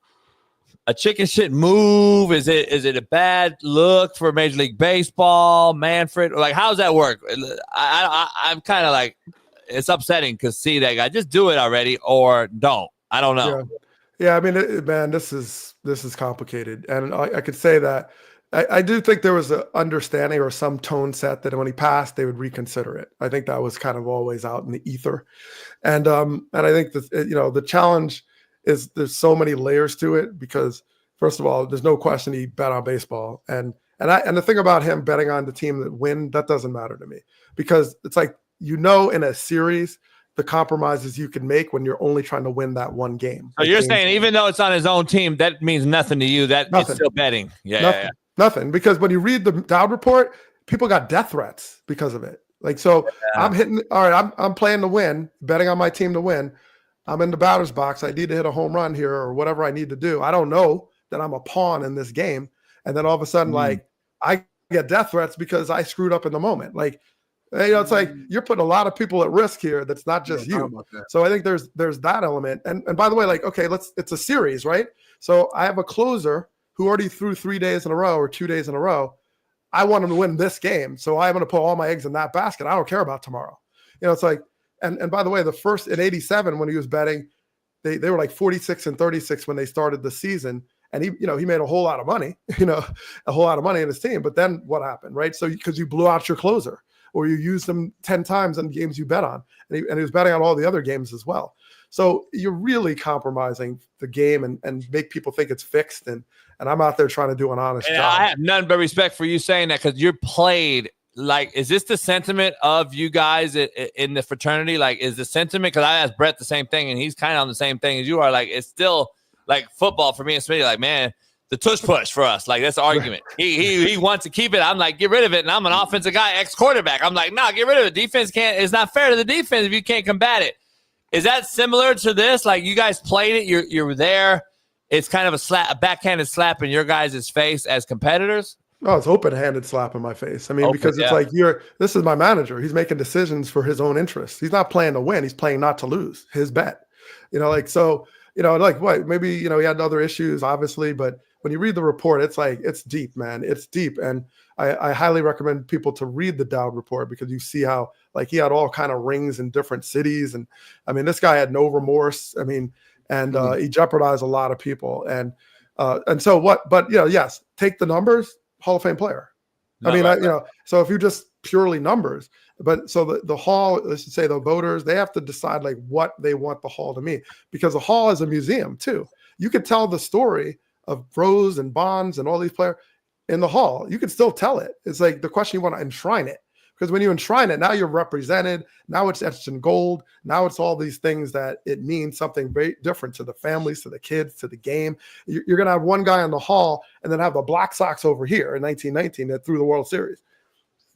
a chicken shit move? Is it a bad look for Major League Baseball, Manfred? Like, how does that work? I'm kind of like, it's upsetting because see that guy, just do it already or don't. I don't know. Yeah. I mean, man, this is complicated, and I could say that I do think there was an understanding or some tone set that when he passed, they would reconsider it. I think that was kind of always out in the ether. And I think that, the challenge is there's so many layers to it because first of all, there's no question he bet on baseball. And the thing about him betting on the team that win, that doesn't matter to me because it's like, in a series, the compromises you can make when you're only trying to win that one game. So you're saying even though it's on his own team, that means nothing to you. That it's still betting. Yeah. Nothing. Because when you read the Dowd report, people got death threats because of it. Like, so I'm hitting, all right, I'm playing to win, betting on my team to win. I'm in the batter's box. I need to hit a home run here or whatever I need to do. I don't know that I'm a pawn in this game. And then all of a sudden, like, I get death threats because I screwed up in the moment. Like, it's like you're putting a lot of people at risk here. That's not just you. So I think there's that element. And by the way, like, okay, it's a series, right? So I have a closer who already threw 3 days in a row or 2 days in a row. I want him to win this game. So I'm going to put all my eggs in that basket. I don't care about tomorrow. It's like, and by the way, the first in 87, when he was betting, they were like 46 and 36 when they started the season. And he made a whole lot of money, a whole lot of money in his team. But then what happened, right? So because you blew out your closer or you used them 10 times on games you bet on. And he was betting on all the other games as well. So you're really compromising the game and make people think it's fixed. And I'm out there trying to do an honest job. I have none but respect for you saying that because you're played. Like, is this the sentiment of you guys in the fraternity? Like, is the sentiment, because I asked Brett the same thing, and he's kind of on the same thing as you are. Like, it's still like football for me and Smitty. Like, man, the tush push for us. Like, that's the argument. He wants to keep it. I'm like, get rid of it. And I'm an offensive guy, ex-quarterback. I'm like, nah, get rid of it. Defense can't. It's not fair to the defense if you can't combat it. Is that similar to this? Like, you guys played it. You're there. It's kind of a backhanded slap in your guys' face as competitors. Oh, it's open-handed slap in my face. I mean, because it's like this is my manager. He's making decisions for his own interests. He's not playing to win. He's playing not to lose. His bet. Like what? Maybe, he had other issues, obviously, but when you read the report, it's like, it's deep, man. It's deep. And I highly recommend people to read the Dowd report because you see how, like, he had all kind of rings in different cities. And I mean, this guy had no remorse. I mean, and he jeopardized a lot of people. And so what, but, yes, take the numbers. Hall of Fame player. So if you just purely numbers, but so the Hall, let's just say the voters, they have to decide like what they want the Hall to mean because the Hall is a museum too. You could tell the story of Rose and Bonds and all these players in the Hall. You could still tell it. It's like the question, you want to enshrine it. Because when you enshrine it, now you're represented. Now it's etched in gold. Now it's all these things that it means something very different to the families, to the kids, to the game. You're going to have one guy in the Hall and then have the Black Sox over here in 1919 that threw the World Series.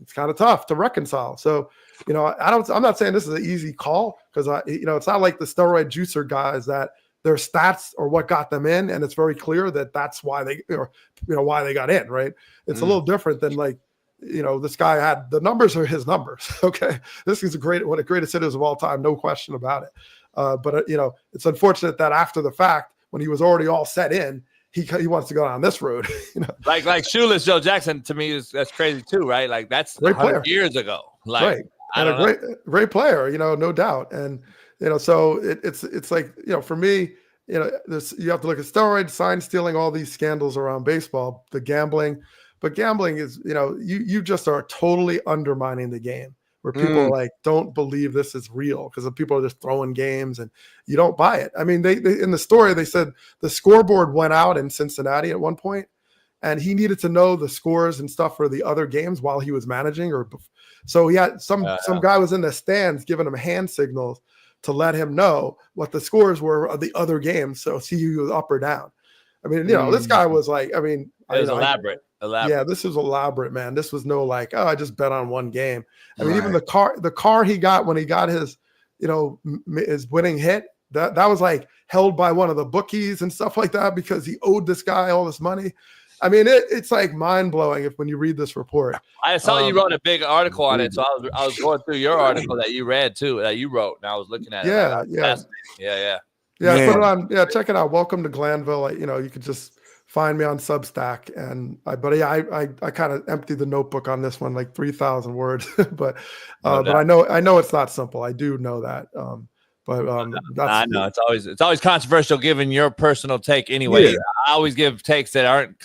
It's kind of tough to reconcile. So, I'm not saying this is an easy call because, it's not like the steroid juicer guys that their stats are what got them in. And it's very clear that that's why why they got in, right? It's a little different than like, this guy had the numbers are his numbers. Okay. This is one of the greatest hitters of all time. No question about it. But it's unfortunate that after the fact, when he was already all set in, he wants to go down this road. Like Shoeless Joe Jackson to me that's crazy too, right? Like that's great player. Years ago. Like, right. And a great player, no doubt. And, so it's like, for me, you have to look at steroids, sign stealing, all these scandals around baseball, the gambling. But gambling is, you just are totally undermining the game where people like don't believe this is real because people are just throwing games and you don't buy it. I mean, they in the story, they said the scoreboard went out in Cincinnati at one point and he needed to know the scores and stuff for the other games while he was managing so he had some guy was in the stands giving him hand signals to let him know what the scores were of the other games. So see who was up or down. I mean, this guy was like, I mean, it was elaborate. Yeah, this was elaborate, man. This was no like, oh, I just bet on one game. I mean, even the car he got when he got his, his winning hit, that was like held by one of the bookies and stuff like that because he owed this guy all this money. I mean, it's like mind blowing when you read this report. I saw you wrote a big article on it, so I was going through your article that you read too, that you wrote, and I was looking at it. Yeah. Put it on. Yeah, check it out. Welcome to Glanville. You could just find me on Substack, and I kind of emptied the notebook on this one, like 3,000 words, but I know it's not simple. I do know that. I know it's always controversial given your personal take anyway. Yeah. I always give takes that aren't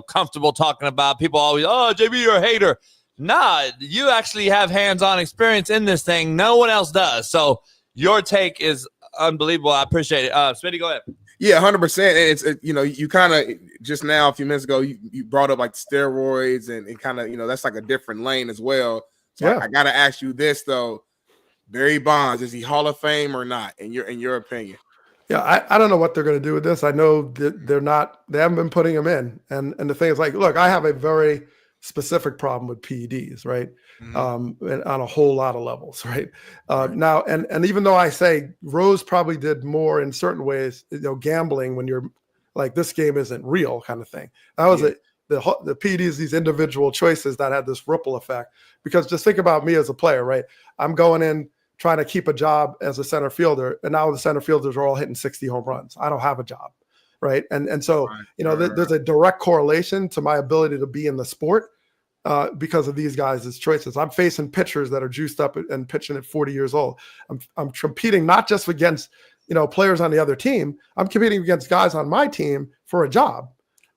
comfortable talking about. People always, oh, JB, you're a hater. Nah, you actually have hands-on experience in this thing. No one else does. So your take is unbelievable. I appreciate it. Smitty, go ahead. Yeah, 100%. And you kind of just now a few minutes ago you brought up like steroids and kind of that's like a different lane as well. So I gotta ask you this though. Barry Bonds, is he Hall of Fame or not? In your opinion? Yeah, I don't know what they're going to do with this. I know that they haven't been putting him in. And the thing is, like, look, I have a very specific problem with PEDs, right? Mm-hmm. And on a whole lot of levels, right? Now, and even though I say Rose probably did more in certain ways, gambling when you're like, this game isn't real kind of thing. That was the PEDs, these individual choices that had this ripple effect. Because just think about me as a player, right? I'm going in trying to keep a job as a center fielder, and now the center fielders are all hitting 60 home runs. I don't have a job, right? And so there's a direct correlation to my ability to be in the sport because of these guys' choices. I'm facing pitchers that are juiced up and pitching at 40 years old. I'm competing not just against players on the other team. I'm competing against guys on my team for a job,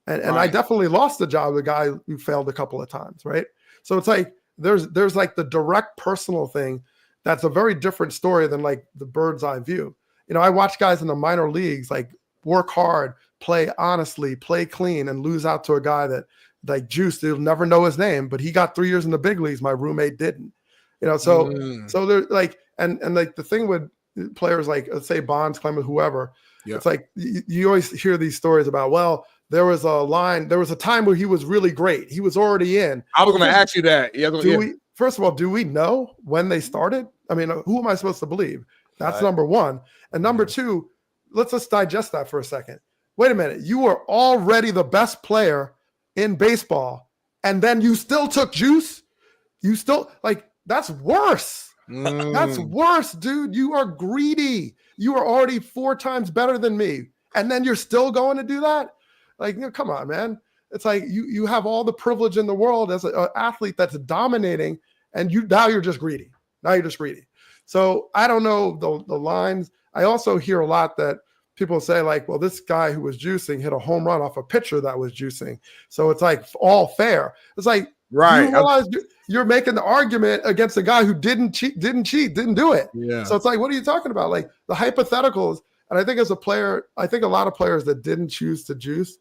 and I definitely lost the job of the guy who failed a couple of times, right? So it's like there's like the direct personal thing. That's a very different story than like the bird's eye view. I watch guys in the minor leagues like work hard, play honestly, play clean, and lose out to a guy that like juiced. You'll never know his name, but he got 3 years in the big leagues. My roommate didn't. So they're like, and like the thing with players like let's say Bonds, Clement, whoever, it's like you always hear these stories about, well, there was a time where he was really great. He was already in. I was going to ask you that. First of all, do we know when they started? I mean, who am I supposed to believe? That's number one. And number two, let's just digest that for a second. Wait a minute. You were already the best player in baseball, and then you still took juice? You still, like, that's worse. That's worse, dude. You are greedy. You are already 4 times better than me, and then you're still going to do that? Like, come on, man. It's like you have all the privilege in the world as an athlete that's dominating, and now you're just greedy. So I don't know the lines. I also hear a lot that people say like, well, this guy who was juicing hit a home run off a pitcher that was juicing. So it's like all fair. It's like, right. You realize you're making the argument against a guy who didn't cheat, didn't do it. Yeah. So it's like, what are you talking about? Like the hypotheticals. And I think as a player, I think a lot of players that didn't choose to juice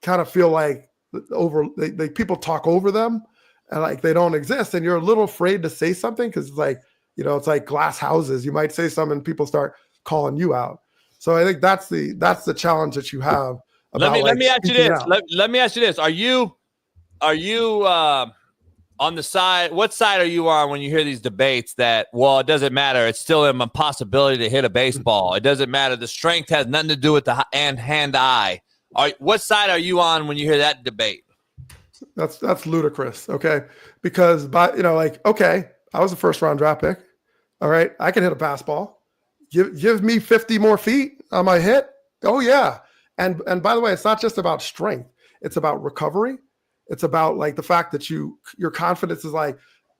kind of feel like people talk over them and like they don't exist, and you're a little afraid to say something because it's like it's like glass houses. You might say something and people start calling you out. So I think that's the challenge that you have. Let me ask you this. Let me ask you this. Are you on the side? What side are you on when you hear these debates that, well, it doesn't matter, it's still an impossibility to hit a baseball. It doesn't matter. The strength has nothing to do with the hand-eye. What side are you on when you hear that debate? That's ludicrous. Okay. Because okay, I was a first round draft pick. All right. I can hit a fastball. Give me 50 more feet on my hit. Oh yeah. And by the way, it's not just about strength. It's about recovery. It's about like the fact that your confidence is like,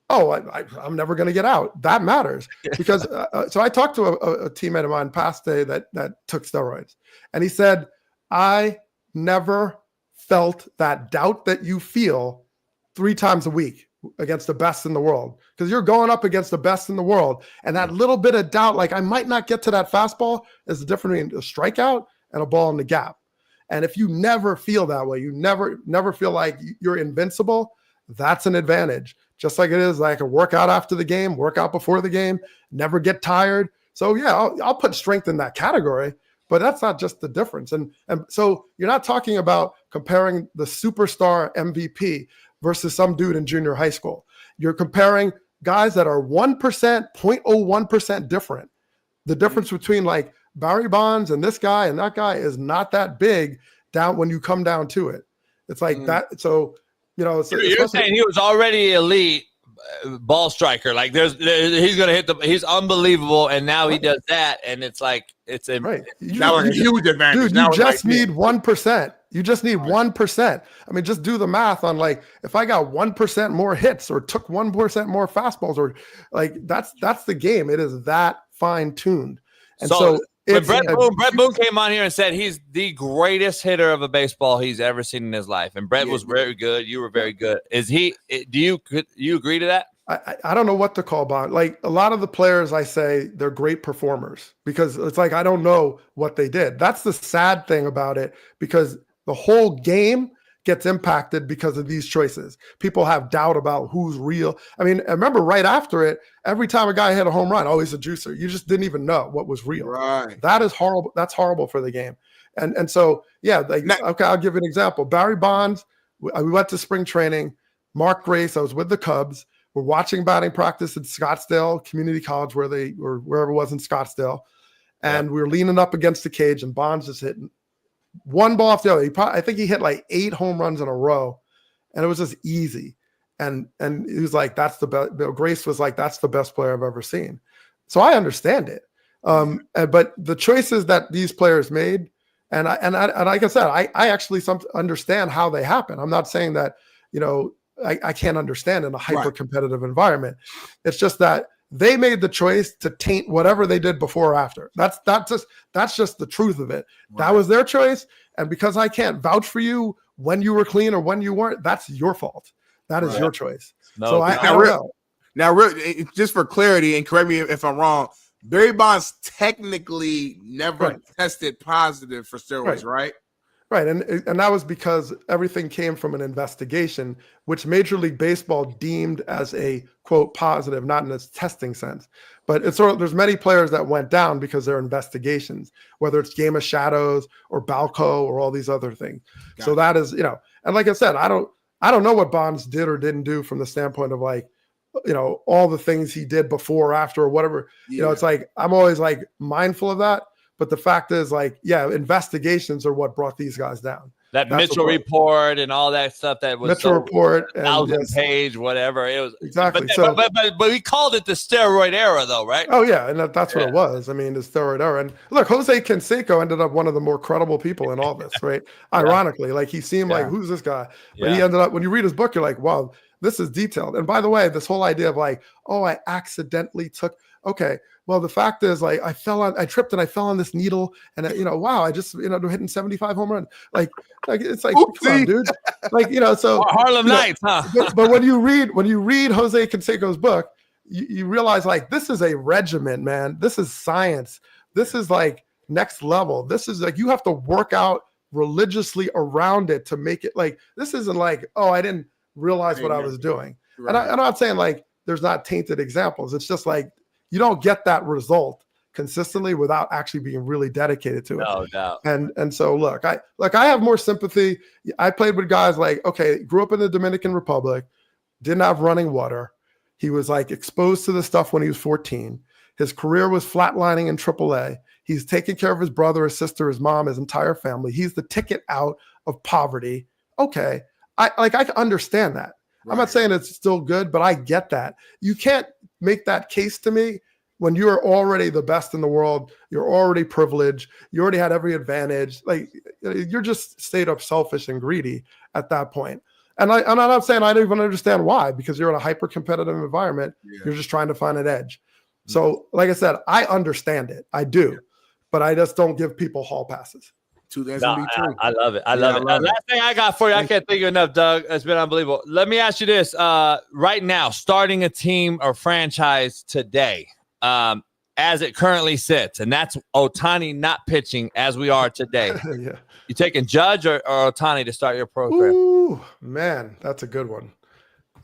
oh, I'm never going to get out. That matters because, so I talked to a teammate of mine past day that took steroids, and he said, I never felt that doubt that you feel 3 times a week against the best in the world, because you're going up against the best in the world. And that little bit of doubt, like I might not get to that fastball, is the difference between a strikeout and a ball in the gap. And if you never feel that way, you never feel like you're invincible, that's an advantage. Just like it is like a workout after the game, workout before the game, never get tired. So yeah, I'll put strength in that category, but that's not just the difference. And so you're not talking about comparing the superstar MVP versus some dude in junior high school. You're comparing guys that are 1%, 0.01% different. The difference between like Barry Bonds and this guy and that guy is not that big down when you come down to it. It's like that. So, you're saying he was already elite ball striker. Like he's going to hit he's unbelievable. And now he does that. And it's like, it's a huge advantage. Dude, you just need 1%. You just need 1%. I mean, just do the math on like, if I got 1% more hits or took 1% more fastballs, or like, that's the game. It is that fine tuned. And so when Brett Boone came on here and said he's the greatest hitter of a baseball he's ever seen in his life, and Brett was very good. You were very good. Is he? Do you agree to that? I don't know what to call Bond. Like a lot of the players, I say they're great performers because it's like I don't know what they did. That's the sad thing about it, because the whole game gets impacted because of these choices. People have doubt about who's real. I mean, I remember right after it, every time a guy hit a home run, oh, he's a juicer. You just didn't even know what was real. Right. That is horrible. That's horrible for the game. And so, yeah, okay, I'll give you an example. Barry Bonds, we went to spring training. Mark Grace, I was with the Cubs. We're watching batting practice at Scottsdale Community College, or wherever it was in Scottsdale. And we were leaning up against the cage, and Bonds is hitting one ball off the other. I think he hit like 8 home runs in a row, and it was just easy. And he was like, "That's the best." Grace was like, "That's the best player I've ever seen." So I understand it. But the choices that these players made, and like I said, I actually understand how they happen. I'm not saying that I can't understand in a hyper competitive environment. It's just that they made the choice to taint whatever they did before or after. That's just the truth of it. Right. That was their choice. And because I can't vouch for you when you were clean or when you weren't, that's your fault. That is your choice. No, so I don't know. Now, just for clarity, and correct me if I'm wrong, Barry Bonds technically never tested positive for steroids, right? Right, and that was because everything came from an investigation, which Major League Baseball deemed as a, quote, positive, not in its testing sense. But there's many players that went down because they're investigations, whether it's Game of Shadows or Balco or all these other things. So that is, and like I said, I don't know what Bonds did or didn't do from the standpoint of like, all the things he did before or after or whatever. Yeah. It's like I'm always like mindful of that. But the fact is, like, investigations are what brought these guys down. That's Mitchell report and all that stuff that was Mitchell report, 1,000-page, whatever it was. Exactly. But we called it the steroid era, though, right? Oh yeah, and that's what it was. I mean, the steroid era. And look, Jose Canseco ended up one of the more credible people in all this, right? Ironically, like he seemed like, who's this guy? But he ended up. When you read his book, you're like, wow, this is detailed. And by the way, this whole idea of like, oh, I accidentally took. Okay. Well, the fact is, like, I tripped and I fell on this needle, and wow, I just hitting 75 home runs. Like it's like, come on, dude. Like so Harlem Nights, huh? But when you read Jose Canseco's book, you realize like this is a regimen, man. This is science. This is like next level. This is like you have to work out religiously around it to make it like this isn't like, oh, I didn't realize what I was doing. Right. And I'm not saying like there's not tainted examples. It's just like you don't get that result consistently without actually being really dedicated to it. No doubt. And so look, I have more sympathy. I played with guys like, okay, grew up in the Dominican Republic, didn't have running water. He was like exposed to the stuff when he was 14. His career was flatlining in AAA. He's taking care of his brother, his sister, his mom, his entire family. He's the ticket out of poverty. Okay. I understand that. Right. I'm not saying it's still good, but I get that. You can't make that case to me when you are already the best in the world. You're already privileged. You already had every advantage. Like you're just straight up selfish and greedy at that point. And I'm not saying I don't even understand why, because you're in a hyper competitive environment. Yeah. You're just trying to find an edge. Mm-hmm. So like I said, I understand it. I do, but I just don't give people hall passes. I love it. I love it. Last thing I got for you, I can't think of enough, Doug. It's been unbelievable. Let me ask you this. Right now, starting a team or franchise today, as it currently sits, and that's Ohtani not pitching as we are today. Yeah. You taking Judge or Ohtani to start your program? Ooh, man, that's a good one.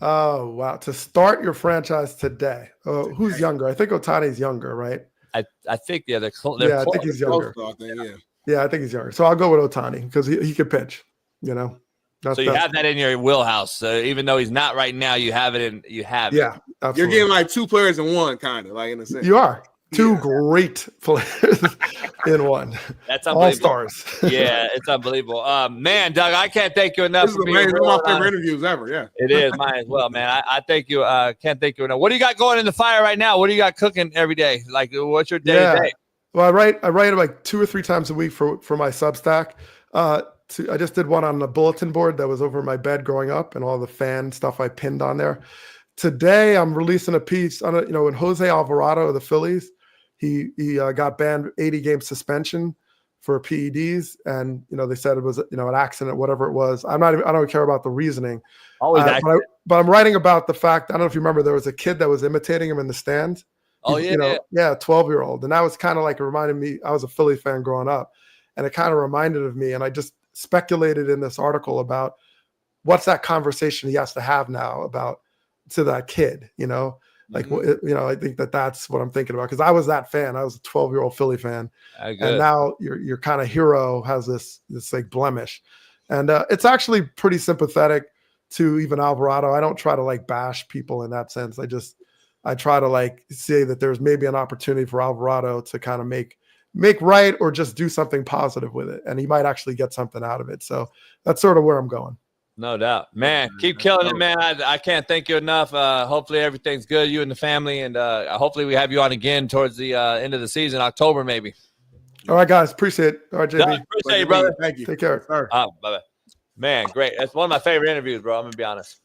Oh, wow. To start your franchise today. Who's younger? I think Ohtani's younger, right? I think they're I close. think he's younger. I think, yeah. Yeah, I think he's younger. So I'll go with Ohtani because he could pitch. You know. So you have that in your wheelhouse. Even though he's not right now, you have it in. You have it. Yeah, absolutely. You're getting like two players in one, kind of like in a sense. You are. Two great players in one. That's all stars. Yeah, it's unbelievable. Man, Doug, I can't thank you enough. This is amazing. One of my favorite interviews ever. Yeah, it is mine as well, man. I thank you. Can't thank you enough. What do you got going in the fire right now? What do you got cooking every day? Like, what's your day to day? Well, I write like 2 or 3 times a week for my Substack. I just did one on the bulletin board that was over my bed growing up, and all the fan stuff I pinned on there. Today, I'm releasing a piece on when Jose Alvarado of the Phillies. He got banned 80-game suspension for PEDs, and they said it was an accident, whatever it was. I don't care about the reasoning. But I'm writing about the fact. I don't know if you remember, there was a kid that was imitating him in the stands. Oh yeah, yeah, 12-year-old, and that was kind of like it reminded me. I was a Philly fan growing up, and it kind of reminded of me. And I just speculated in this article about what's that conversation he has to have now to that kid, Like, I think that's what I'm thinking about, because I was that fan. I was a 12-year-old Philly fan, and now your kind of hero has this like blemish, and it's actually pretty sympathetic to even Alvarado. I don't try to like bash people in that sense. I try to like say that there's maybe an opportunity for Alvarado to kind of make right or just do something positive with it, and he might actually get something out of it. So that's sort of where I'm going. No doubt, man. Keep killing it, man. I can't thank you enough. Hopefully everything's good, you and the family, and hopefully we have you on again towards the end of the season, October maybe. All right, guys. Appreciate it. All right, JB. Doug, appreciate you, brother. Thank you. Take care. Bye-bye. Man, great. That's one of my favorite interviews, bro. I'm going to be honest.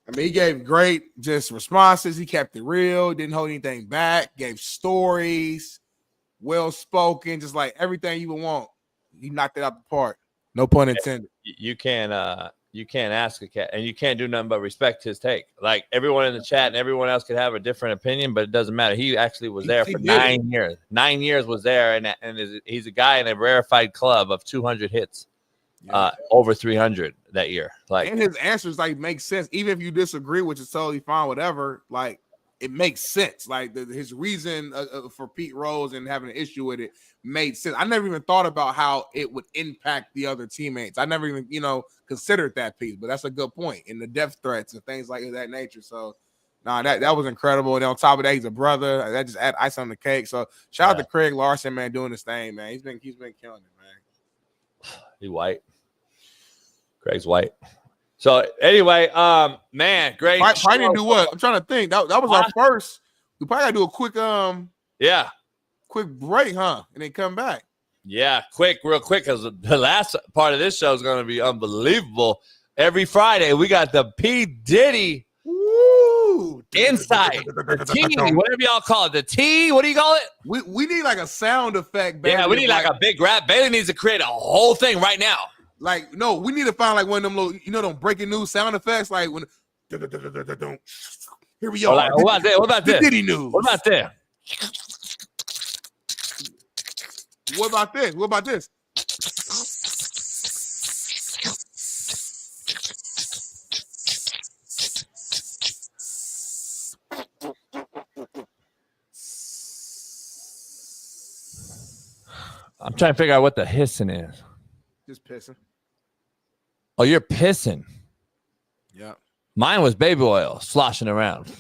I mean, he gave great just responses. He kept it real, didn't hold anything back, gave stories, well-spoken, just like everything you would want. He knocked it out the park. No pun intended. You can't ask a cat, and you can't do nothing but respect his take. Like everyone in the chat and everyone else could have a different opinion, but it doesn't matter. He actually was there for 9 years. 9 years was there, and he's a guy in a rarefied club of 200 hits, over 300 that year. Like, and his answers like make sense, even if you disagree, which is totally fine. Whatever, like it makes sense. Like his reason for Pete Rose and having an issue with it made sense. I never even thought about how it would impact the other teammates. I never even, considered that piece, but that's a good point in the death threats and things like that nature. So, that was incredible. And on top of that, he's a brother. That just add ice on the cake. So, shout out to Craig Larson, man, doing this thing, man. He's been killing it, man. He white. Craig's white. So anyway, man, great. Probably didn't do what? I'm trying to think. That was our first. We probably gotta do a quick quick break, huh? And then come back. Yeah, real quick, because the last part of this show is going to be unbelievable. Every Friday, we got the P. Diddy Insight, the T, whatever y'all call it. The T, what do you call it? We need like a sound effect. Yeah, we need like a big rap. Bailey needs to create a whole thing right now. Like, no, we need to find like one of them little, them breaking news sound effects. Like when, here we are. Like, what about this? Diddy news. What about this? What about this? What about this? I'm trying to figure out what the hissing is. Just pissing. Oh, you're pissing. Yeah. Mine was baby oil sloshing around.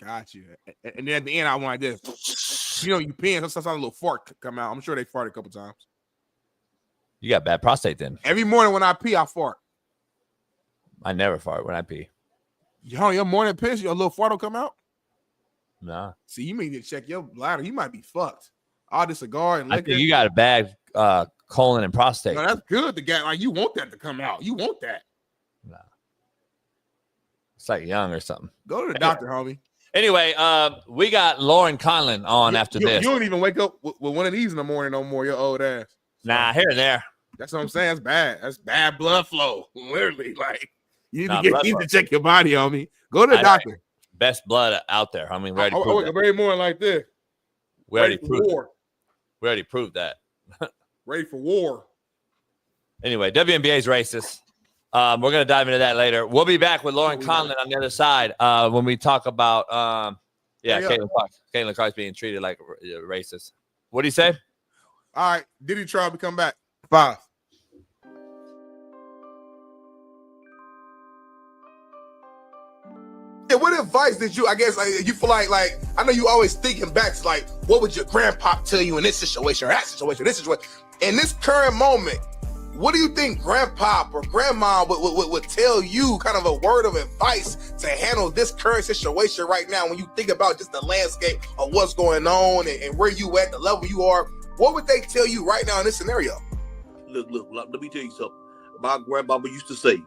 Got you. And then at the end, I wanted this. You pee, and sometimes a little fart come out. I'm sure they farted a couple times. You got bad prostate then. Every morning when I pee, I fart. I never fart when I pee. Your morning piss, your little fart will come out? Nah. See, you may need to check your bladder. You might be fucked. All the cigar and liquor. I think you got a bad colon and prostate. No, that's good. The guy, like, you want that to come out. You want that. Nah. It's like young or something. Go to the doctor, homie. Anyway, we got Lauren Conlin on after this. You don't even wake up with one of these in the morning no more, your old ass. Nah, here and there. That's what I'm saying. That's bad. That's bad blood flow. Literally, like, you need to check your body, homie. Go to the doctor. Best blood out there. I mean, we already proved that. Very more like this. We already proved that. Ready for war. Anyway, WNBA's racist. We're going to dive into that later. We'll be back with Lauren Conlin on the other side when we talk about, Caitlin Clark's being treated like a racist. What do you say? All right, Diddy try to come back. 5. Yeah, what advice did you? I guess you feel like I know you always thinking back to like, what would your grandpa tell you in this situation or that situation, this situation? In this current moment, what do you think grandpa or grandma would tell you, kind of a word of advice to handle this current situation right now when you think about just the landscape of what's going on and where you at, the level you are? What would they tell you right now in this scenario? Look, let me tell you something. My grandmama used to say,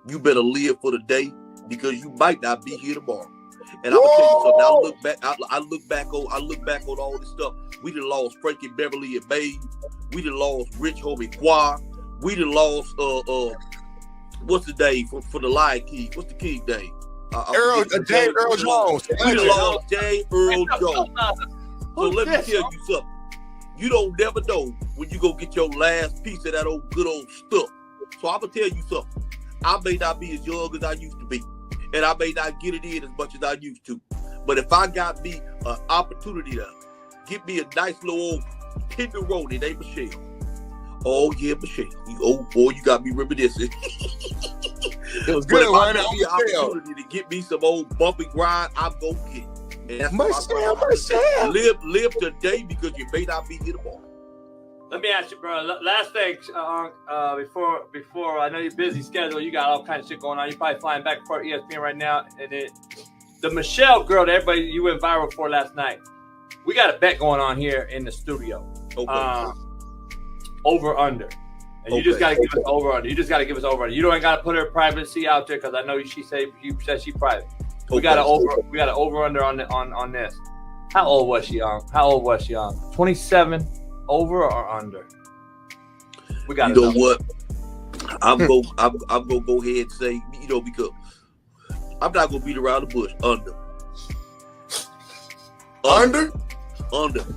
you better live for the day because you might not be here tomorrow. And I'm gonna tell you something. I look back on all this stuff. We done lost Frankie Beverly and Babe. We done lost Rich Homie Qua. We done lost what's the day for the Lion King? What's the King day? J. Earl Jones. We done lost J. Earl Jones. So let me tell you something. You don't never know when you go get your last piece of that good old stuff. So I'm gonna tell you something. I may not be as young as I used to be, and I may not get it in as much as I used to. But if I got me an opportunity to get me a nice little old tenderoni named Michelle. Oh yeah, Michelle. Oh boy, you got me reminiscing. It was good. If I got me an opportunity to get me some old bumpy grind, I'm gonna get it. And that's Michelle. Live today because you may not be here tomorrow. Let me ask you, bro. Last thing, before I know you're busy schedule, you got all kinds of shit going on. You're probably flying back for ESPN right now, and the Michelle girl that everybody you went viral for last night. We got a bet going on here in the studio. Okay. Over under, and you just got to give us over under. You just got to give us over under. You don't got to put her privacy out there because I know she said she private. We got to over under on this. How old was she on? 27. Over or under? We got. You know what? I'm gonna go ahead and say, because I'm not gonna beat around the bush. Under.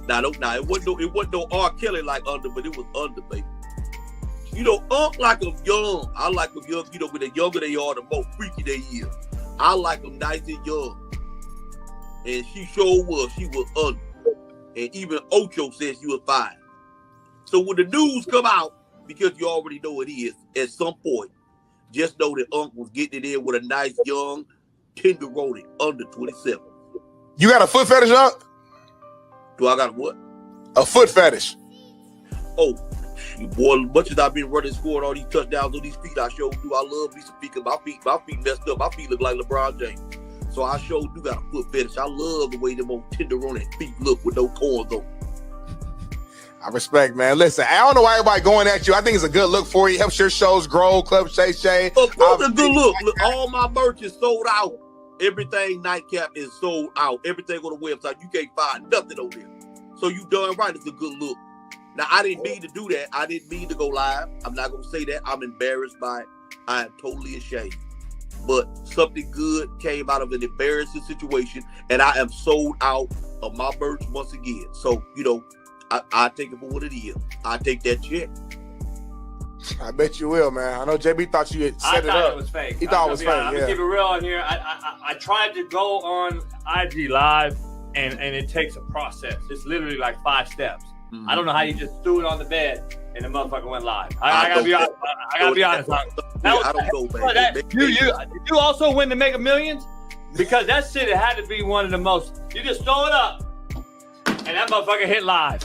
Now it wasn't no R. Kelly like under, but it was under, baby. Like them young. I like them young. When the younger they are, the more freaky they is. I like them nice and young. And she sure was. She was under. And even Ocho says she was 5. So when the news come out, because you already know it is, at some point, just know that Unc was getting it in with a nice young tenderoni under 27. You got a foot fetish, Unc? Do I got what? A foot fetish. Oh, boy, much as I've been running, scoring all these touchdowns on these feet, I sure do. I love me some feet because my feet messed up. My feet look like LeBron James. So I sure do got a foot fetish. I love the way them old tenderoni feet look with no corns on. I respect, man. Listen, I don't know why everybody going at you. I think it's a good look for you. Helps your shows grow. Club Shay Shay. Of course, a good look. Look, all my merch is sold out. Everything Nightcap is sold out. Everything on the website. You can't find nothing on there. So you done right. It's a good look. Now, I didn't mean to do that. I didn't mean to go live. I'm not going to say that. I'm embarrassed by it. I am totally ashamed. But something good came out of an embarrassing situation, and I am sold out of my merch once again. So, I take it for what it is. I take that check. I bet you will, man. I know JB thought you had set it up. I thought it was fake. He thought it was fake. I'm gonna keep it real on here. I tried to go on IG Live, and it takes a process. It's literally like 5 steps. Mm-hmm. I don't know how you just threw it on the bed and the motherfucker went live. I gotta be honest. I don't know, man. Did you also win to Mega Millions? Because that shit had to be one of the most. You just throw it up, and that motherfucker hit live.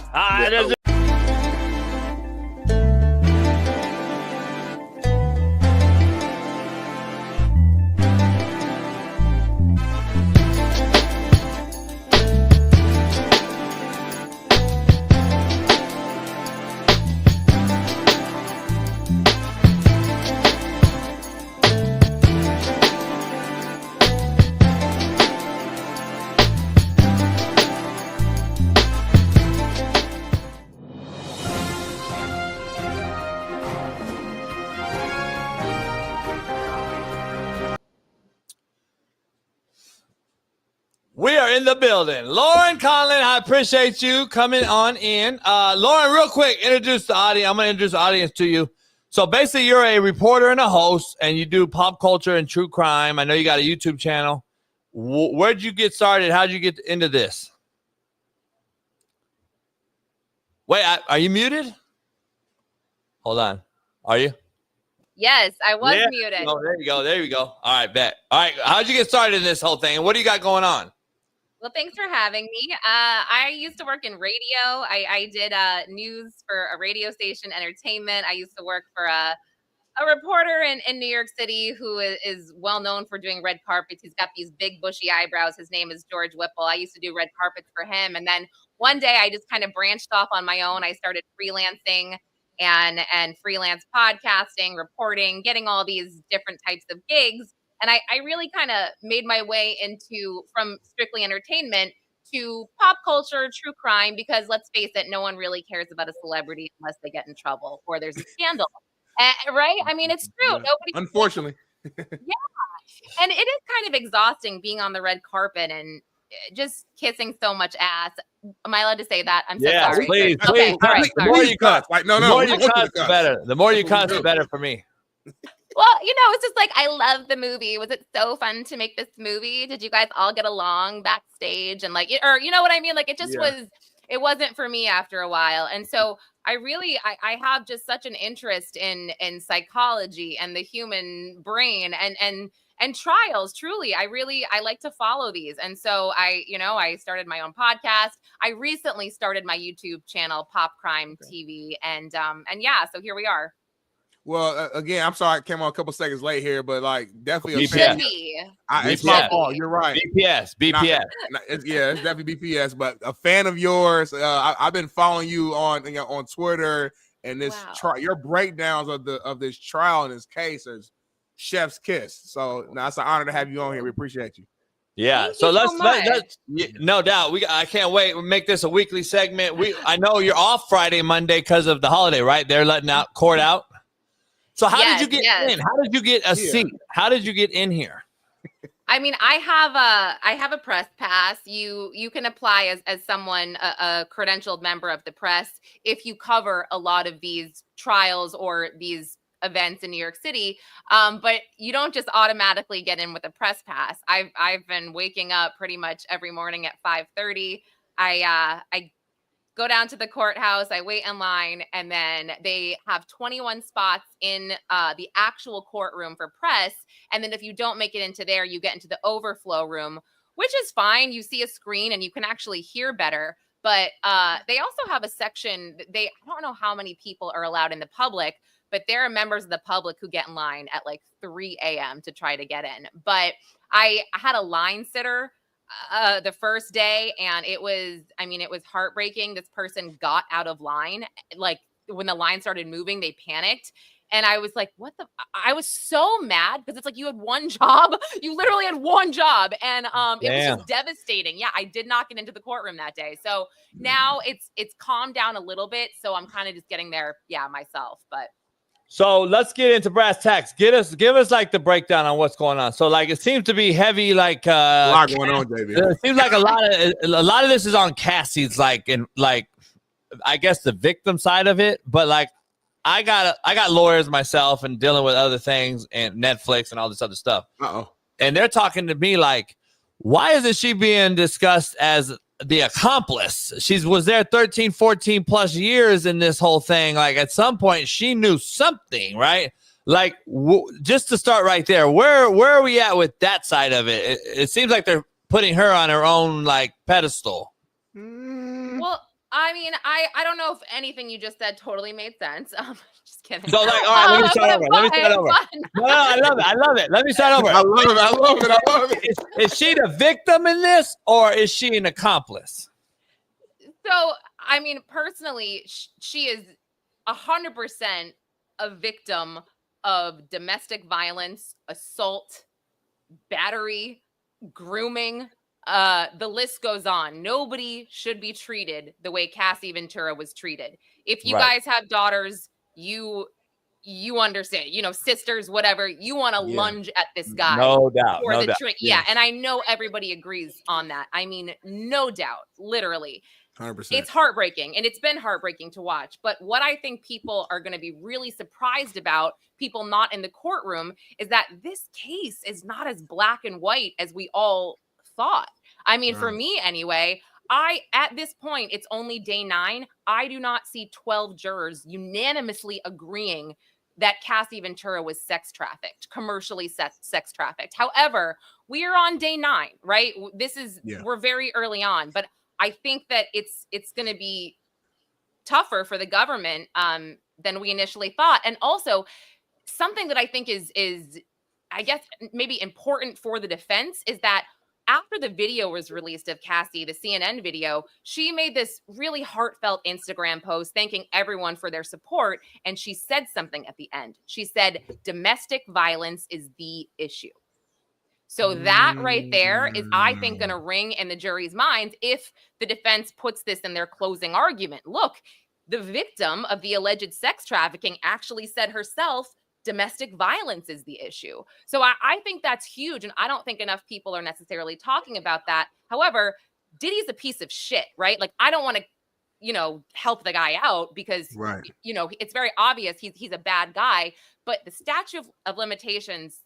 We are in the building. Lauren Conlin, I appreciate you coming on in. Lauren, real quick, introduce the audience. I'm going to introduce the audience to you. So basically, you're a reporter and a host, and you do pop culture and true crime. I know you got a YouTube channel. Where'd you get started? How'd you get into this? Wait, are you muted? Hold on. Are you? Yes, I was muted. Oh, there you go. There you go. All right, bet. All right, how'd you get started in this whole thing? And what do you got going on? Well, thanks for having me. I used to work in radio. I did news for a radio station, entertainment. I used to work for a reporter in New York City who is well known for doing red carpets. He's got these big bushy eyebrows. His name is George Whipple. I used to do red carpets for him. And then one day I just kind of branched off on my own. I started freelancing and freelance podcasting, reporting, getting all these different types of gigs. And I really kind of made my way from strictly entertainment to pop culture, true crime, because let's face it, no one really cares about a celebrity unless they get in trouble or there's a scandal. Right? I mean, it's true. Nobody. Unfortunately. Yeah. And it is kind of exhausting being on the red carpet and just kissing so much ass. Am I allowed to say that? I'm so sorry. Please. Okay. All right. The more you cuss, no, the more you cuss, the better. The more you cuss, the better for me. Well, it's just like, I love the movie. Was it so fun to make this movie? Did you guys all get along backstage? And or you know what I mean? Like, it just it wasn't for me after a while. And so I have just such an interest in psychology and the human brain and trials. Truly, I like to follow these. And so I started my own podcast. I recently started my YouTube channel, Pop Crime TV. And yeah, so here we are. Well, again, I'm sorry I came on a couple seconds late here, but definitely BPS. It's my fault. You're right. BPS. It's definitely BPS. But a fan of yours. I've been following you on Twitter, and this your breakdowns of this trial and this case is chef's kiss. So now it's an honor to have you on here. We appreciate you. Yeah. Thank So you let's so much. no doubt. I can't wait. We'll make this a weekly segment. I know you're off Friday, Monday because of the holiday, right? They're letting court out. So how did you get in? How did you get a seat? How did you get in here? I mean, I have a press pass. You can apply as someone, a credentialed member of the press, if you cover a lot of these trials or these events in New York City. But you don't just automatically get in with a press pass. I've been waking up pretty much every morning at 5:30. I go down to the courthouse, I wait in line, and then they have 21 spots in the actual courtroom for press. And then if you don't make it into there, you get into the overflow room, which is fine. You see a screen and you can actually hear better. But they also have a section. I don't know how many people are allowed in the public, but there are members of the public who get in line at like 3 a.m. to try to get in. But I had a line sitter the first day, and it was heartbreaking. This person got out of line. Like, when the line started moving, they panicked. And I was like, I was so mad, because it's like, you had one job. You literally had one job. And it was just devastating. Yeah, I did not get into the courtroom that day. So now it's calmed down a little bit. So I'm kind of just getting there, myself. But so let's get into brass tacks. Give us like the breakdown on what's going on. So like, it seems to be heavy, like a lot going on, David. It seems like a lot of this is on Cassie's, I guess the victim side of it. But like, I got lawyers myself and dealing with other things and Netflix and all this other stuff. And they're talking to me like, why isn't she being discussed as the accomplice? She was there 13, 14 plus years in this whole thing. Like, at some point she knew something, right? Like, just to start right there, where are we at with that side of it? It seems like they're putting her on her own like pedestal. Well, I mean, I don't know if anything you just said totally made sense. Just kidding. So like, all right, let me start over. No, I love it. Let me start over. I love it. Is she the victim in this, or is she an accomplice? So, I mean, personally, she is 100% a victim of domestic violence, assault, battery, grooming. The list goes on. Nobody should be treated the way Cassie Ventura was treated. If you guys have daughters, you understand, sisters, whatever, you want to lunge at this guy. No doubt. Yeah. And I know everybody agrees on that. I mean, no doubt, literally. 100%. It's heartbreaking, and it's been heartbreaking to watch. But what I think people are going to be really surprised about, people not in the courtroom, is that this case is not as black and white as we all thought. I mean, for me anyway, at this point, it's only day 9. I do not see 12 jurors unanimously agreeing that Cassie Ventura was sex trafficked, commercially sex trafficked. However, we are on day 9, right? We're very early on, but I think that it's going to be tougher for the government than we initially thought. And also something that I think is I guess maybe important for the defense is that after the video was released of Cassie, the CNN video, she made this really heartfelt Instagram post thanking everyone for their support. And she said something at the end. She said, domestic violence is the issue. So that right there is, I think, going to ring in the jury's minds if the defense puts this in their closing argument. Look, the victim of the alleged sex trafficking actually said herself, domestic violence is the issue. So I think that's huge. And I don't think enough people are necessarily talking about that. However, Diddy's a piece of shit, right? Like, I don't want to, help the guy out because, it's very obvious he's a bad guy. But the statute of limitations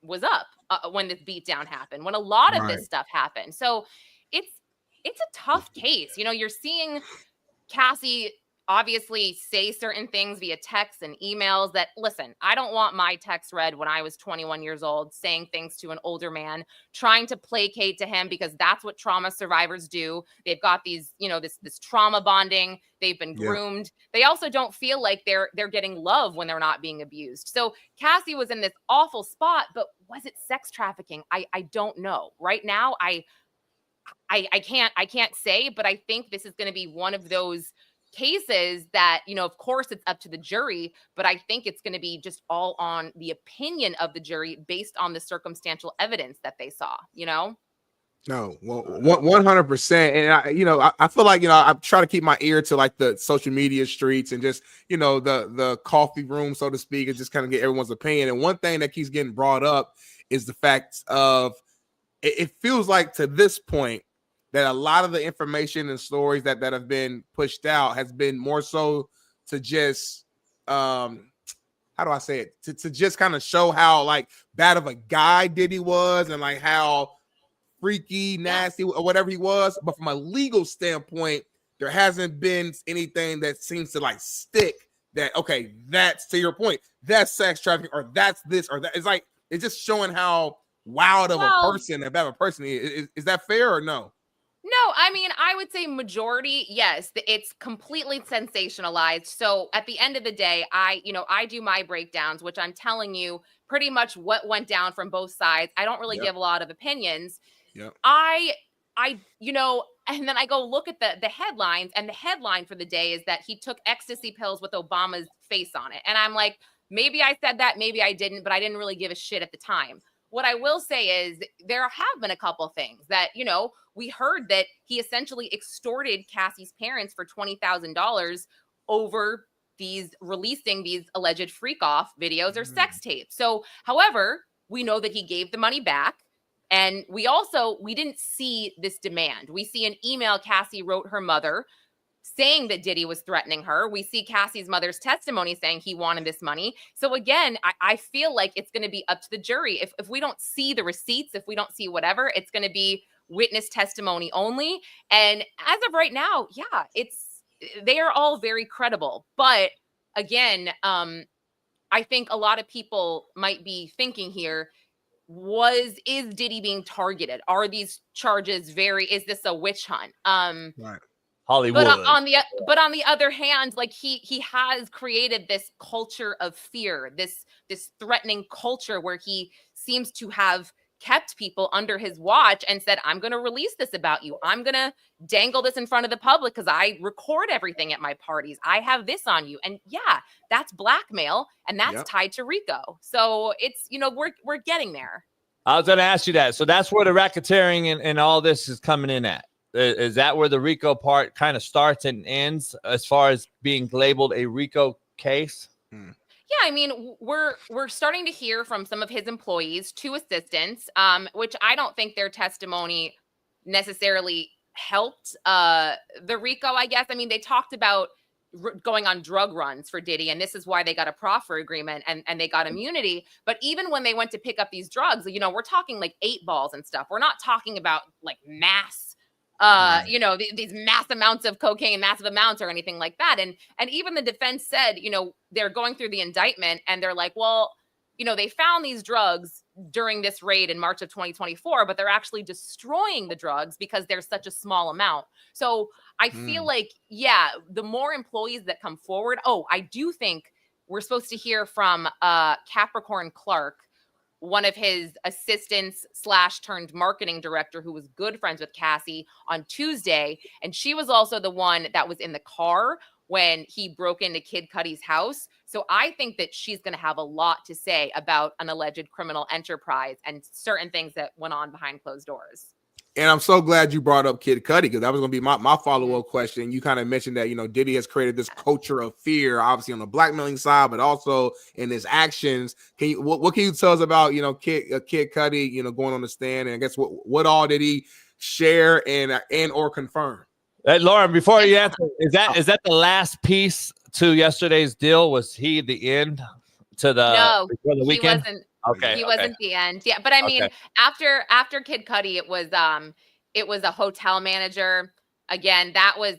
was up when this beatdown happened, when a lot of this stuff happened. So it's a tough case. You're seeing Cassie obviously say certain things via texts and emails that, listen, I don't want my text read when I was 21 years old, saying things to an older man, trying to placate to him because that's what trauma survivors do. They've got these, this trauma bonding. They've been groomed. They also don't feel like they're getting love when they're not being abused. So Cassie was in this awful spot, but was it sex trafficking? I don't know. Right now, I can't say, but I think this is going to be one of those cases that, of course it's up to the jury, but I think it's going to be just all on the opinion of the jury based on the circumstantial evidence that they saw, No, well, 100%. And I feel like, I try to keep my ear to like the social media streets and just, the coffee room, so to speak, and just kind of get everyone's opinion. And one thing that keeps getting brought up is the fact of it feels like to this point that a lot of the information and stories that have been pushed out has been more so to just, how do I say it? To just kind of show how like bad of a guy Diddy was and like how freaky, nasty, or whatever he was. But from a legal standpoint, there hasn't been anything that seems to like stick that, okay, that's, to your point, that's sex trafficking or that's this or that. It's like, it's just showing how wild of a person, that bad of a person is. Is that fair or no? No, I mean, I would say majority, yes, it's completely sensationalized. So at the end of the day, I do my breakdowns, which I'm telling you pretty much what went down from both sides. I don't really give a lot of opinions. And then I go look at the headlines, and the headline for the day is that he took ecstasy pills with Obama's face on it. And I'm like, maybe I said that, maybe I didn't, but I didn't really give a shit at the time. What I will say is there have been a couple things that, we heard that he essentially extorted Cassie's parents for $20,000 over releasing these alleged freak off videos or sex tapes. So, however, we know that he gave the money back. And we didn't see this demand. We see an email Cassie wrote her mother saying that Diddy was threatening her. We see Cassie's mother's testimony saying he wanted this money. So again, I feel like it's going to be up to the jury. If we don't see the receipts, if we don't see whatever, it's going to be witness testimony only. And as of right now, they are all very credible. But again, I think a lot of people might be thinking here, is Diddy being targeted? Are these charges is this a witch hunt? Right. Hollywood. But on the other hand, like he has created this culture of fear, this threatening culture where he seems to have kept people under his watch and said, I'm going to release this about you. I'm going to dangle this in front of the public because I record everything at my parties. I have this on you. And that's blackmail, and that's tied to RICO. So it's, we're getting there. I was going to ask you that. So that's where the racketeering and all this is coming in at. Is that where the RICO part kind of starts and ends as far as being labeled a RICO case? Yeah, I mean, we're starting to hear from some of his employees, 2 assistants, which I don't think their testimony necessarily helped the RICO, I guess. I mean, they talked about going on drug runs for Diddy, and this is why they got a proffer agreement and they got immunity. But even when they went to pick up these drugs, we're talking like 8 balls and stuff. We're not talking about like mass you know, these mass amounts of cocaine, massive amounts or anything like that. And even the defense said, you know, they're going through the indictment and they're like, well, you know, they found these drugs during this raid in March of 2024, but they're actually destroying the drugs because there's such a small amount. So I feel like, yeah, the more employees that come forward. Oh, I do think we're supposed to hear from Capricorn Clark, one of his assistants / turned marketing director who was good friends with Cassie, on Tuesday. And she was also the one that was in the car when he broke into Kid Cudi's house. So I think that she's going to have a lot to say about an alleged criminal enterprise and certain things that went on behind closed doors. And I'm so glad you brought up Kid Cudi, because that was going to be my follow-up question. You kind of mentioned that, you know, Diddy has created this culture of fear, obviously on the blackmailing side, but also in his actions. What can you tell us about, you know, Kid Cudi, you know, going on the stand, and I guess what all did he share and or confirm? Hey, Lauren, before you answer, is that the last piece to yesterday's deal? Was he the end to the before the weekend? He wasn't. Okay, he wasn't the end. Yeah, but I mean, after Kid Cudi, it was a hotel manager. Again, that was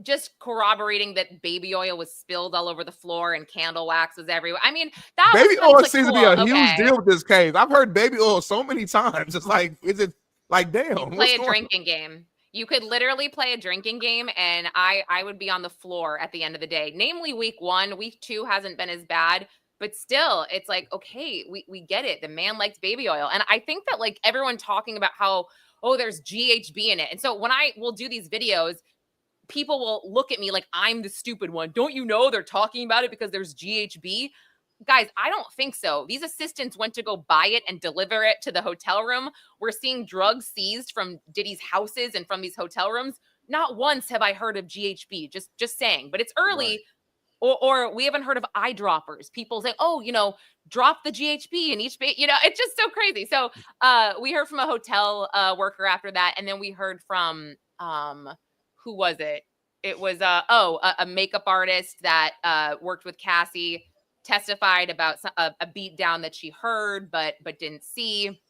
just corroborating that baby oil was spilled all over the floor and candle wax was everywhere. I mean, that baby oil seems to be a huge deal with this case. I've heard baby oil so many times. It's like, is it like, damn? Play a drinking game. You could literally play a drinking game, and I would be on the floor at the end of the day. Namely, week 1, week 2 hasn't been as bad, but still, it's like, okay, we get it. The man likes baby oil, and I think that like everyone talking about how, oh, there's GHB in it, and so when I will do these videos, people will look at me like I'm the stupid one. Don't you know they're talking about it because there's GHB? Guys, I don't think so. These assistants went to go buy it and deliver it to the hotel room. We're seeing drugs seized from Diddy's houses and from these hotel rooms. Not once have I heard of GHB, just saying. But it's early, right. or we haven't heard of eyedroppers. People say, oh, you know, drop the GHB in each, you know, it's just so crazy. So we heard from a hotel worker after that. And then we heard from, who was it? It was, a makeup artist that worked with Cassie, testified about a beat down that she heard but didn't see.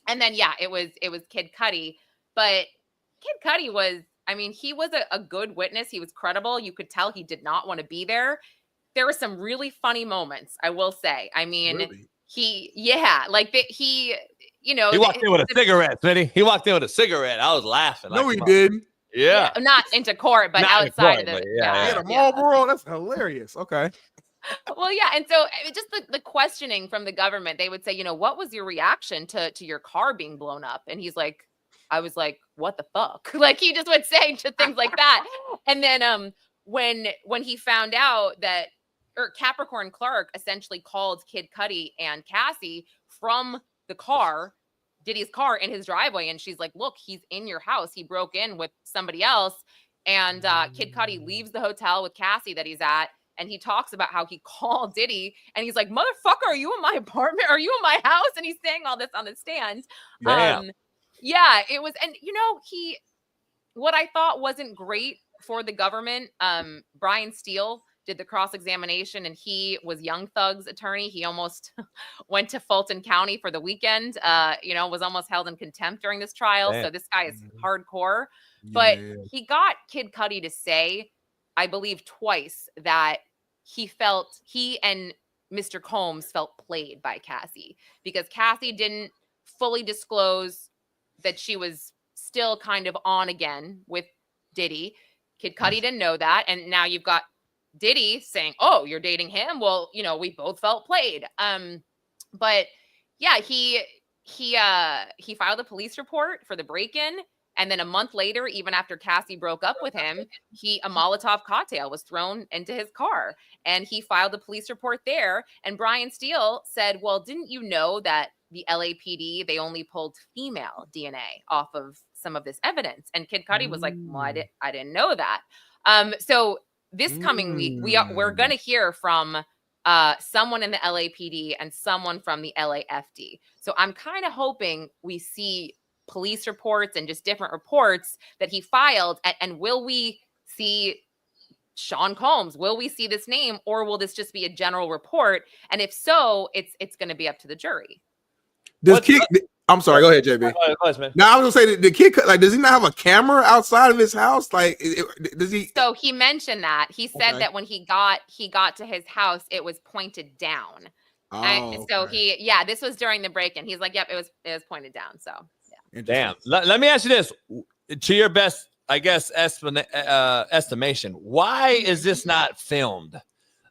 And then it was Kid Cudi. But Kid Cudi was, I mean, he was a good witness. He was credible. You could tell he did not want to be there. There were some really funny moments, I will say. I mean, really? He walked in with a cigarette, Smitty. He walked in with a cigarette. I was laughing. No, he didn't. Yeah. Not into court, but not outside of it. Yeah, Marlboro. That's hilarious. Okay. Well, yeah. And so just the questioning from the government, they would say, you know, what was your reaction to your car being blown up? And he's like, I was like, what the fuck? Like, he just would say to things like that. And then when he found out that, or Capricorn Clark essentially called Kid Cudi and Cassie from the car, Diddy's car, in his driveway. And she's like, look, he's in your house. He broke in with somebody else. And Kid Cudi leaves the hotel with Cassie that he's at. And he talks about how he called Diddy and he's like, motherfucker, are you in my apartment? Are you in my house? And he's saying all this on the stand. Yeah, it was. And, you know, what I thought wasn't great for the government, Brian Steele did the cross-examination and he was Young Thug's attorney. He almost went to Fulton County for the weekend, was almost held in contempt during this trial. So this guy is hardcore. But he got Kid Cudi to say, I believe twice, that he and Mr. Combs felt played by Cassie because Cassie didn't fully disclose that she was still kind of on again with Diddy. Kid Cudi didn't know that. And now you've got Diddy saying, oh, you're dating him. Well, you know, we both felt played. But yeah, he filed a police report for the break-in. And then a month later, even after Cassie broke up with him, a Molotov cocktail was thrown into his car and he filed a police report there. And Brian Steele said, well, didn't you know that the LAPD, they only pulled female DNA off of some of this evidence? And Kid Cudi was like, well, I didn't know that. So this coming week, we're going to hear from someone in the LAPD and someone from the LAFD. So I'm kind of hoping we see police reports and just different reports that he filed. And will we see Shaun Combs? Will we see this name, or will this just be a general report? And if so, it's going to be up to the jury. I'm sorry. Go ahead, JB. Go ahead, man. Now I was gonna say the kid, like, does he not have a camera outside of his house? Like, does he? So he mentioned that. He said Okay. that when he got to his house, it was pointed down. So this was during the break-in. He's like, yep, it was pointed down. So yeah. Damn. Let me ask you this, to your best, I guess, estimation. Why is this not filmed?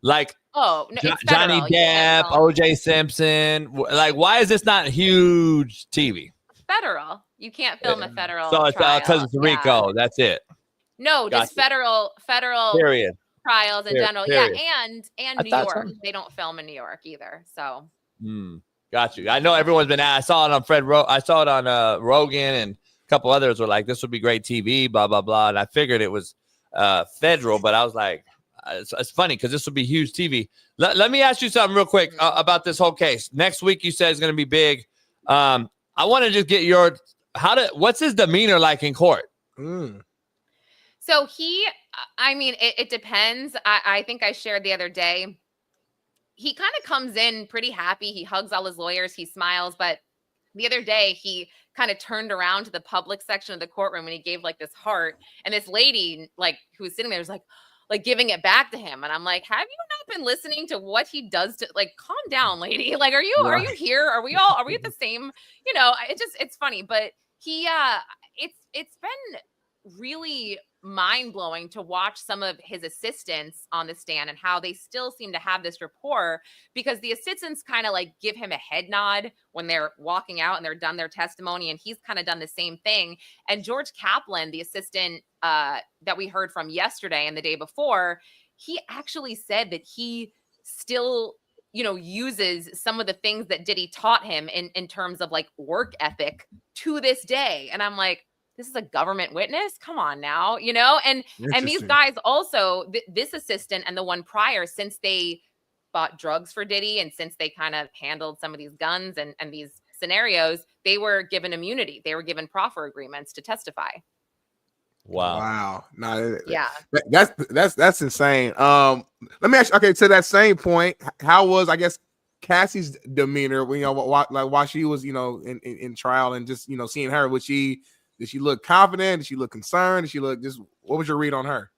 Like, it's Johnny federal. Depp, O.J. Simpson. Like, why is this not huge TV? Federal. You can't film a federal. So it's because it's RICO. That's it. No, just federal Period. trials in general. Period. Yeah, and New York. They don't film in New York either. So Got you. I know everyone's been asked. I saw it on I saw it on Rogan, and a couple others were like, this would be great TV, blah, blah, blah. And I figured it was federal, but I was like, it's funny because this would be huge TV. Let me ask you something real quick about this whole case. Next week, you said it's going to be big. I want to just get your what's his demeanor like in court? So it depends. I think I shared the other day. He kind of comes in pretty happy. He hugs all his lawyers. He smiles. But the other day, he kind of turned around to the public section of the courtroom and he gave like this heart. And this lady, like, who was sitting there was like giving it back to him. And I'm like, have you not been listening to what he does to, like, calm down, lady. Like, are you here? Are we at the same, it's funny, but it's been really mind-blowing to watch some of his assistants on the stand and how they still seem to have this rapport, because the assistants kind of like give him a head nod when they're walking out and they're done their testimony, and he's kind of done the same thing. And George Kaplan, the assistant that we heard from yesterday and the day before, he actually said that he still uses some of the things that Diddy taught him in terms of like work ethic to this day. And I'm like, this is a government witness. Come on now, and these guys also, this assistant and the one prior, since they bought drugs for Diddy and since they kind of handled some of these guns and these scenarios, they were given immunity. They were given proffer agreements to testify. Wow. No, yeah, that's insane. Let me ask you, okay, to that same point, how was, I guess, Cassie's demeanor while she was, in trial, and just, seeing her, did she look confident? Did she look concerned? Did she look just, what was your read on her?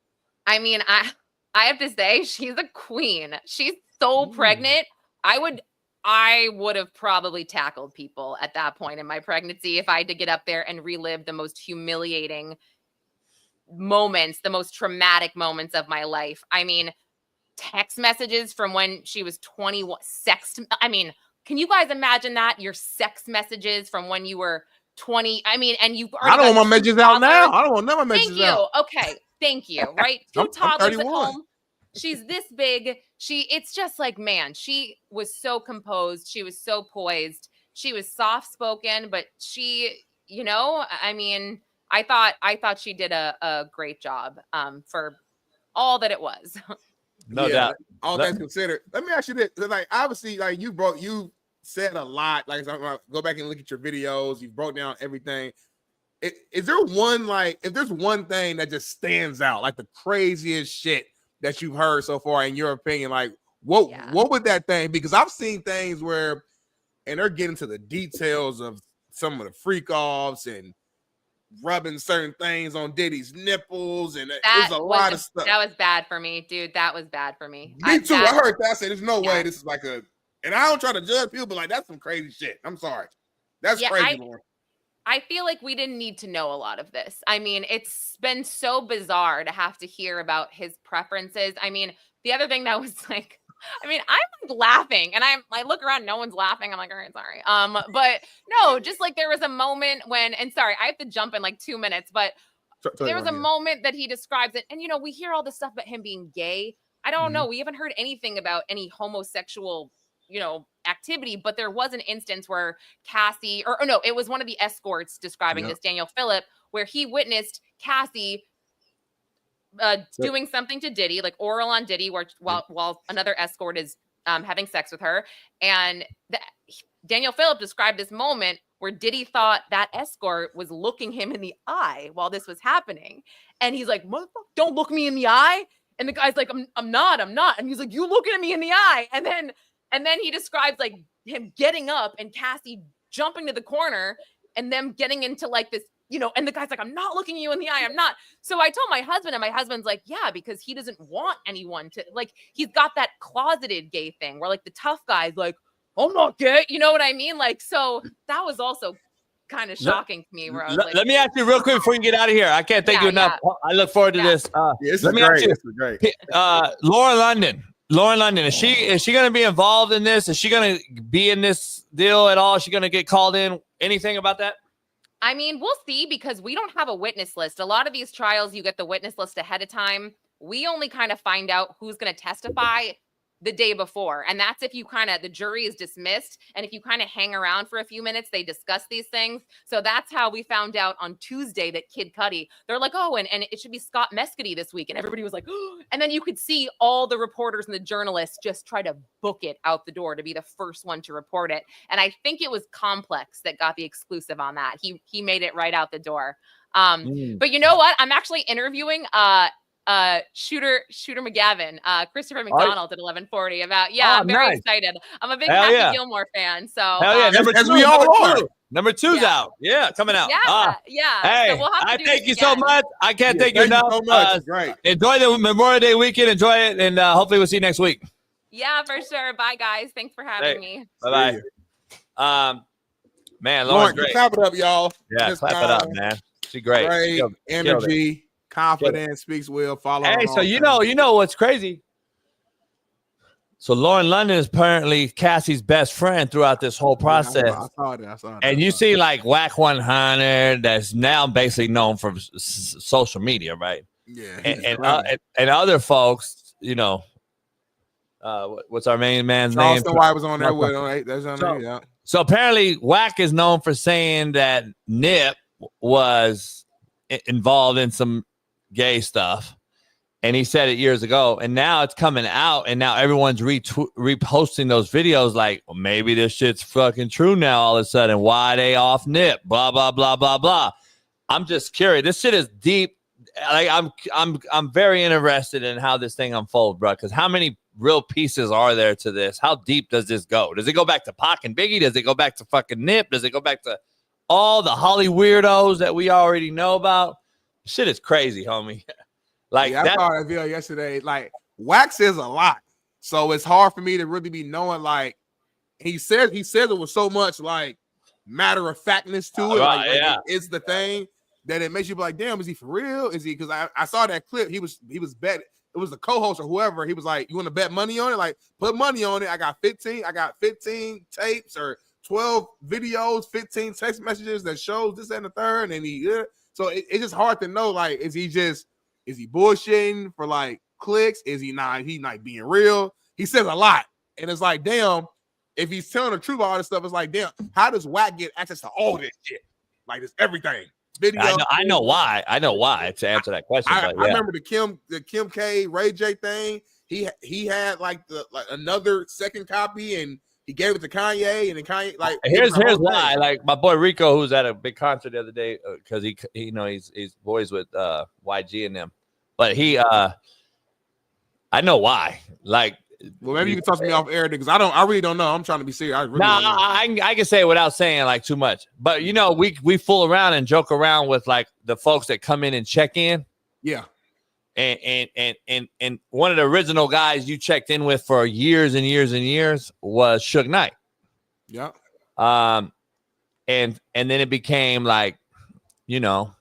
I mean, I have to say, she's a queen. She's so pregnant. I would have probably tackled people at that point in my pregnancy if I had to get up there and relive the most humiliating moments, the most traumatic moments of my life. I mean, text messages from when she was 21, can you guys imagine that? Your sex messages from when you were 20. I mean, and you've already, I don't want my messages out now. I don't want none of my messages out. Okay. Thank you. Right. 2 toddlers at home. She's this big. It's just like, man, she was so composed. She was so poised. She was soft spoken, but she, I thought she did a great job for all that it was. No doubt. All that's considered. Let me ask you this. Like, obviously, like, you said a lot. Like, go back and look at your videos. You broke down everything. Is there one, like, if there's one thing that just stands out, like the craziest shit that you've heard so far, in your opinion, like, what would that thing? Because I've seen things where, and they're getting to the details of some of the freak offs and rubbing certain things on Diddy's nipples, and there's a lot of stuff. That was bad for me, dude. That was bad for me. Me too. I heard that. I said, there's no way this is like and I don't try to judge people, but like, that's some crazy shit. I'm sorry. That's crazy, Lauren. I feel like we didn't need to know a lot of this. I mean, it's been so bizarre to have to hear about his preferences. I mean, the other thing that was like, I'm like laughing, and I look around, no one's laughing. I'm like, all right, sorry. But no, just like there was a moment when, and sorry, I have to jump in like 2 minutes, but there was a moment that he describes it. And, we hear all this stuff about him being gay. I don't know. We haven't heard anything about any homosexual, activity, but there was an instance where Cassie, or no, it was one of the escorts describing this, Daniel Phillip, where he witnessed Cassie doing something to Diddy, like oral on Diddy, while another escort is having sex with her. And Daniel Phillip described this moment where Diddy thought that escort was looking him in the eye while this was happening. And he's like, motherfucker, don't look me in the eye. And the guy's like, I'm not. And he's like, you looking at me in the eye. And then he describes like him getting up and Cassie jumping to the corner and them getting into like this, you know, and the guy's like, I'm not looking you in the eye. I'm not. So I told my husband, and my husband's like, yeah, because he doesn't want anyone to, like, he's got that closeted gay thing where like the tough guy's like, I'm not gay. You know what I mean? Like, so that was also kind of shocking to me. Where I was like, let me ask you real quick before you get out of here. I can't thank you enough. I look forward to this. Let me ask you, Lauren London, is she going to be involved in this? Is she going to be in this deal at all? Is she going to get called in? Anything about that? I mean, we'll see, because we don't have a witness list. A lot of these trials, you get the witness list ahead of time. We only kind of find out who's going to testify the day before. And that's if you kind of, the jury is dismissed. And if you kind of hang around for a few minutes, they discuss these things. So that's how we found out on Tuesday that Kid Cudi, they're like, oh, and it should be Scott Mescudi this week. And everybody was like, oh. And then you could see all the reporters and the journalists just try to book it out the door to be the first one to report it. And I think it was Complex that got the exclusive on that. He made it right out the door. But you know what? I'm actually interviewing Shooter McGavin, Christopher McDonald at 11:40 about, I'm very excited. I'm a big Happy Gilmore fan. So Number two's out. Yeah, coming out. Hey, so we'll have to I do thank this you again. so much. I can't thank you enough. So much. Great. Enjoy the Memorial Day weekend. Enjoy it, and hopefully we'll see you next week. Yeah, for sure. Bye, guys. Thanks for having me. Bye. Man, Lauren, great. clap it up, y'all. Yeah, clap it up, man. She's great. Great energy, confidence, speaks well. Follow. Hey, so you know what's crazy? So Lauren London is apparently Cassie's best friend throughout this whole process. I saw that. And you see like Whack 100 that's now basically known for social media, right? Yeah. And other folks, you know, what's our main man's name? Charleston White was on there with him. That's on there, yeah. So apparently Whack is known for saying that Nip was involved in some gay stuff. And he said it years ago, and now it's coming out, and now everyone's reposting those videos like, well, maybe this shit's fucking true now all of a sudden. Why they off Nip? Blah, blah, blah, blah, blah. I'm just curious. This shit is deep. Like I'm very interested in how this thing unfolds, bro, because how many real pieces are there to this? How deep does this go? Does it go back to Pac and Biggie? Does it go back to fucking Nip? Does it go back to all the Holly weirdos that we already know about? Shit is crazy, homie. Like I saw that video yesterday. Like Wax says a lot, so it's hard for me to really be knowing. Like he says it with so much like matter of factness to it. Like it's the thing that it makes you be like, damn, is he for real? Is he? Because I saw that clip. He was betting. It was the co-host or whoever. He was like, you want to bet money on it? Like put money on it. I got 15 tapes or 12 videos, 15 text messages that shows this and the third. And so it's just hard to know. Like, is he bullshitting for like clicks? Is he not? He not being real. He says a lot, and it's like, damn. If he's telling the truth about all this stuff, it's like, damn. How does Wack get access to all this shit? Like, it's everything. Video. I know why. I know why to answer that question. I remember the Kim K Ray J thing. He had like another second copy, and he gave it to Kanye, and then Kanye like. Here's why. Like my boy Rico, who's at a big concert the other day, because he you know he's boys with YG and them, but I know why. Like, well, maybe you can talk to me off air because I really don't know. I'm trying to be serious. I can say it without saying like too much. But you know, we fool around and joke around with like the folks that come in and check in. Yeah. And one of the original guys you checked in with for years and years and years was Suge Knight. Yeah. And then it became like, you know,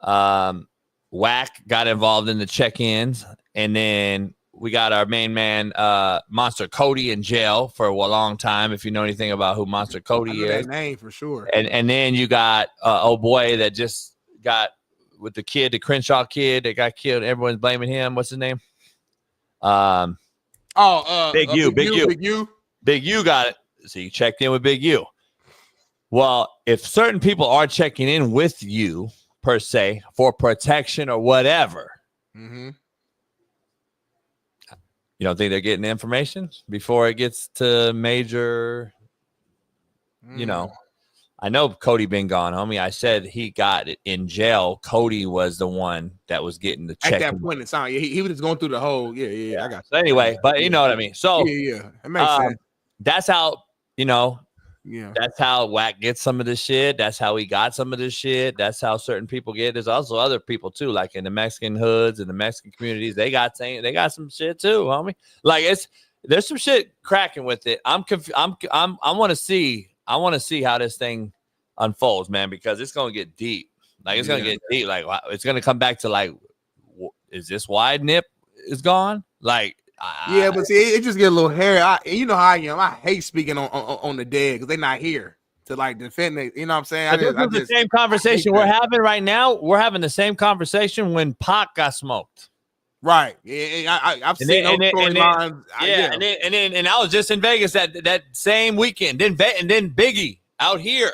Wack got involved in the check-ins, and then we got our main man, Monster Cody, in jail for a long time. If you know anything about who Monster Cody is, that name for sure. And then you got old boy that just got with the kid, the Crenshaw kid that got killed. Everyone's blaming him. What's his name? Big U. Big U got it. So you checked in with Big U. Well, if certain people are checking in with you per se for protection or whatever, mm-hmm. You don't think they're getting information before it gets to major, you know? I know Cody been gone, homie. I said he got it in jail. Cody was the one that was getting the check. At that point in time, he was just going through the whole, I got you. So anyway, but you know what I mean? So yeah. It makes sense. That's how, you know, Yeah. That's how Wack gets some of this shit. That's how he got some of this shit. That's how certain people get. There's also other people too, like in the Mexican hoods and the Mexican communities. They got some shit too, homie. Like there's some shit cracking with it. I want to see how this thing unfolds, man, because it's gonna get deep. Like it's gonna get deep. Like it's gonna come back to like, is this why Nip is gone? Like. Yeah, but see, it just get a little hairy. You know how I am. I hate speaking on the dead because they're not here to like defend it. You know what I'm saying? This is the same conversation we're having right now. We're having the same conversation when Pac got smoked. Right. Yeah, I've seen those storylines. Yeah, and I was just in Vegas that same weekend. Then Biggie out here,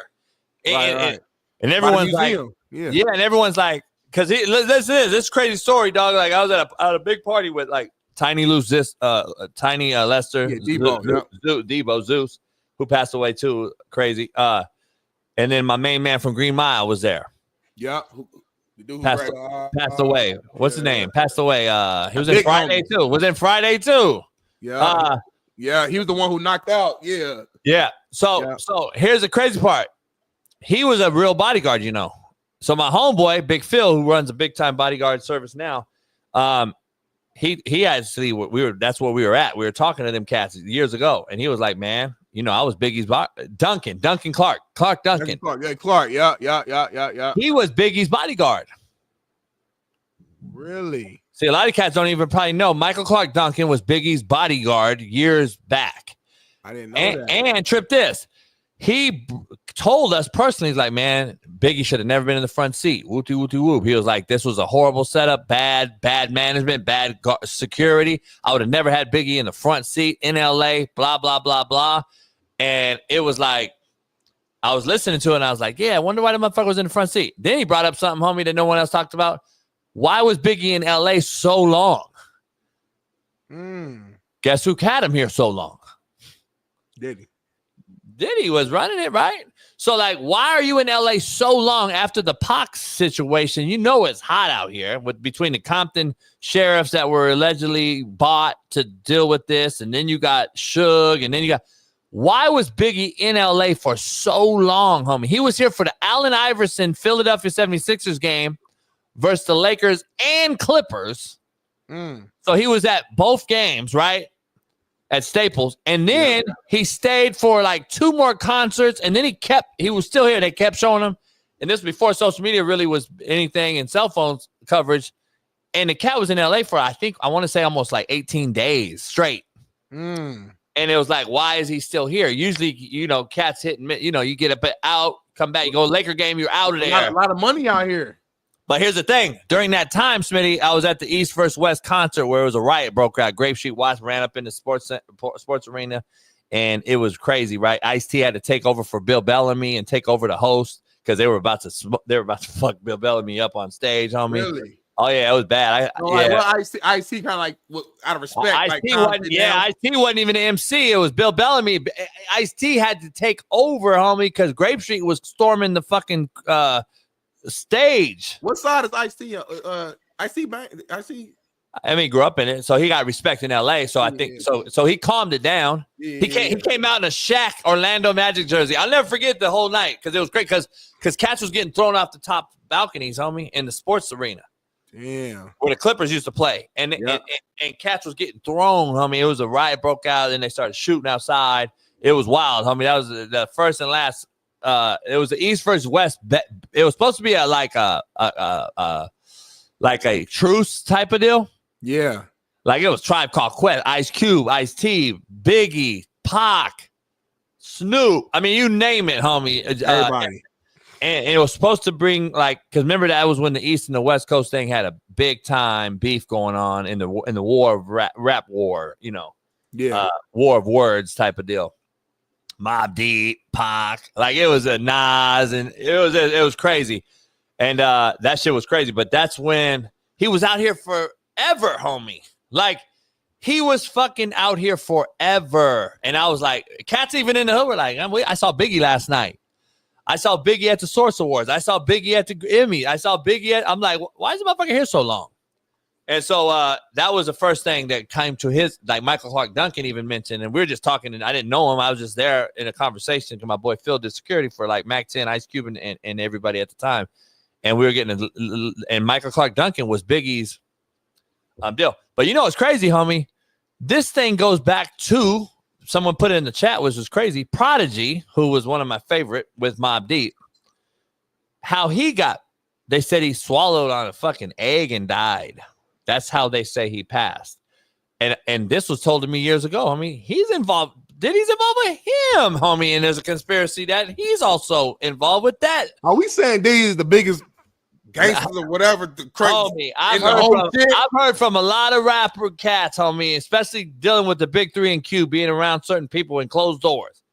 Right. and everyone's like, and everyone's like, because this crazy story, dog. Like I was at a big party with like. Tiny Lester, Debo, Zeus, who passed away too, crazy. And then my main man from Green Mile was there. Yeah, passed away. What's his name? Passed away. He was in Friday too. Was in Friday too. Yeah, yeah, he was the one who knocked out. Yeah, yeah. So here's the crazy part. He was a real bodyguard, you know. So my homeboy, Big Phil, who runs a big time bodyguard service now, He actually that's where we were at. We were talking to them cats years ago, and he was like, "Man, you know, I was Biggie's Duncan Clark Duncan. Clark, yeah. He was Biggie's bodyguard. Really? See, a lot of cats don't even probably know Michael Clark Duncan was Biggie's bodyguard years back. I didn't know that. And trip this. He told us personally, he's like, man, Biggie should have never been in the front seat. Whoopty, whoopty, whoop. He was like, this was a horrible setup, bad management, bad security. I would have never had Biggie in the front seat in LA, blah, blah, blah, blah. And it was like, I was listening to it, and I was like, yeah, I wonder why the motherfucker was in the front seat. Then he brought up something, homie, that no one else talked about. Why was Biggie in LA so long? Guess who had him here so long? Diddy was running it, right? So, like, why are you in LA so long after the Pac situation? You know it's hot out here between the Compton sheriffs that were allegedly bought to deal with this, and then you got Suge, and then you got... Why was Biggie in LA for so long, homie? He was here for the Allen Iverson Philadelphia 76ers game versus the Lakers and Clippers. So he was at both games, right? At Staples, and then he stayed for like 2 more concerts, and then he was still here. They kept showing him, and this was before social media really was anything and cell phones coverage. And the cat was in LA for I want to say almost like 18 days straight. And it was like, why is he still here? Usually, you know, cats hitting, you know, you get up out, come back, you go Laker game, you're out of there. A lot of money out here. But here's the thing. During that time, Smitty, I was at the East vs. West concert where it was a riot broke out. Grape Street Watch ran up in the sports arena, and it was crazy, right? Ice-T had to take over for Bill Bellamy and take over the host because they were about to fuck Bill Bellamy up on stage, homie. Really? Oh, yeah, it was bad. Ice-T kind of like, out of respect. Ice-T wasn't even the MC. It was Bill Bellamy. Ice-T had to take over, homie, because Grape Street was storming the fucking stage. What side is Ice-T? Ice-T. I mean, he grew up in it, so he got respect in LA. So I think so he calmed it down. He came out in a Shaq Orlando Magic jersey. I'll never forget the whole night because it was great because cats was getting thrown off the top balconies, homie, in the sports arena. Damn. Where the Clippers used to play. And cats was getting thrown, homie. It was a riot broke out, and they started shooting outside. It was wild, homie. That was the first and last. It was the East versus West. It was supposed to be like a truce type of deal. Yeah, like it was Tribe Called Quest, Ice Cube, Ice-T, Biggie, Pac, Snoop. I mean, you name it, homie. Everybody. And it was supposed to bring because remember that was when the East and the West Coast thing had a big time beef going on in the war of rap war, you know. Yeah, war of words type of deal. Mobb Deep, Pac, like it was a Nas, and it was crazy, and that shit was crazy. But that's when he was out here forever, homie. Like he was fucking out here forever, and I was like, cats even in the hood were like, I saw Biggie last night. I saw Biggie at the Source Awards. I saw Biggie at the Emmy. I saw Biggie I'm like, why is the motherfucker here so long? And so that was the first thing that came to his, like Michael Clark Duncan even mentioned, and we were just talking, and I didn't know him. I was just there in a conversation because my boy Phil did security for like Mac 10, Ice Cube, and everybody at the time. And we were getting, and Michael Clark Duncan was Biggie's deal. But you know what's crazy, homie? This thing goes back to, someone put it in the chat, which was crazy, Prodigy, who was one of my favorite with Mobb Deep, how he got, they said he swallowed on a fucking egg and died. That's how they say he passed. And this was told to me years ago. I mean, he's involved. Diddy's involved with him, homie. And there's a conspiracy that he's also involved with that. Are we saying Diddy is the biggest gangsters or whatever? Homie, I've heard from a lot of rapper cats, homie, especially dealing with the big 3 and Q, being around certain people in closed doors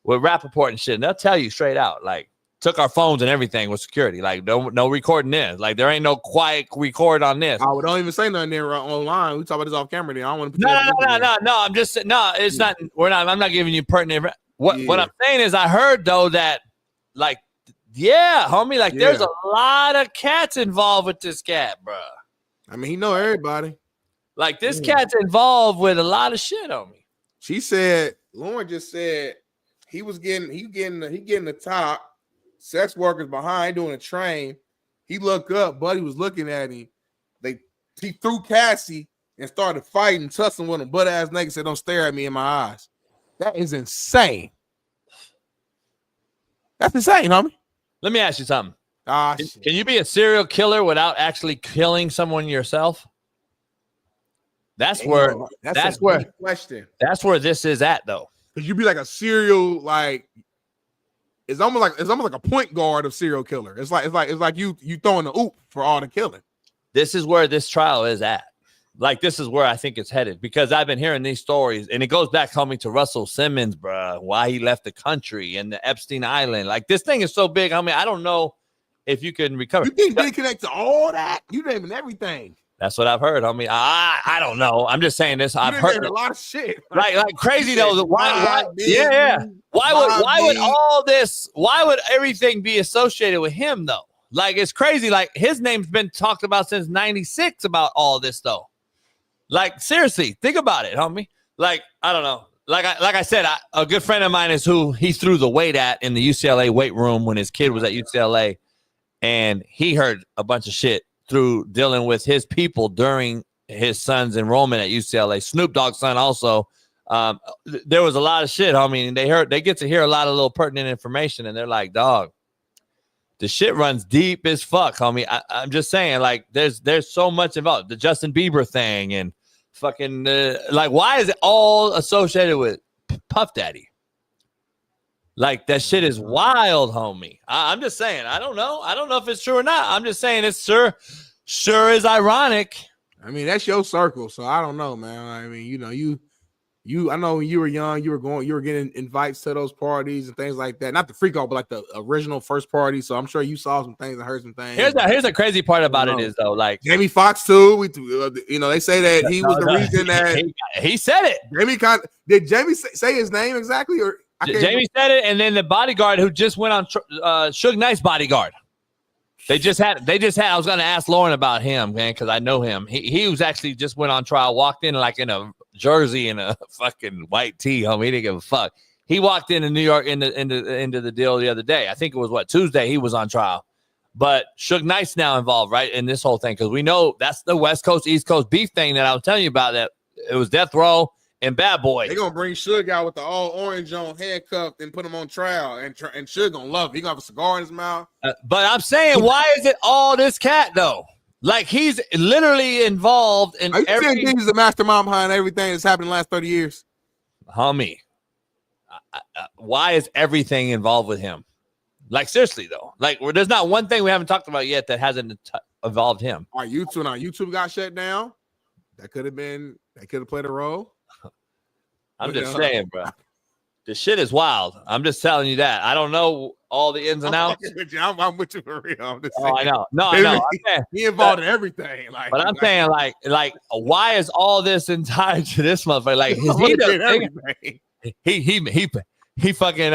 with Rappaport and shit. And they'll tell you straight out, like, took our phones and everything with security. Like, no recording this. Like, there ain't no quiet record on this. Oh, don't even say nothing there online. We talk about this off camera. Then I don't want to. No. I'm just no. It's not. We're not. I'm not giving you pertinent. What I'm saying is, I heard though that, like, yeah, homie, like there's a lot of cats involved with this cat, bro. I mean, he know everybody. Like this cat's involved with a lot of shit, homie. She said, Lauren just said he getting the top. Sex workers behind doing a train. He looked up, Buddy was looking at him. He threw Cassie and started fighting, tussling with him. Butt ass nigga said, "Don't stare at me in my eyes." That is insane. That's insane, homie. Let me ask you something. Can you be a serial killer without actually killing someone yourself? That's where question. That's where this is at, though. Because you be like a serial, like. It's almost like a point guard of serial killer. It's like you throwing the oop for all the killing. This is where this trial is at. Like, this is where I think it's headed, because I've been hearing these stories, and it goes back, homie, to Russell Simmons, bro, why he left the country and the Epstein Island. Like, this thing is so big, homie, I don't know if you can recover. You think they connect to all that? You naming everything. That's what I've heard, homie. I don't know. I'm just saying this. I've heard a lot of shit. Like crazy though. Why would all this? Why would everything be associated with him though? Like, it's crazy. Like, his name's been talked about since '96 about all this though. Like, seriously, think about it, homie. Like, I don't know. Like I said, a good friend of mine is who he threw the weight at in the UCLA weight room when his kid was at UCLA, and he heard a bunch of shit through dealing with his people during his son's enrollment at UCLA. Snoop Dogg's son also. There was a lot of shit, homie, and they get to hear a lot of little pertinent information, and they're like, dog, the shit runs deep as fuck, homie. I'm just saying, like, there's so much involved. The Justin Bieber thing and fucking, like, why is it all associated with Puff Daddy? Like, that shit is wild, homie. I'm just saying. I don't know. I don't know if it's true or not. I'm just saying it's sure is ironic. I mean, that's your circle, so I don't know, man. I mean, you know, you. I know when you were young, you were getting invites to those parties and things like that. Not the freak out, but like the original first party. So I'm sure you saw some things and heard some things. Here's the crazy part about it is though, like Jamie Foxx too. They say that he was the reason that he said it. Did Jamie say his name exactly or? Jamie said it, and then the bodyguard who just went on Suge Knight's bodyguard. They just had. I was going to ask Lauren about him, man, because I know him. He was actually just went on trial. Walked in like in a jersey and a fucking white tee, homie. He didn't give a fuck. He walked into New York into the deal the other day. I think it was Tuesday. He was on trial, but Suge Knight's now involved, right, in this whole thing, because we know that's the West Coast East Coast beef thing that I was telling you about. That it was Death Row and Bad Boy. They're gonna bring Suge out with the all orange on, handcuffed, and put him on trial, and Suge gonna love it. He gonna have a cigar in his mouth. But I'm saying, why is it all this cat though? Like, he's literally involved in. Are you saying he's the mastermind behind everything that's happened in the last 30 years? Homie, why is everything involved with him? Like, seriously though, like, there's not one thing we haven't talked about yet that hasn't involved him. All right, YouTube got shut down. That could have played a role. I'm just saying, bro. The shit is wild. I'm just telling you that. I don't know all the ins and outs. I'm with you for real. I know. No, I know. He involved in everything. But I'm saying, like, why is all this tied to this motherfucker? Like, he fucking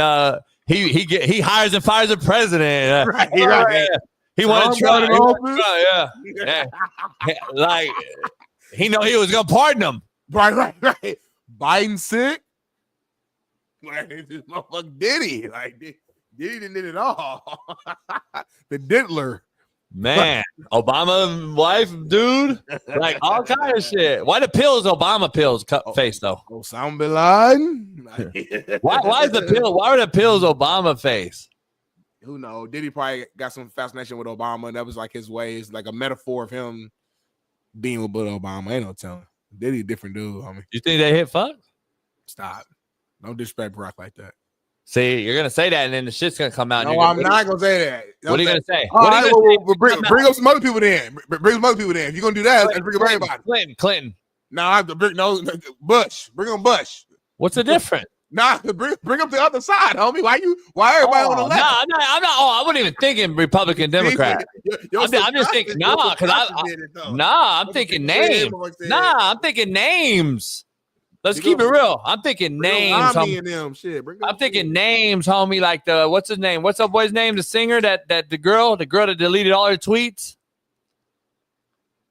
he hires and fires the president. Right. He wanted Trump. Yeah. Like, he know he was going to pardon him. Right. Biden sick? Like, this motherfucker Diddy. Like, Diddy didn't did it all. The diddler. Man, Obama wife, dude. Like, all kind of shit. Why the pills, Obama pills, face, though? Osama bin Laden? Why is the pill? Why are the pills Obama face? Who knows? Diddy probably got some fascination with Obama, and that was like his way. It's like a metaphor of him being with Obama. Ain't no telling. Diddy a different dude, homie. You think they hit fuck? Stop. Don't disrespect Brock like that. See, you're gonna say that, and then the shit's gonna come out. No, I'm not gonna say that. What are you gonna say? All right, bring up some other people then. Bring some other people then. If you're gonna do that, bring up everybody. Clinton. No, I have to bring Bush. Bring on Bush. What's the difference? Nah, bring up the other side, homie. Why everybody on the left? I'm not. I wasn't even thinking Republican, Democrat. I'm just thinking, I'm thinking names. I'm thinking names. Let's keep it real. I'm thinking names. I'm thinking names, homie. Like what's his name? What's that boy's name? The singer that the girl that deleted all her tweets.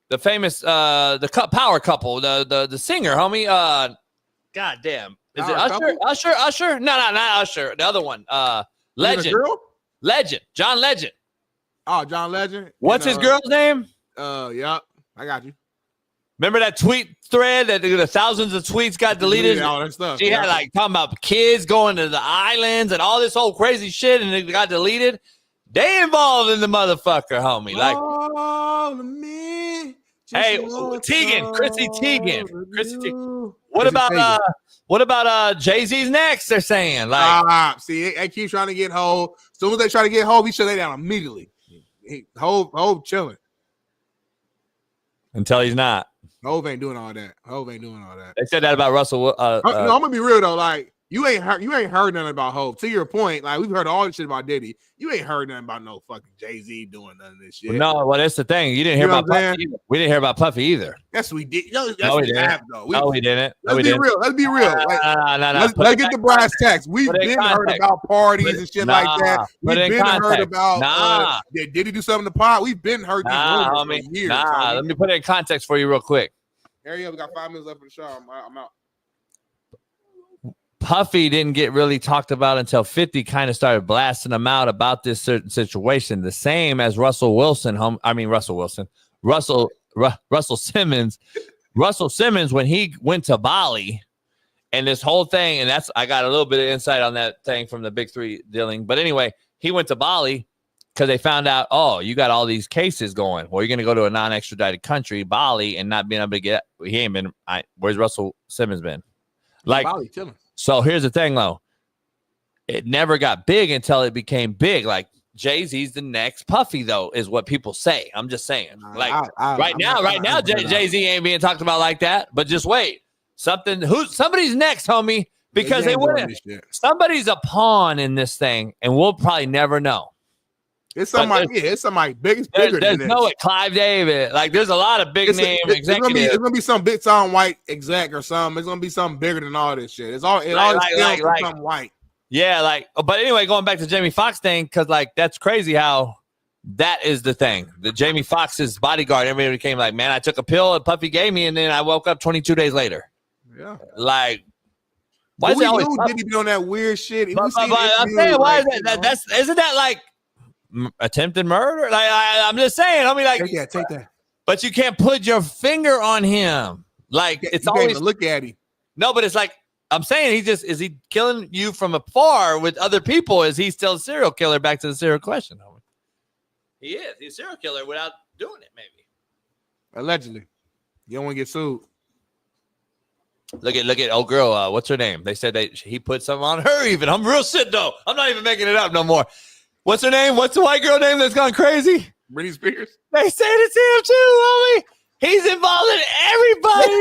The famous the power couple, the singer, homie. God damn. Is it Usher? Usher? No, not Usher. The other one. Legend. Legend. John Legend. Oh, John Legend. What's his girl's name? Yeah, I got you. Remember that tweet thread that the thousands of tweets got deleted? All that stuff. She had like talking about kids going to the islands and all this whole crazy shit, and it got deleted. They involved in the motherfucker, homie. Like, hey, Teigen, Chrissy Teigen. What about Jay-Z's next? They're saying like, see, they keep trying to get Hov. As soon as they try to get Hov, he shut it down immediately. Hov chilling until he's not. Hov ain't doing all that. They said that about Russell. No, I'm gonna be real though. Like you ain't heard nothing about Hov. To your point, like we've heard all this shit about Diddy. You ain't heard nothing about no fucking Jay-Z doing none of this shit. No, well that's the thing. You didn't hear about Puffy either. We didn't hear about Puffy either. Yes, we did. No, we didn't. No, we didn't. Let's be real. Let's be real. Let's get the brass tacks. We've been heard about parties and shit like that. We've been heard about did Diddy do something to pot? We've been heard these rumors for years. Let me put it in context for you real quick. Hurry up, we got 5 minutes left for the show. I'm out. Puffy didn't get really talked about until 50 kind of started blasting him out about this certain situation. The same as Russell Simmons. Russell Simmons, when he went to Bali and this whole thing, and I got a little bit of insight on that thing from the Big Three dealing. But anyway, he went to Bali because they found out, oh, you got all these cases going. Well, you're going to go to a non-extradited country, Bali, and not being able to get. He ain't been. Where's Russell Simmons been? Like, Bali, chilling. So here's the thing, though. It never got big until it became big. Like Jay-Z's the next Puffy, though, is what people say. I'm just saying. Like right now, Jay-Z ain't being talked about like that. But just wait, somebody's next, homie, because they wouldn't. Somebody's a pawn in this thing, and we'll probably never know. It's somebody bigger than this. There's no Clive David. Like there's a lot of big name executives. It's gonna be some big time white exec or something. It's gonna be something bigger than all this shit. It's all something white. Yeah, but anyway, going back to Jamie Foxx thing, because that's crazy how that is the thing. The Jamie Foxx's bodyguard, everybody became like, man, I took a pill that Puffy gave me, and then I woke up 22 days later. Yeah, like. Why is it always Diddy be on that weird shit? I'm saying, why is that? Isn't that like attempted murder? Like I'm just saying. I mean, like, take that. But you can't put your finger on him. Like it's you always can't even look at him. No, but it's like I'm saying. Is he killing you from afar with other people? Is he still a serial killer? Back to the serial question. He is. He's a serial killer without doing it. Maybe allegedly. You don't want to get sued. Look at old girl. What's her name? They said he put something on her. Even I'm real shit though. I'm not even making it up no more. What's her name? What's the white girl name that's gone crazy? Britney Spears. They said it's him too, homie. He's involved in everybody.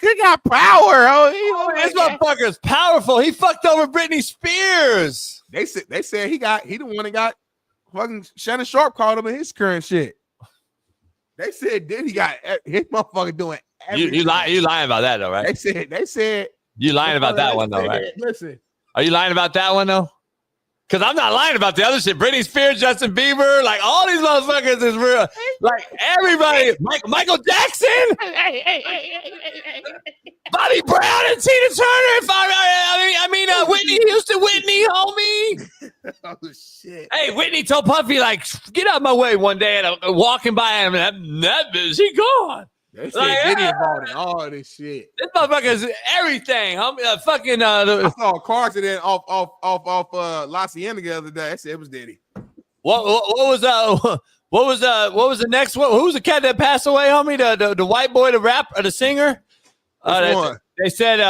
He got power, homie. This motherfucker's powerful. He fucked over Britney Spears. They said he the one that got fucking Shannon Sharp called him in his current shit. They said Diddy got his motherfucker doing everything. You lying about that though, right? They said you lying about that one though, right? Listen, are you lying about that one though? Because I'm not lying about the other shit. Britney Spears, Justin Bieber, like all these motherfuckers is real. Like everybody, Michael Jackson, Bobby Brown, and Tina Turner. If I mean, Whitney Houston, Whitney, homie. Oh shit! Hey, Whitney told Puffy like, "Get out of my way." One day, and I'm walking by him, and that bitch, he gone. They said Diddy involved in all this shit. This motherfucker's everything. Fucking. I saw a car accident off La Cienega the other day. I said it was Diddy. What was the next one? Who was the cat that passed away, homie? The white boy, the rapper, the singer. They said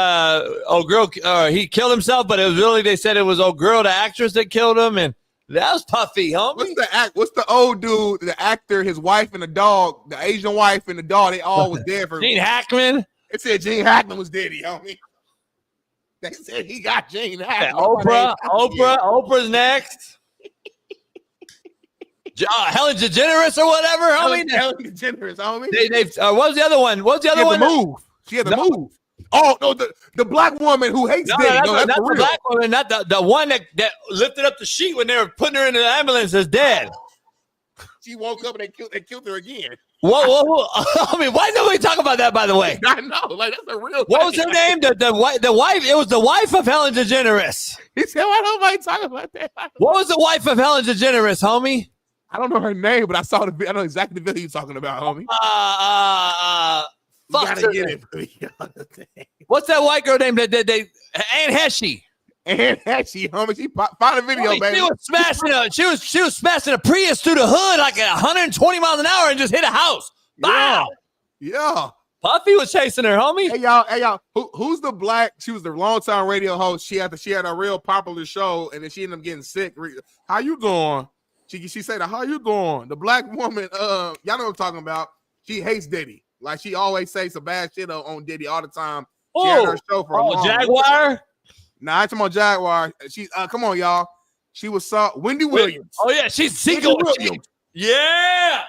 old girl. He killed himself, but it was really they said it was old girl, the actress that killed him, and that was Puffy, homie. What's the old dude, the actor, his wife and the dog, the Asian wife and the dog? They all was there for Gene Hackman. It said Gene Hackman was Diddy, homie. They said he got Gene Hackman. Oprah's next. Helen DeGeneres or whatever, homie. Helen DeGeneres, homie. What was the other one? What was the other one? She had to move. Oh no, the black woman who hates Diddy. Not the black woman, not the one that lifted up the sheet when they were putting her in the ambulance is dead. She woke up and they killed her again. Whoa. I mean, why nobody talk about that? By the way, I know, like that's a real. What was her name? The wife. It was the wife of Helen DeGeneres. He said, "Why nobody talk about that?" What was the wife of Helen DeGeneres, homie? I don't know her name, but I saw the. I know exactly the video you're talking about, homie. You gotta get it for me. What's that white girl name? That Anne Heche. Anne Heche, homie. She found a video, baby. She was smashing a Prius through the hood like at 120 miles an hour and just hit a house. Wow. Yeah. Puffy was chasing her, homie. Hey y'all. Who's the black? She was the longtime radio host. She had a real popular show, and then she ended up getting sick. How you doing? She said, "How you doing?" The black woman. Y'all know what I'm talking about. She hates Diddy. Like she always say some bad shit on Diddy all the time. She had her show for a long Jaguar? Nah, I ain't talking about Jaguar. She come on, y'all. She was Wendy Williams. Oh yeah, she's single. Yeah.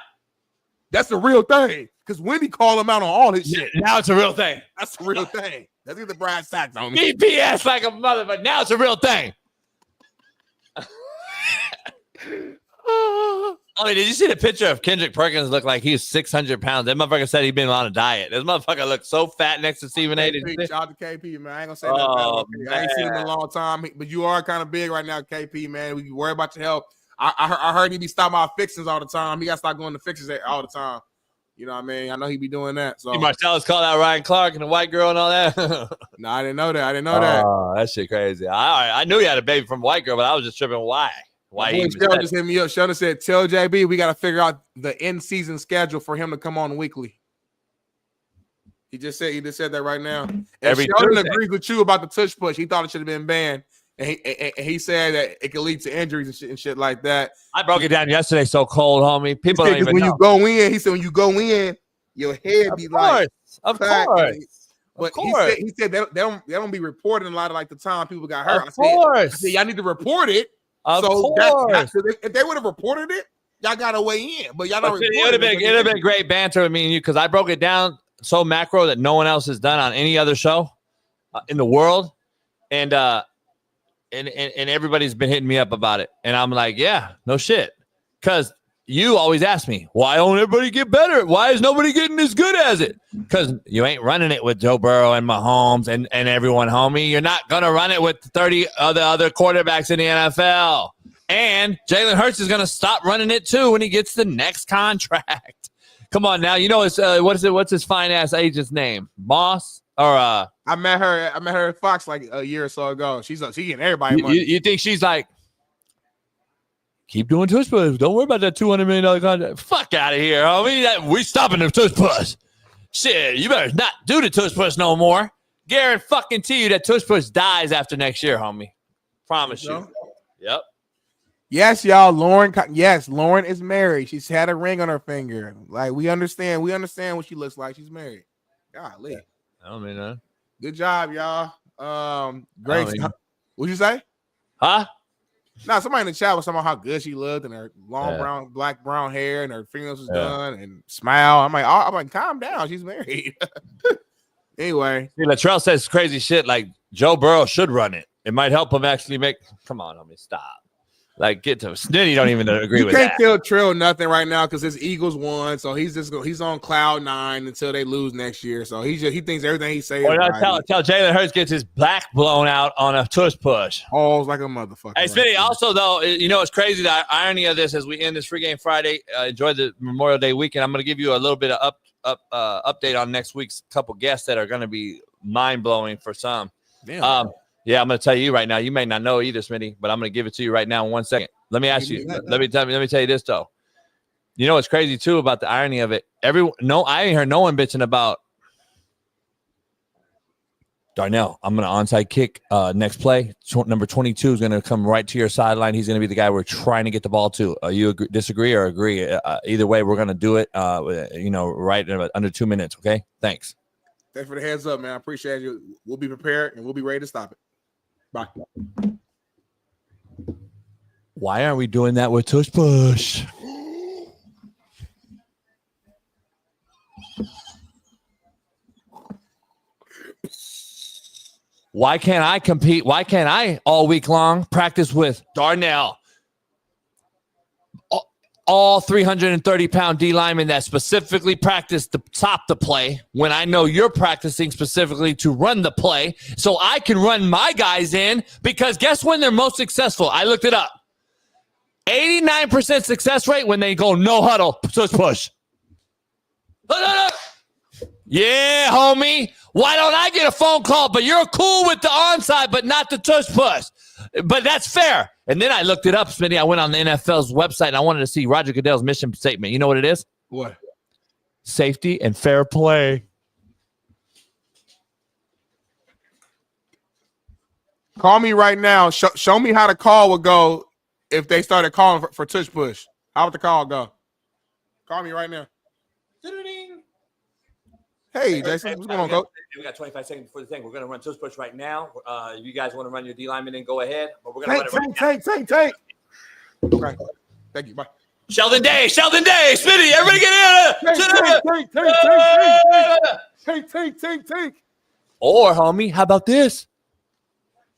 That's the real thing. Because Wendy called him out on all his shit. Now it's a real thing. That's the real thing. Let's get the brass tacks on me. BPS like a mother, but now it's a real thing. I mean, did you see the picture of Kendrick Perkins? Look like he's 600 pounds. That motherfucker said he'd been on a diet. This motherfucker looked so fat next to Stephen A. Shout out to KP, man. I ain't gonna say nothing about him. I ain't seen him in a long time, but you are kind of big right now, KP, man. We worry about your health. I heard he be stopping our fixings all the time. He got to start going to fixings all the time. You know what I mean? I know he be doing that. So Marcellus called out Ryan Clark and the white girl and all that. No, I didn't know that. Oh, that shit crazy. I knew he had a baby from a white girl, but I was just tripping. Why Sheldon just hit me up. Sheldon said, "Tell JB we got to figure out the in-season schedule for him to come on weekly." He just said that right now. And Sheldon agrees with you about the tush push. He thought it should have been banned, and he said that it could lead to injuries and shit like that. I broke it down yesterday. So cold, homie. People don't even know. You go in, he said when you go in, your head be like, of course. But he said they don't be reporting a lot of like the time people got hurt. I said y'all need to report it. Of course. If they would have reported it, y'all got to weigh in. But y'all not reporting it. It would have been great banter with me and you because I broke it down so macro that no one else has done on any other show in the world. And everybody's been hitting me up about it. And I'm like, yeah, no shit. Because you always ask me, why don't everybody get better? Why is nobody getting as good as it? Because you ain't running it with Joe Burrow and Mahomes and everyone, homie. You're not going to run it with 30 other quarterbacks in the NFL. And Jalen Hurts is going to stop running it, too, when he gets the next contract. Come on now. You know, it's what's his fine-ass agent's name? Moss? Or I met her at Fox like a year or so ago. She getting everybody money. You think she's like, keep doing tush push. Don't worry about that $200 million contract. Fuck out of here, homie. We stopping the tush push. Shit, you better not do the tush push no more. Guarantee you that tush push dies after next year, homie. Promise you. Yep. Yes, y'all. Lauren is married. She's had a ring on her finger. Like we understand what she looks like. She's married. Golly. I don't mean that. Good job, y'all. Great. What'd you say? Huh? Nah, somebody in the chat was talking about how good she looked and her long black brown hair and her fingernails was done and smile. I'm like, calm down. She's married. Anyway. See, Latrell says crazy shit like Joe Burrow should run it. It might help him actually make. Come on, homie, stop. Like, get to Smitty. Don't even agree You with can't that. tell Trill nothing right now because his Eagles won, so he's on cloud 9 until they lose next year. So he thinks everything he says. Or right. tell Jalen Hurts gets his back blown out on a tush push. Oh, like a motherfucker. Hey, Smitty, also, though, you know, it's crazy, the irony of this as we end this free game Friday. Enjoy the Memorial Day weekend. I'm going to give you a little bit of update on next week's couple guests that are going to be mind-blowing for some. Damn. Yeah, I'm going to tell you right now. You may not know either, Smitty, but I'm going to give it to you right now in 1 second. Let me ask you. Let me tell you this, though. You know what's crazy, too, about the irony of it? I ain't heard no one bitching about Darnell. I'm going to onside kick next play. Number 22 is going to come right to your sideline. He's going to be the guy we're trying to get the ball to. You disagree or agree? Either way, we're going to do it, right in under 2 minutes, okay? Thanks. Thanks for the heads up, man. I appreciate you. We'll be prepared, and we'll be ready to stop it. Bye. Why aren't we doing that with Tush Push? Why can't I compete? Why can't I all week long practice with Darnell? All 330-pound D linemen that specifically practice to stop the play when I know you're practicing specifically to run the play so I can run my guys in, because guess when they're most successful? I looked it up. 89% success rate when they go no huddle, push. Yeah, homie. Why don't I get a phone call? But you're cool with the onside, but not the tush push. But that's fair. And then I looked it up, Smitty. I went on the NFL's website, and I wanted to see Roger Goodell's mission statement. You know what it is? What? Safety and fair play. Call me right now. Show me how the call would go if they started calling for tush push. How would the call go? Call me right now. Hey, Jason, what's going on, Coach? We got 25 seconds before the thing. We're going to run tush push right now. If you guys want to run your D lineman, then go ahead. But we're going to run it right now. Take. Okay. Thank you. Bye. Sheldon Day, Smitty, everybody get in. Take. Or, homie, how about this?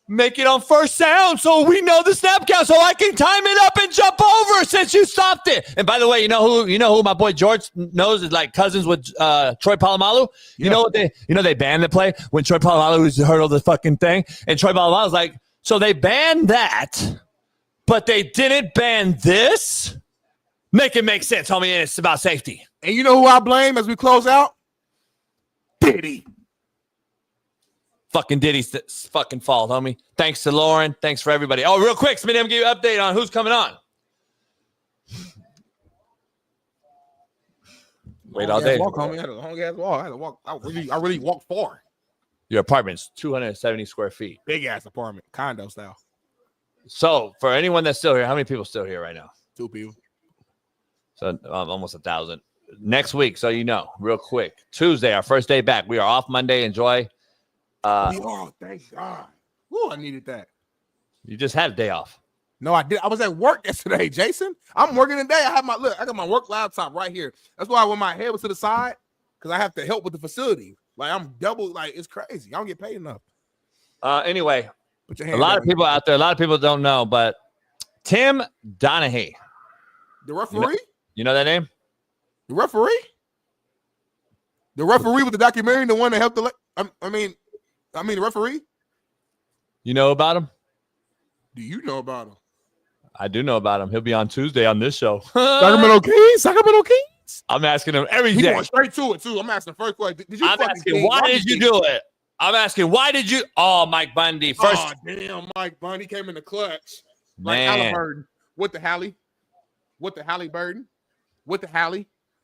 Make it on first down so we know the snap count so I can time it up and jump over since you stopped it. And by the way, you know who my boy George knows is like cousins with Troy Polamalu? You know what they banned the play when Troy Polamalu hurdled the fucking thing? And Troy Polamalu's like, so they banned that, but they didn't ban this? Make it make sense, homie, and it's about safety. And you know who I blame as we close out? Diddy. Fucking Diddy's fucking fault, homie. Thanks to Lauren. Thanks for everybody. Oh, real quick, Smitty, I'm going to give you an update on who's coming on. Wait all day. Walk, homie. I had a long ass walk. I had to walk. I really walked far. Your apartment's 270 square feet. Big ass apartment, condo style. So, for anyone that's still here, how many people still here right now? 2 people. So, almost 1,000. Next week, so you know, real quick. Tuesday, our first day back. We are off Monday. Enjoy. Thank God. Ooh, I needed that. You just had a day off. No, I did. I was at work yesterday, Jason. I'm working today. I got my work laptop right here. That's why when my head was to the side, because I have to help with the facility. Like I'm double, like it's crazy. I don't get paid enough. Anyway, put your a hand lot down. of people out there, a lot of people don't know, but Tim Donahue. The referee? You know that name? The referee? The referee with the documentary, the one that helped I mean, the referee? You know about him? Do you know about him? I do know about him. He'll be on Tuesday on this show. Sacramento Kings? I'm asking him every He day. going straight to it, too. I'm asking the first question. Did you I'm asking, why did you do it? I'm asking, why did you? Oh, Mike Bundy. First. Oh, damn. Mike Bundy came in the clutch. Like Man. Halliburton. With the Halliburton.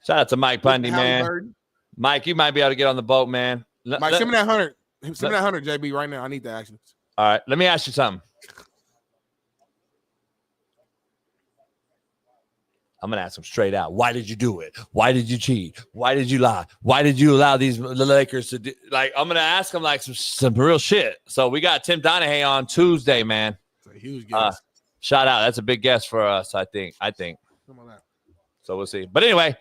Shout out to Mike Bundy, man. Halliburton. Mike, you might be able to get on the boat, man. Mike, send me that 100. Send me that 100, JB, right now. I need the actions. All right, let me ask you something. I'm going to ask him straight out. Why did you do it? Why did you cheat? Why did you lie? Why did you allow the Lakers to do? Like, I'm going to ask him like some real shit. So we got Tim Donahue on Tuesday, man. It's a huge guess. Shout out. That's a big guess for us, I think. Come on that. So we'll see. But anyway,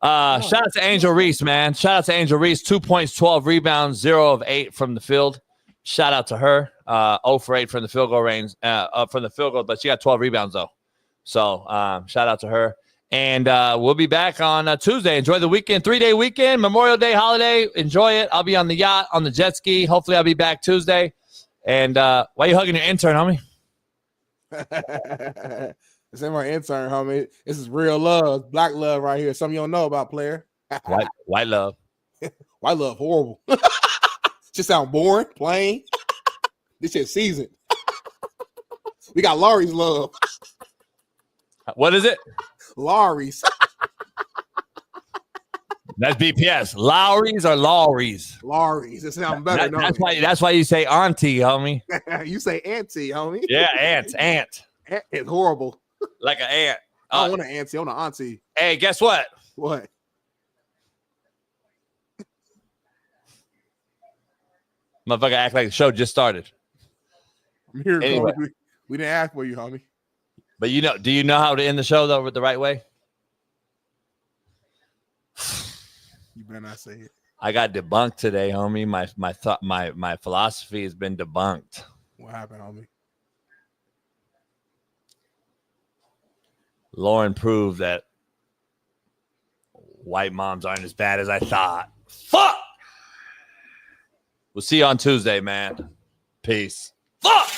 shout out to Angel Reese, man. Shout out to Angel Reese. 2 points, 12 rebounds, 0 of 8 from the field. Shout out to her. 0 for 8 from the field goal range, from the field goal, but she got 12 rebounds though. So shout out to her. And we'll be back on Tuesday. Enjoy the weekend, 3-day weekend, Memorial Day holiday. Enjoy it. I'll be on the yacht, on the jet ski. Hopefully I'll be back Tuesday. And why are you hugging your intern, homie? This ain't my intern, homie. This is real love, black love right here. Something you don't know about, player. White love. White love, horrible. Just sound boring, plain. This shit seasoned. We got Laurie's love. What is it? Laurie's. That's BPS. Lowry's or Laurie's? Laurie's. It sounds better. That's why you say auntie, homie. You say auntie, homie. Yeah, aunt. Aunt is horrible. Like an aunt. I don't want an auntie. I want an auntie. Hey, guess what? What? Motherfucker act like the show just started. I'm here. Anyway. We didn't ask for you, homie. But do you know how to end the show though the right way? You better not say it. I got debunked today, homie. My philosophy has been debunked. What happened, homie? Lauren proved that white moms aren't as bad as I thought. Fuck! We'll see you on Tuesday, man. Peace. Fuck!